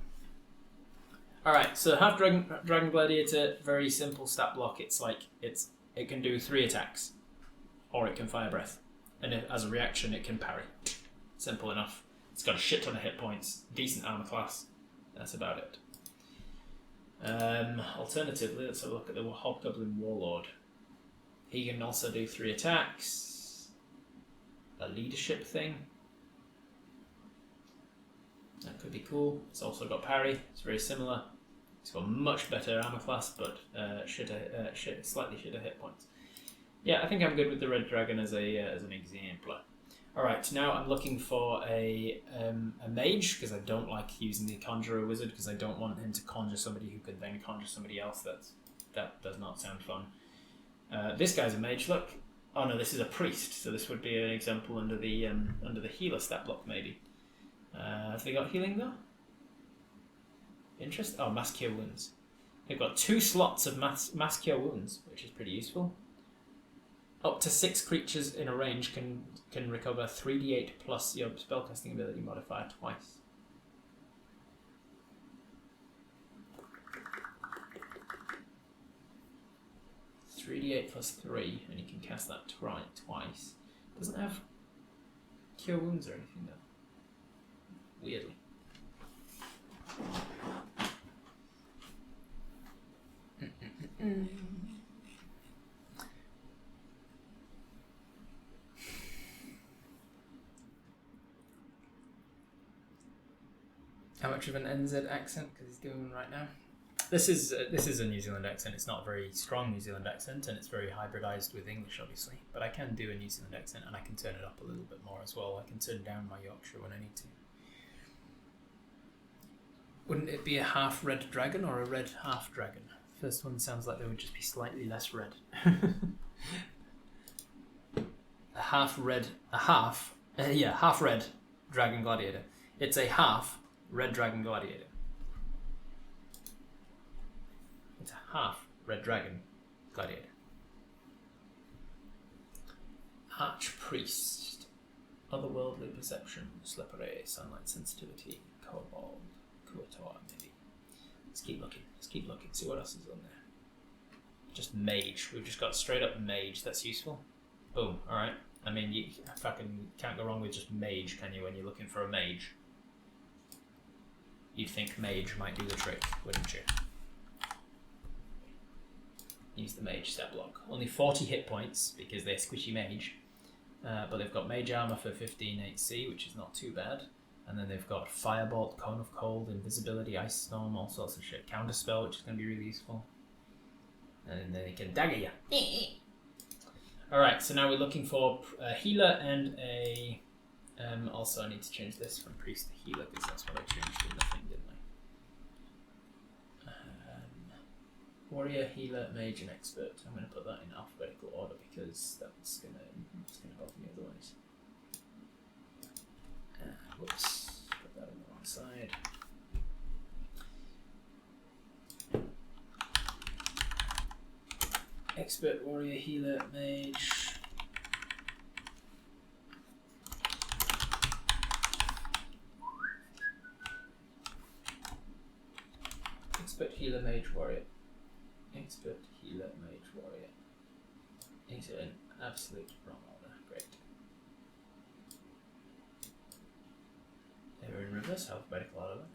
S1: Alright, so half dragon gladiator, very simple stat block. It's like it can do 3 attacks. Or it can fire breath. And as a reaction it can parry. Simple enough. It's got a shit ton of hit points, decent armor class. That's about it. Alternatively, let's have a look at the Hobgoblin Warlord. He can also do 3 attacks. A leadership thing. That could be cool. It's also got parry. It's very similar. It's got much better armor class, but slightly shitter hit points. Yeah, I think I'm good with the Red Dragon as an exemplar. Alright, now I'm looking for a mage, because I don't like using the Conjurer Wizard, because I don't want him to conjure somebody who could then conjure somebody else. That does not sound fun. This guy's a mage, look. Oh no, this is a priest, so this would be an example under the healer stat block, maybe. Have they got healing, though? Interest? Oh, Mass Cure Wounds. They've got 2 slots of Mass Cure Wounds, which is pretty useful. Up to 6 creatures in a range can recover 3d8 plus your spellcasting ability modifier twice. It's 3d8 plus 3, and you can cast that twice. Doesn't have cure wounds or anything though. Weirdly. How much of an NZ accent? Because he's doing one right now. This is a New Zealand accent. It's not a very strong New Zealand accent, and it's very hybridized with English, obviously. But I can do a New Zealand accent, and I can turn it up a little bit more as well. I can turn down my Yorkshire when I need to. Wouldn't it be a half red dragon or a red half dragon? First one sounds like they would just be slightly less red. half red dragon gladiator. It's a half red dragon gladiator. It's a half red dragon gladiator. Archpriest. Otherworldly perception. Slippery. Sunlight sensitivity. Kobold. Kuator, maybe. Let's keep looking. See what else is on there. Just mage. We've just got straight up mage. That's useful. Boom. Alright. I mean, you fucking can't go wrong with just mage, can you, when you're looking for a mage? You'd think mage might do the trick, wouldn't you? Use the mage stat block. Only 40 hit points because they're squishy mage. But they've got mage armor for 15 AC, which is not too bad. And then they've got firebolt, cone of cold, invisibility, ice storm, all sorts of shit. Counterspell, which is going to be really useful. And then they can dagger you. Alright, so now we're looking for a healer and a... also, I need to change this from priest to healer because that's what I changed in the thing, didn't I? Warrior, healer, mage, and expert. I'm going to put that in alphabetical order because that's going to bother me otherwise. Whoops, put that on the wrong side. Expert, warrior, healer, mage. Expert, healer, mage, warrior. Expert, healer, mage, warrior. Into an absolute wrong order. Great. They were in reverse alphabetical order, weren't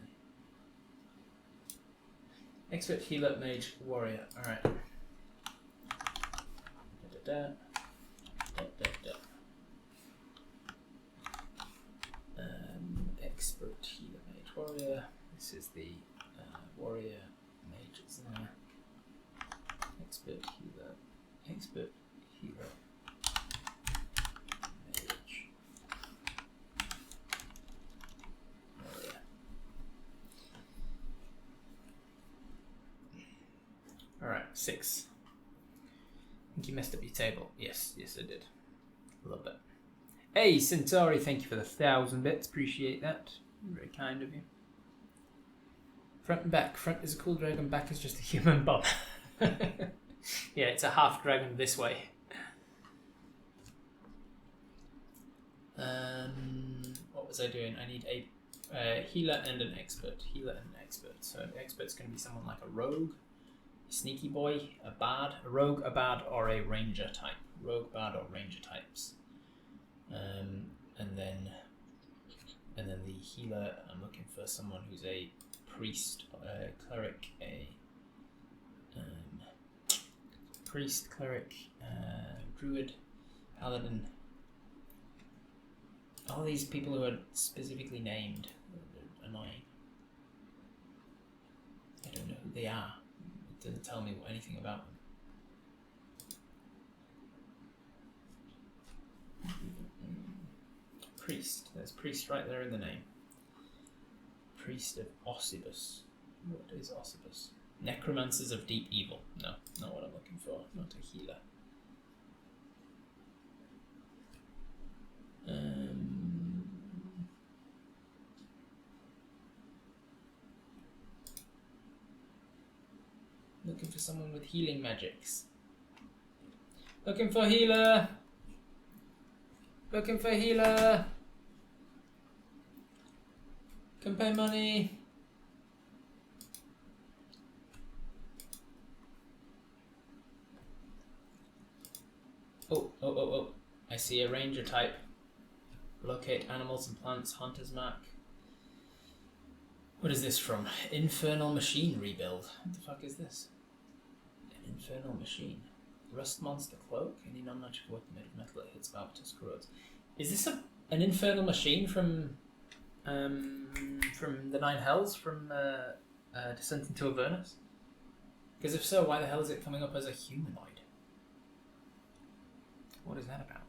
S1: they? Expert, healer, mage, warrior. Alright. Expert, healer, mage, warrior. This is the warrior, mage is there. Expert, healer, mage. Warrior. Alright, 6. I think you messed up your table. Yes, I did. A little bit. Hey, Centauri, thank you for the 1,000 bits. Appreciate that. Very kind of you. Front and back. Front is a cool dragon, back is just a human bum. Yeah, it's a half dragon this way. What was I doing? I need a healer and an expert. So an expert's going to be someone like a rogue, a sneaky boy, a bard, a rogue, a bard, or a ranger type. Rogue, bard, or ranger types. And then the healer, I'm looking for someone who's a priest, a cleric, priest, cleric, druid, paladin. All these people who are specifically named are annoying. I don't know who they are. It doesn't tell me anything about them. Priest. There's priest right there in the name. Priest of Ossibus. What is Ossibus? Necromancers of Deep Evil. No, not what I'm looking for. Not a healer. Looking for someone with healing magics. Looking for healer. Looking for healer. Can pay money. Oh. I see a ranger type. Locate animals and plants, hunter's mark. What is this from? Infernal machine rebuild. What the fuck is this? An infernal machine. Rust monster cloak. Any non-magical weapon made of metal that hits Barbatus corrodes. Is this an infernal machine from the Nine Hells from Descent into Avernus? Because if so, why the hell is it coming up as a humanoid? What is that about?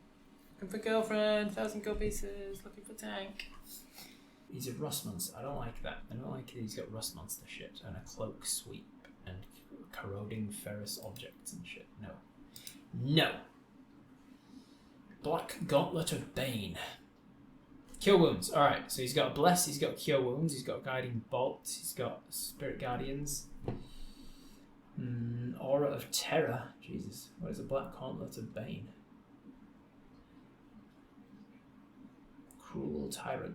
S1: Looking for girlfriend, 1,000 gold pieces, looking for tank. He's a rust monster. I don't like that. I don't like he's got rust monster shit and a cloak sweep and corroding ferrous objects and shit. No. No. Black Gauntlet of Bane. Cure wounds. Alright, so he's got Bless, he's got Cure Wounds, he's got Guiding Bolt, he's got Spirit Guardians. Aura of Terror. Jesus. What is a Black Gauntlet of Bane? Cruel Tyrant.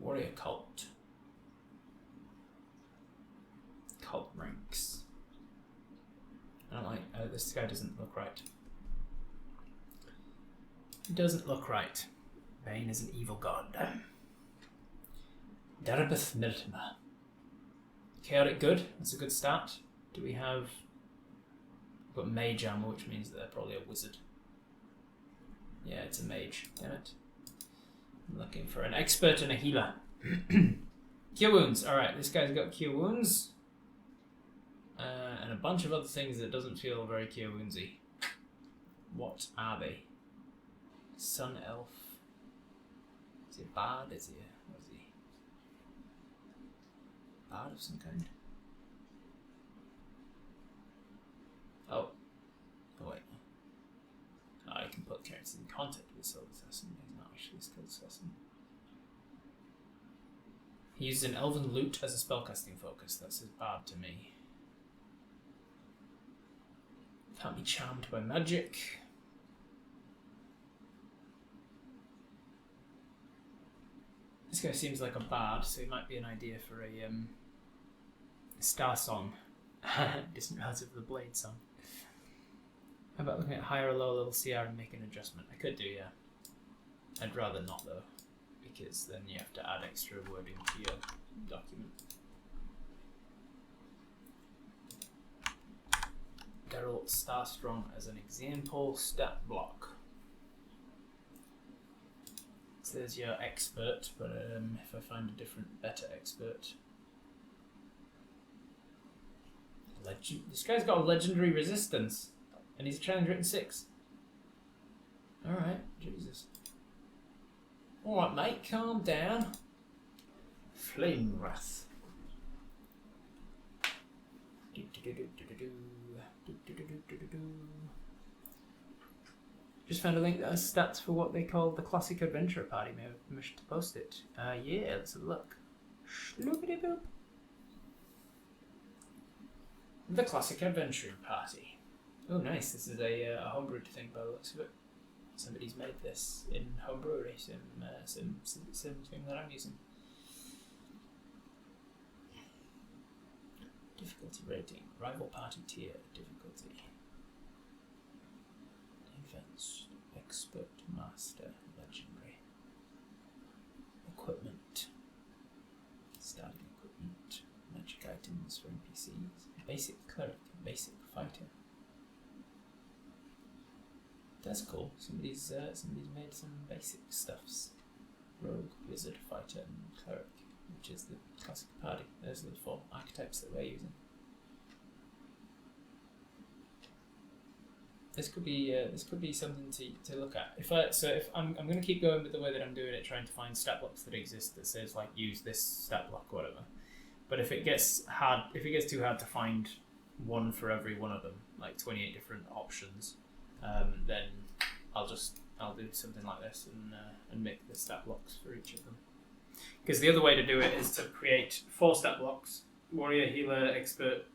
S1: Warrior Cult. Cult ranks. I don't like. This guy doesn't look right. It doesn't look right. Bane is an evil god. Darabeth Mirtima. Chaotic good. That's a good start. Do we have? We've got Mage Armor, which means that they're probably a wizard. Yeah, it's a mage. Damn it. I'm looking for an expert and a healer. Cure wounds. Alright, this guy's got cure wounds. And a bunch of other things that doesn't feel very cure woundsy. What are they? Sun elf. Is he a bard? What is he? Bard of some kind? Oh. Oh wait. I can put characters in contact with a skilled assassin. He's not actually a skilled assassin. He uses an elven lute as a spellcasting focus. That's his bard to me. Can't be charmed by magic. This guy seems like a bard, so he might be an idea for a star song. Distant relative of the Blade song. How about looking at higher or lower level CR and making an adjustment? I could do, yeah. I'd rather not though, because then you have to add extra wording to your document. Geralt Starstrong as an example, stat block. So there's your expert, but if I find a different, better expert. This guy's got a legendary resistance. And he's a challenge written 6. Alright, Jesus. Alright, mate, calm down. Flame Wrath. Just found a link that has stats for what they call the Classic Adventurer Party. May I have permission to post it? Yeah, let's have a look. Shloopity boop. The Classic Adventurer Party. Oh, nice. This is a homebrewed thing by the looks of it. Somebody's made this in homebrewery, some thing that I'm using. Difficulty rating. Rival party tier. Difficulty. Advanced. Expert. Master. Legendary. Equipment. Starting equipment. Magic items for NPCs. Basic cleric. Basic fighter. That's cool. Somebody's made some basic stuffs. Rogue, wizard, fighter, and cleric, which is the classic party. Those are the 4 archetypes that we're using. This could be something to look at. If I'm going to keep going with the way that I'm doing it, trying to find stat blocks that exist that says like use this stat block or whatever. But if it gets too hard to find one for every one of them, like 28 different options. Then I'll do something like this and make the stat blocks for each of them. Because the other way to do it is to create 4 stat blocks: warrior, healer, expert,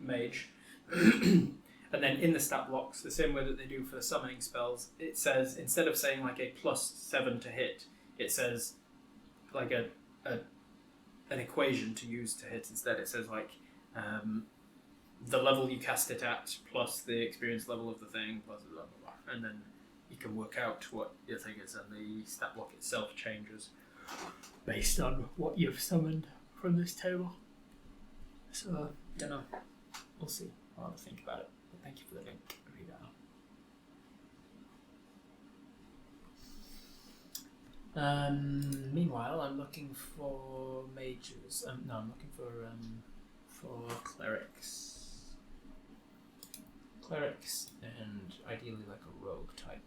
S1: mage, And then in the stat blocks, the same way that they do for the summoning spells, it says, instead of saying like a +7 to hit, it says like an equation to use to hit. Instead, it says like the level you cast it at plus the experience level of the thing, blah, blah, blah, blah. And then you can work out what your thing is, and the stat block itself changes based on what you've summoned from this table. So, you know, we'll see. I'll have a think about it. But thank you for the link. Read that out. Meanwhile, I'm looking for mages. No, I'm looking for clerics. Clerics, and ideally like a rogue type.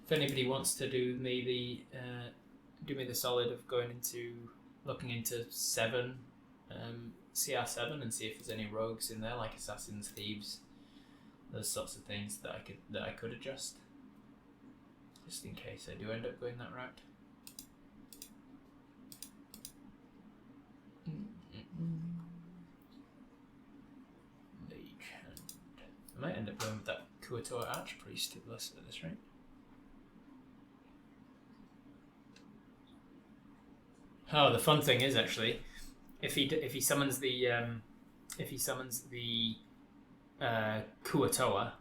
S1: If anybody wants to do me the solid of looking into 7, CR7, and see if there's any rogues in there, like assassins, thieves, those sorts of things that I could adjust, just in case I do end up going that route. Mage hand. I might end up going with that Kuator Archpriest at this rate. Oh, the fun thing is actually, if he summons the Kuatoa,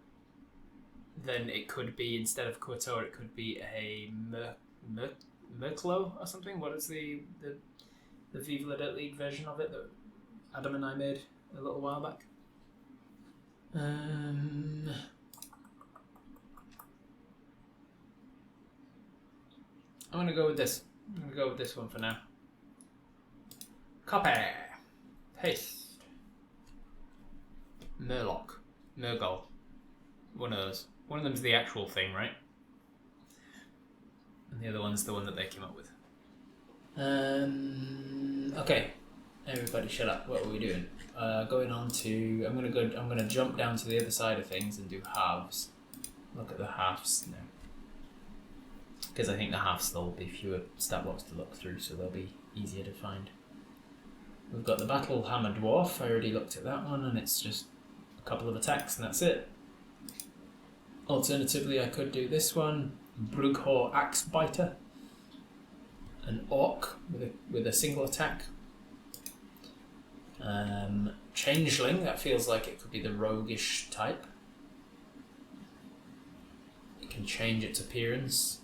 S1: then it could be, instead of Kuatoa, it could be a Merklo or something. What is the Viva La Dirt League version of it that Adam and I made a little while back? I'm gonna go with this. I'm gonna go with this one for now. Copy. Paste. Murloc. Murgol. One of those. One of them's the actual thing, right? And the other one's the one that they came up with. Okay. Everybody shut up. What are we doing? Going on to... I'm gonna jump down to the other side of things and do halves. Look at the halves now. Because I think the halves, there'll be fewer stat blocks to look through, so they'll be easier to find. We've got the Battle Hammer Dwarf. I already looked at that one, and it's just a couple of attacks, and that's it. Alternatively, I could do this one, Brughor Axe Biter, an Orc with a single attack. Changeling, that feels like it could be the roguish type. It can change its appearance.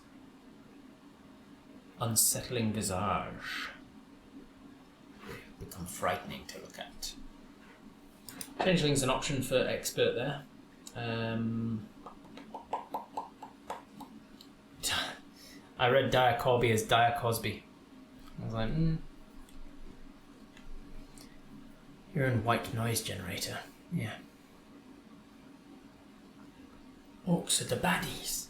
S1: Unsettling Visage. Become frightening to look at. Changeling's an option for expert there. I read Dire Corby as Dire Cosby. I was like, You're in white noise generator. Yeah. Orcs are the baddies.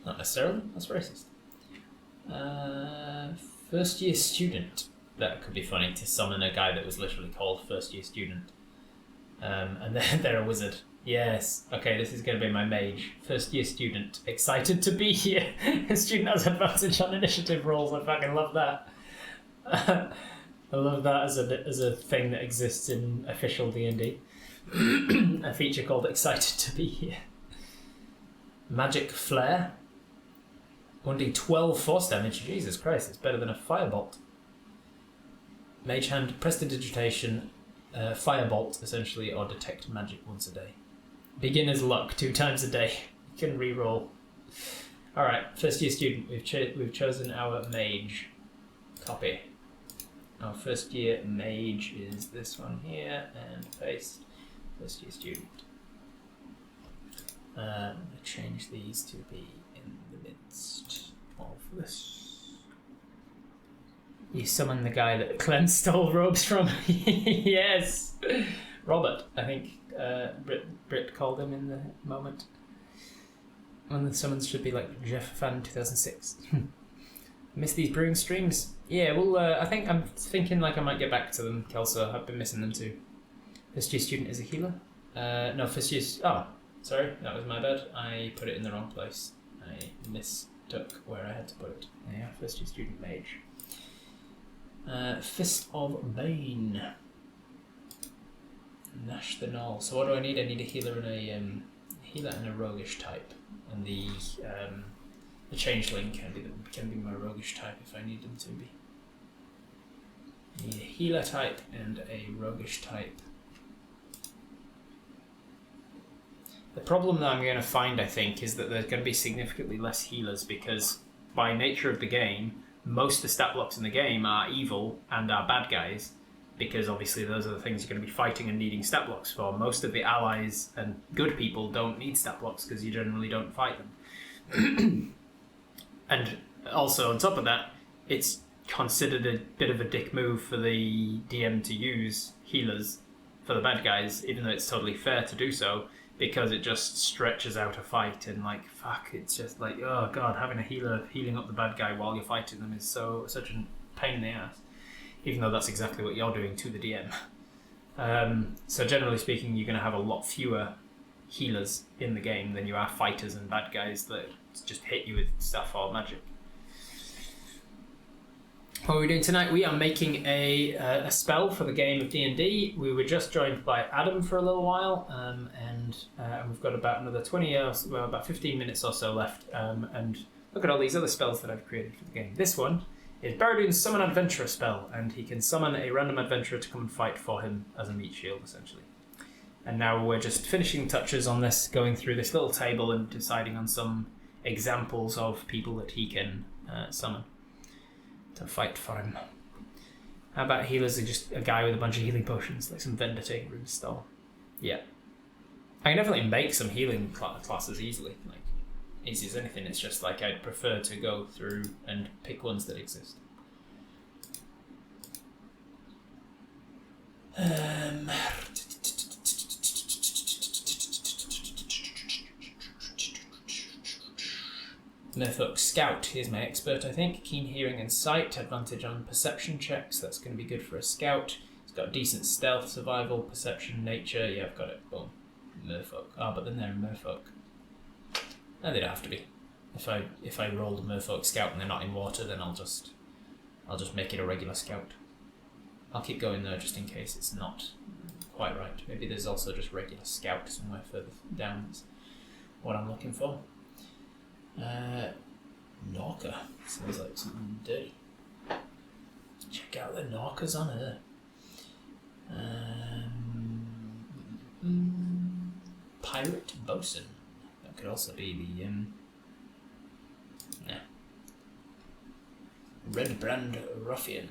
S1: Not necessarily, that's racist. First year student. That could be funny, to summon a guy that was literally called first year student. And then they're a wizard. Yes. Okay, this is going to be my mage. First year student. Excited to be here. Student has advantage on initiative rolls. I fucking love that. I love that as a thing that exists in official D&D. A feature called Excited to be here. Magic Flare. 1d12 force damage. Jesus Christ, it's better than a firebolt. Mage Hand, Prestidigitation, Firebolt, essentially, or Detect Magic once a day. Beginner's Luck, 2 times a day. You can re-roll. Alright, first year student, we've chosen our mage. Copy. Our first year mage is this one here, and paste. First year student. I'm going to change these to be in the midst of this. You summon the guy that Clem stole robes from. Yes! Robert, I think Brit called him in the moment. One of the summons should be like Jeff Fan 2006. Miss these brewing streams? Yeah, well, I'm thinking like I might get back to them, Kelso. I've been missing them too. First year student is a healer? No, first year... Oh, sorry, that was my bad. I put it in the wrong place. I mistook where I had to put it. Yeah, first year student mage. Fist of Bane. Nash the Null. So what do I need? I need a healer and a roguish type, and the changeling can be my roguish type if I need them to be. I need a healer type and a roguish type. The problem that I'm going to find, I think, is that there's going to be significantly less healers because by nature of the game, most of the stat blocks in the game are evil and are bad guys, because obviously those are the things you're going to be fighting and needing stat blocks for. Most of the allies and good people don't need stat blocks because you generally don't fight them. And also on top of that, it's considered a bit of a dick move for the DM to use healers for the bad guys, even though it's totally fair to do so, because it just stretches out a fight and like fuck, it's just like, oh god, having a healer healing up the bad guy while you're fighting them is such a pain in the ass, even though that's exactly what you're doing to the DM. So generally speaking, you're going to have a lot fewer healers in the game than you are fighters and bad guys that just hit you with stuff or magic. What are we doing tonight? We are making a spell for the game of D&D. We were just joined by Adam for a little while, and we've got about another 15 minutes or so left. And look at all these other spells that I've created for the game. This one is Baradun's Summon Adventurer spell, and he can summon a random adventurer to come and fight for him as a meat shield, essentially. And now we're just finishing touches on this, going through this little table and deciding on some examples of people that he can summon to fight for him. How about healers are just a guy with a bunch of healing potions, like some vendor taking room style? Yeah. I can definitely make some healing classes easily, like easy as anything. It's just like I'd prefer to go through and pick ones that exist. Merfolk Scout, here's my expert, I think. Keen hearing and sight, advantage on perception checks, that's going to be good for a scout. It's got decent stealth, survival, perception, nature, yeah, I've got it, boom. Merfolk. But then they're a merfolk. No, they don't have to be. If I rolled a merfolk scout and they're not in water, then I'll just make it a regular scout. I'll keep going though, just in case it's not quite right. Maybe there's also just regular scout somewhere further down. That's what I'm looking for. Norca. Sounds like something dirty. Check out the Norcas on her. Pirate boson. That could also be the Red Brand Ruffian.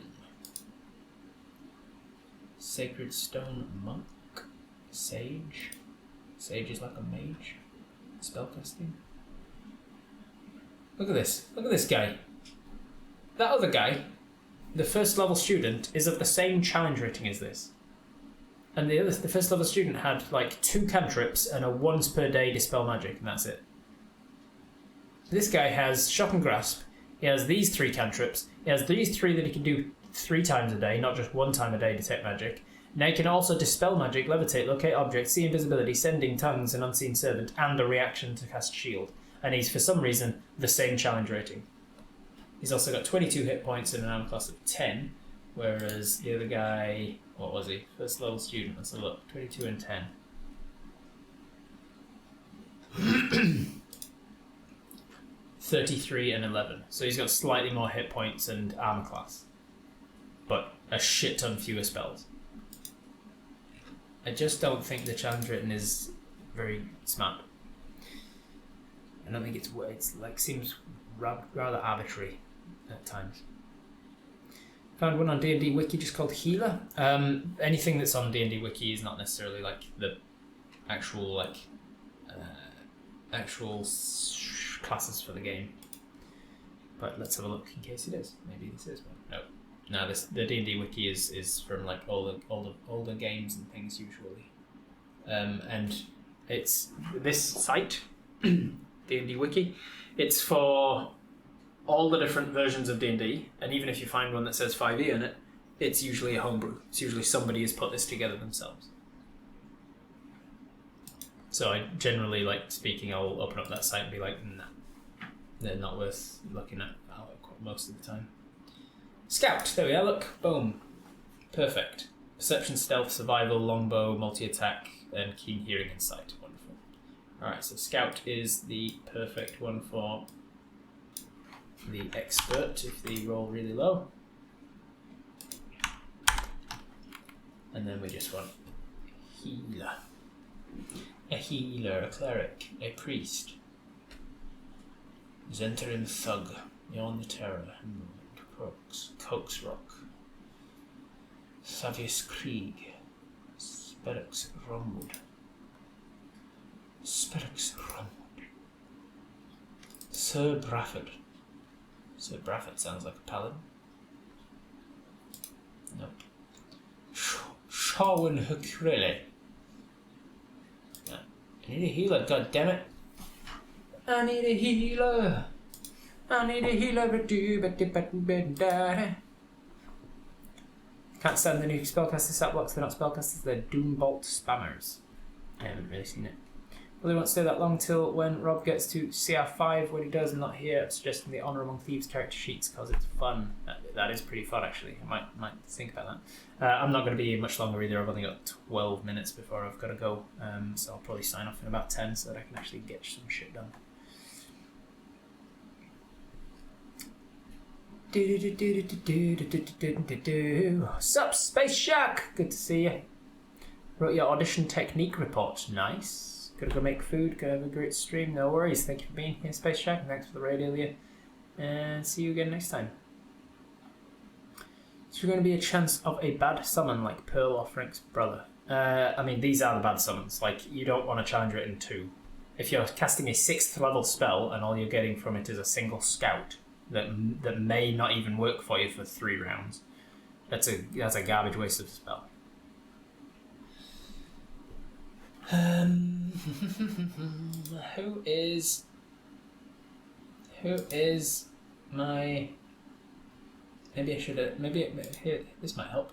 S1: Sacred Stone Monk. Sage. Sage is like a mage. Spellcasting. Look at this. Look at this guy. That other guy, the first level student, is of the same challenge rating as this. And the first level student had like 2 cantrips and a once per day dispel magic, and that's it. This guy has Shock and Grasp. He has these 3 cantrips. He has these 3 that he can do 3 times a day, not just 1 time a day, detect magic. Now he can also dispel magic, levitate, locate objects, see invisibility, sending tongues, an unseen servant, and a reaction to cast shield. And he's, for some reason, the same challenge rating. He's also got 22 hit points and an armor class of 10, whereas the other guy, what was he? First level student, let's have a look, 22 and 10. 33 and 11. So he's got slightly more hit points and armor class, but a shit ton fewer spells. I just don't think the challenge rating is very smart. I don't think it's like seems rather arbitrary at times. Found one on D&D Wiki just called Healer. Anything that's on D&D Wiki is not necessarily like the actual classes for the game. But let's have a look in case it is. Maybe this is one. No, the D&D Wiki is from like older games and things usually. And it's this site. D&D Wiki. It's for all the different versions of D&D, and even if you find one that says 5e in it, it's usually a homebrew. It's usually somebody has put this together themselves. So I generally, like speaking, I'll open up that site and be like, nah, they're not worth looking at most of the time. Scout. There we are. Look. Boom. Perfect. Perception, stealth, survival, longbow, multi-attack, and keen hearing and sight. Wonderful. Alright, so Scout is the perfect one for the expert if they roll really low. And then we just want healer. A healer, a cleric, a priest. Zentrin Thug, Yawn the Terror, Coax Rock. Savius Krieg, Spellux Romwood. Sir Brafford. Sir Brafford sounds like a paladin. Nope. Sharwin Hukrele. I need a healer, goddammit. I need a healer. Can't stand the new spellcaster stat blocks. They're not spellcasters, they're Doombolt spammers. I haven't really seen it. Well, they won't stay that long till when Rob gets to CR5. When he does, I'm not here. I'm suggesting the Honor Among Thieves character sheets because it's fun. That is pretty fun, actually. I might think about that. I'm not going to be here much longer either. I've only got 12 minutes before I've got to go. So I'll probably sign off in about 10 so that I can actually get some shit done. Sup, Space Shark? Good to see you. Wrote your audition technique report. Nice. Gotta go make food. Gotta have a great stream. No worries. Thank you for being here, Space Shark. And thanks for the raid earlier. And see you again next time. Is there going to be a chance of a bad summon like Pearl or Frank's brother? I mean, these are the bad summons. Like, you don't want to challenge it in 2. If you're casting a 6th level spell and all you're getting from it is a single scout that may not even work for you for 3 rounds, that's a garbage waste of a spell. Who is my? Maybe I should. Here, this might help.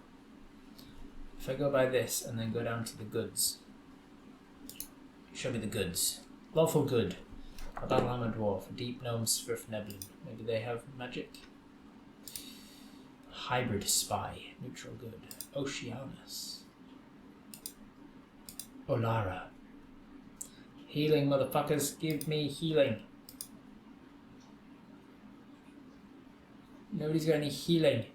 S1: If I go by this and then go down to the goods. Show me the goods. Lawful good. A battle armor dwarf. A deep gnome Svirfneblin. Maybe they have magic. Hybrid spy. Neutral good. Oceanus. Olara. Healing, motherfuckers. Give me healing. Nobody's got any healing.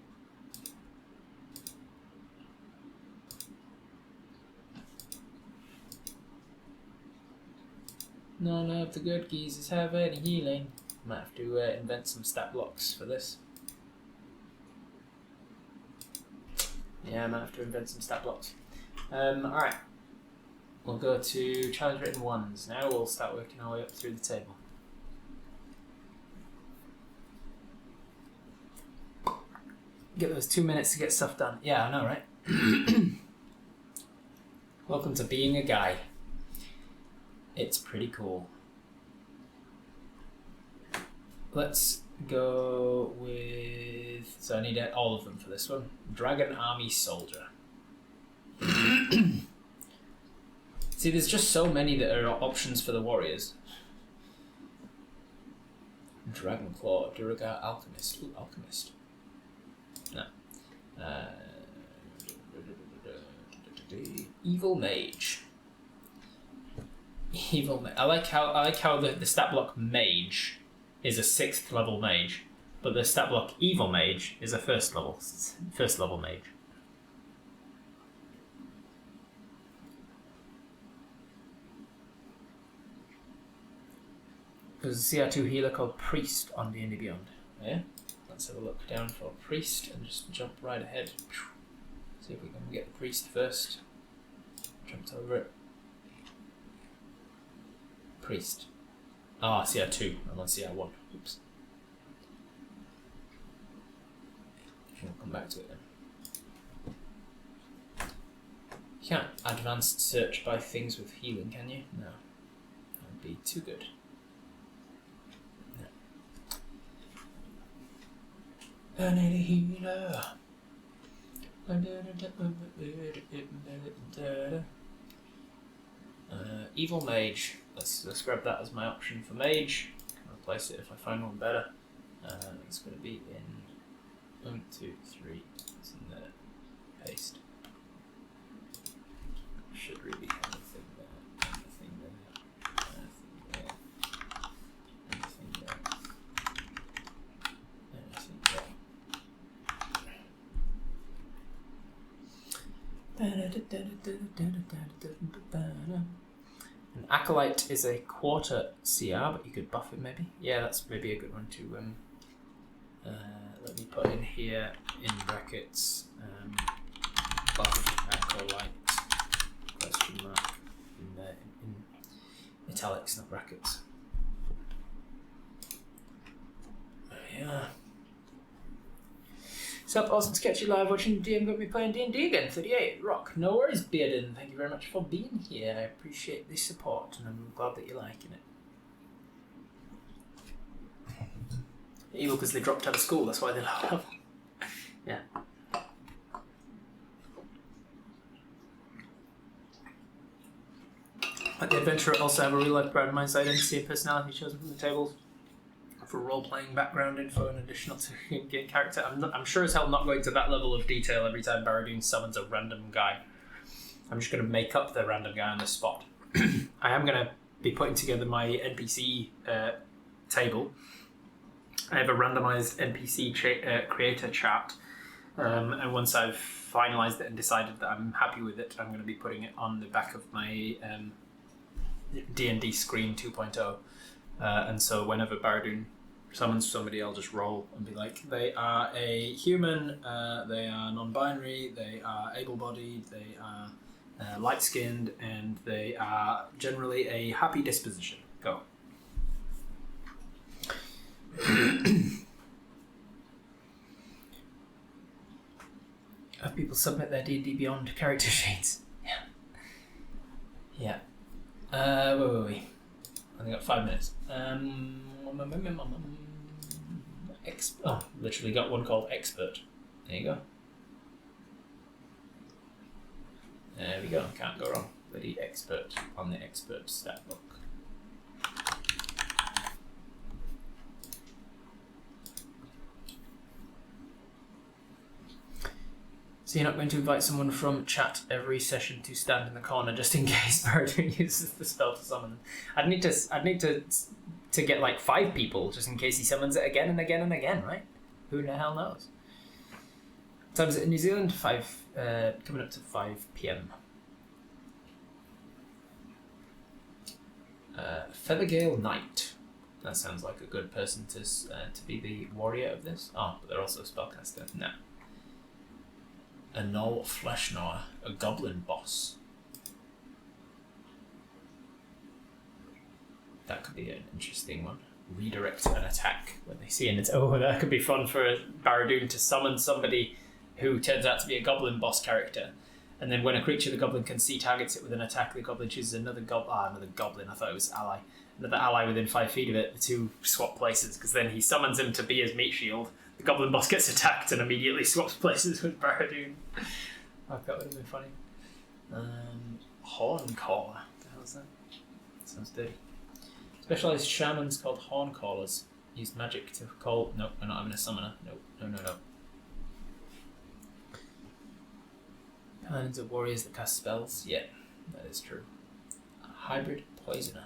S1: None of the good geezers have any healing. Might have to invent some stat blocks for this. Yeah, I might have to invent some stat blocks. Alright. We'll go to challenge written 1s. Now we'll start working our way up through the table. Get those 2 minutes to get stuff done. Yeah, I know, right? Welcome to being a guy. It's pretty cool. Let's go with... So I need all of them for this one. Dragon Army Soldier. See, there's just so many that are options for the warriors. Dragon Claw, Duragar Alchemist. Ooh, Alchemist. No. Evil Mage. I like how the stat block Mage is a 6th level mage, but the stat block Evil Mage is a first level mage. There's a CR2 healer called Priest on D&D Beyond. Yeah? Let's have a look down for Priest and just jump right ahead. See if we can get the Priest first. Jumped over it. Priest. Ah, CR2. I'm on CR1. Oops. We'll come back to it then. You can't advanced search by things with healing, can you? No. That would be too good. I need a healer. Evil Mage. Let's grab that as my option for Mage. Can replace it if I find one better. It's going to be 1, 2, 3. It's in there. Paste. Should really have a thing there. A thing there. A thing there. And a thing there. And a thing there. An acolyte is a quarter CR, but you could buff it maybe. Yeah, that's maybe a good one to let me put in here in brackets buff acolyte question mark in italics, not brackets. Yeah. Sup, awesome sketchy live watching DM got me playing D&D again, 38, rock. No worries, Bearden, thank you very much for being here. I appreciate the support and I'm glad that you're liking it. Evil because they dropped out of school, that's why they're low level. Yeah. Like the adventurer also have a real life randomized identity and personality chosen from the tables for role-playing background info and additional to in-game character. I'm sure as hell not going to that level of detail every time Baradun summons a random guy. I'm just going to make up the random guy on the spot. I am going to be putting together my NPC table. I have a randomized NPC creator chart, and once I've finalized it and decided that I'm happy with it, I'm going to be putting it on the back of my D&D screen 2.0. And so whenever Baradun summons somebody, I'll just roll and be like, they are a human, they are non-binary, they are able-bodied, they are light-skinned, and they are generally a happy disposition. Go. Have people submit their D&D Beyond character sheets? Yeah. Wait. I only got 5 minutes. Literally got one called Expert. There you go. There we go. Can't go wrong. Bloody Expert on the Expert stat book. So you're not going to invite someone from chat every session to stand in the corner just in case Baradun uses the spell to summon. I'd need to get like 5 people just in case he summons it again and again and again, right? Who the hell knows? What time is it in New Zealand? 5 coming up to 5 p.m. Feathergale Knight. That sounds like a good person to be the warrior of this. Oh, but they're also a spellcaster. No. A Null Flesh Gnawer, a goblin boss. That could be an interesting one. Redirect an attack when they see it. Oh, that could be fun for Baradun to summon somebody who turns out to be a goblin boss character. And then when a creature the goblin can see targets it with an attack, the goblin chooses another goblin. I thought it was ally. Another ally within 5 feet of it. The two swap places because then he summons him to be his meat shield. The goblin boss gets attacked and immediately swaps places with Baradun. I thought that would have been funny. Horncaller. What the hell is that? Sounds dirty. Specialized shamans called Horncallers use magic to call. Nope, we're not having a summoner. Nope, no. Paladins are warriors that cast spells. Yeah, that is true. A hybrid poisoner.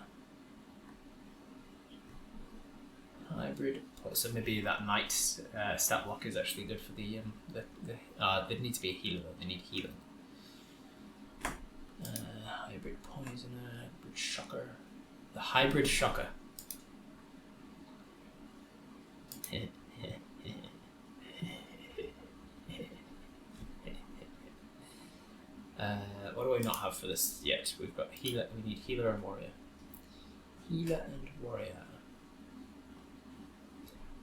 S1: So maybe that knight stat block is actually good for the they need to be a healer though. They need healing. Hybrid poisoner, hybrid shocker. The hybrid shocker. What do I not have for this yet? We've got healer. We need healer and warrior. Healer and warrior.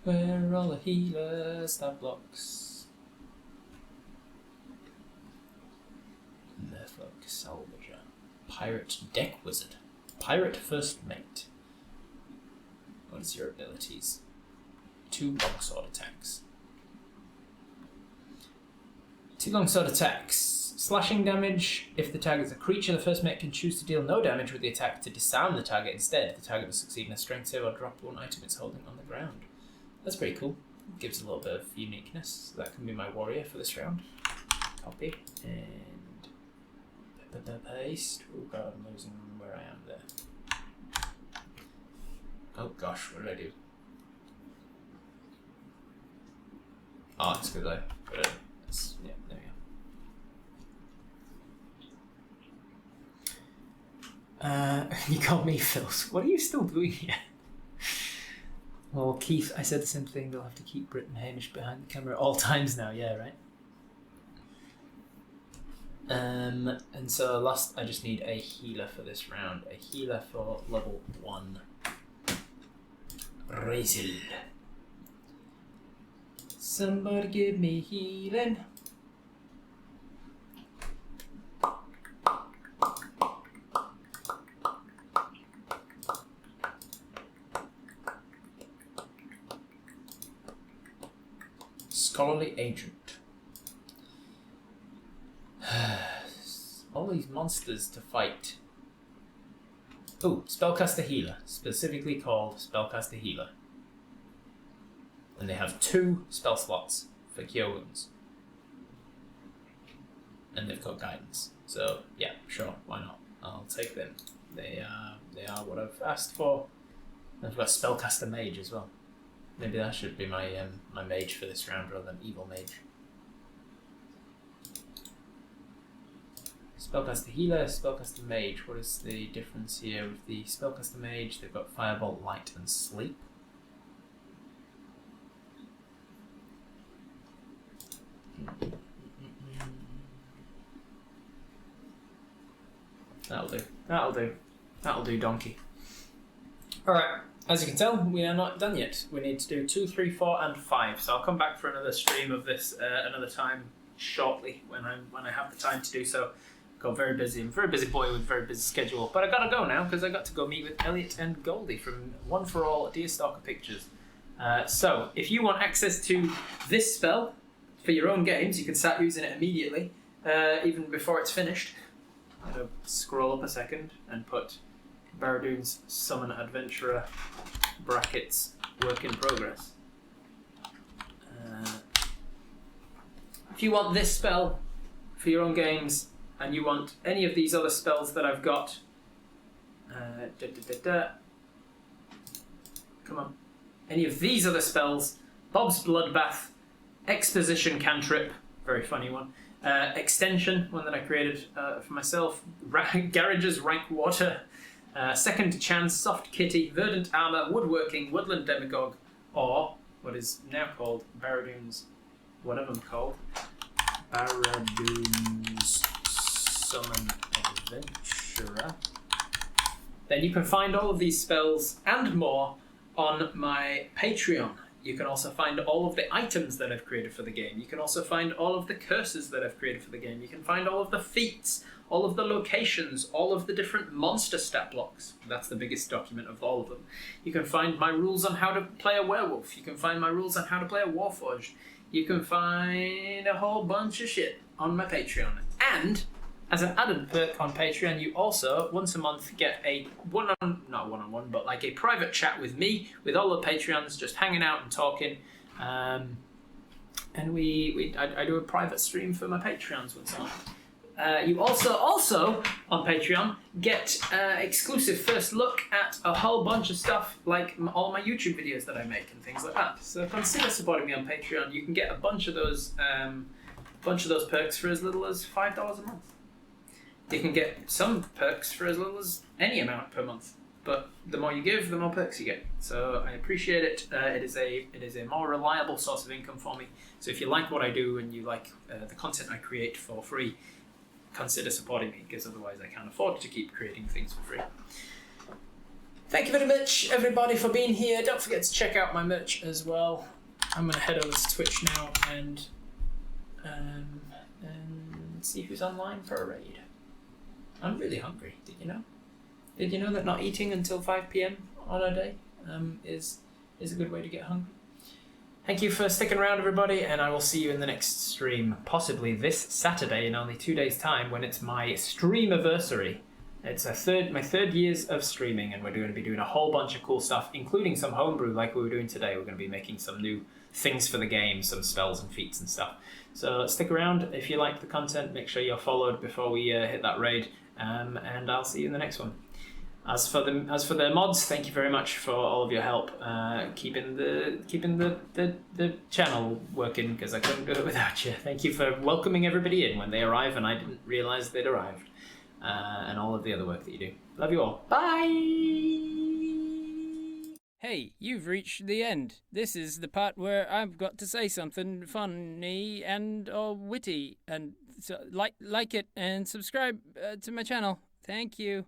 S1: Where are all the healer stat blocks? Merfolk salvager. Pirate deck wizard. Pirate first mate. What is your abilities? 2 longsword attacks. 2 longsword attacks. Slashing damage. If the target is a creature, the first mate can choose to deal no damage with the attack to disarm the target instead. The target will succeed in a strength save or drop one item it's holding on the ground. That's pretty cool. gives a little bit of uniqueness. That can be my warrior for this round. Copy and paste. Oh god, I'm losing where I am there. Oh gosh, what did I do? Oh, it's because I put it. Yeah, there we go. You called me Phil. What are you still doing here? Well, Keith, I said the same thing. They'll have to keep Britt and Hamish behind the camera at all times now. Yeah, right. And so last, I just need a healer for this round. A healer for level 1. Razel. Somebody give me healing. Scholarly agent. All these monsters to fight. Oh, Spellcaster Healer, specifically called Spellcaster Healer. And they have 2 spell slots for Cure Wounds. And they've got Guidance. So, yeah, sure, why not? I'll take them. They are what I've asked for. I've got Spellcaster Mage as well. Maybe that should be my my mage for this round rather than Evil Mage. Spellcaster Healer, Spellcaster Mage. What is the difference here with the Spellcaster Mage? They've got Firebolt, Light, and Sleep. That'll do. That'll do. That'll do, donkey. Alright, as you can tell, we are not done yet. We need to do 2, 3, 4, and 5. So I'll come back for another stream of this another time shortly when I have the time to do so. Got very busy. I'm a very busy boy with a very busy schedule. But I gotta go now because I got to go meet with Elliot and Goldie from One for All Deerstalker Pictures. So if you want access to this spell for your own games, you can start using it immediately, even before it's finished. I'm gonna scroll up a second and put Baradun's Summon Adventurer brackets work in progress. If you want this spell for your own games and you want any of these other spells that I've got, come on, any of these other spells, Bob's Bloodbath, Exposition Cantrip, very funny one, Extension, one that I created for myself, Garage's Rank Water, Second Chance, Soft Kitty, Verdant Armour, Woodworking, Woodland Demagogue, or what is now called Baradun's, whatever I'm called, Baradun's Summon Adventurer. Then you can find all of these spells and more on my Patreon. You can also find all of the items that I've created for the game. You can also find all of the curses that I've created for the game. You can find all of the feats, all of the locations, all of the different monster stat blocks. That's the biggest document of all of them. You can find my rules on how to play a werewolf. You can find my rules on how to play a warforged. You can find a whole bunch of shit on my Patreon. And as an added perk on Patreon, you also, once a month, get a not one-on-one, but like a private chat with me, with all the Patreons, just hanging out and talking. And I do a private stream for my Patreons once a month. You also on Patreon get exclusive first look at a whole bunch of stuff, like all my YouTube videos that I make and things like that. So consider supporting me on Patreon. You can get a bunch of those perks for as little as $5 a month. You can get some perks for as little as any amount per month, but the more you give, the more perks you get. So I appreciate it. It is a more reliable source of income for me. So if you like what I do and you like the content I create for free, consider supporting me, because otherwise I can't afford to keep creating things for free. Thank you very much, everybody, for being here. Don't forget to check out my merch as well. I'm going to head over to Twitch now and see who's online for a raid. I'm really hungry. Did you know? Did you know that not eating until 5 p.m. on a day is a good way to get hungry? Thank you for sticking around, everybody, and I will see you in the next stream, possibly this Saturday in only 2 days' time, when it's my streamiversary. It's my third years of streaming, and we're going to be doing a whole bunch of cool stuff, including some homebrew like we were doing today. We're going to be making some new things for the game, some spells and feats and stuff. So stick around if you like the content. Make sure you're followed before we hit that raid, and I'll see you in the next one. As for the mods, thank you very much for all of your help keeping the channel working, because I couldn't do it without you. Thank you for welcoming everybody in when they arrive and I didn't realise they'd arrived, and all of the other work that you do. Love you all. Bye.
S4: Hey, you've reached the end. This is the part where I've got to say something funny and or witty, and so like it and subscribe to my channel. Thank you.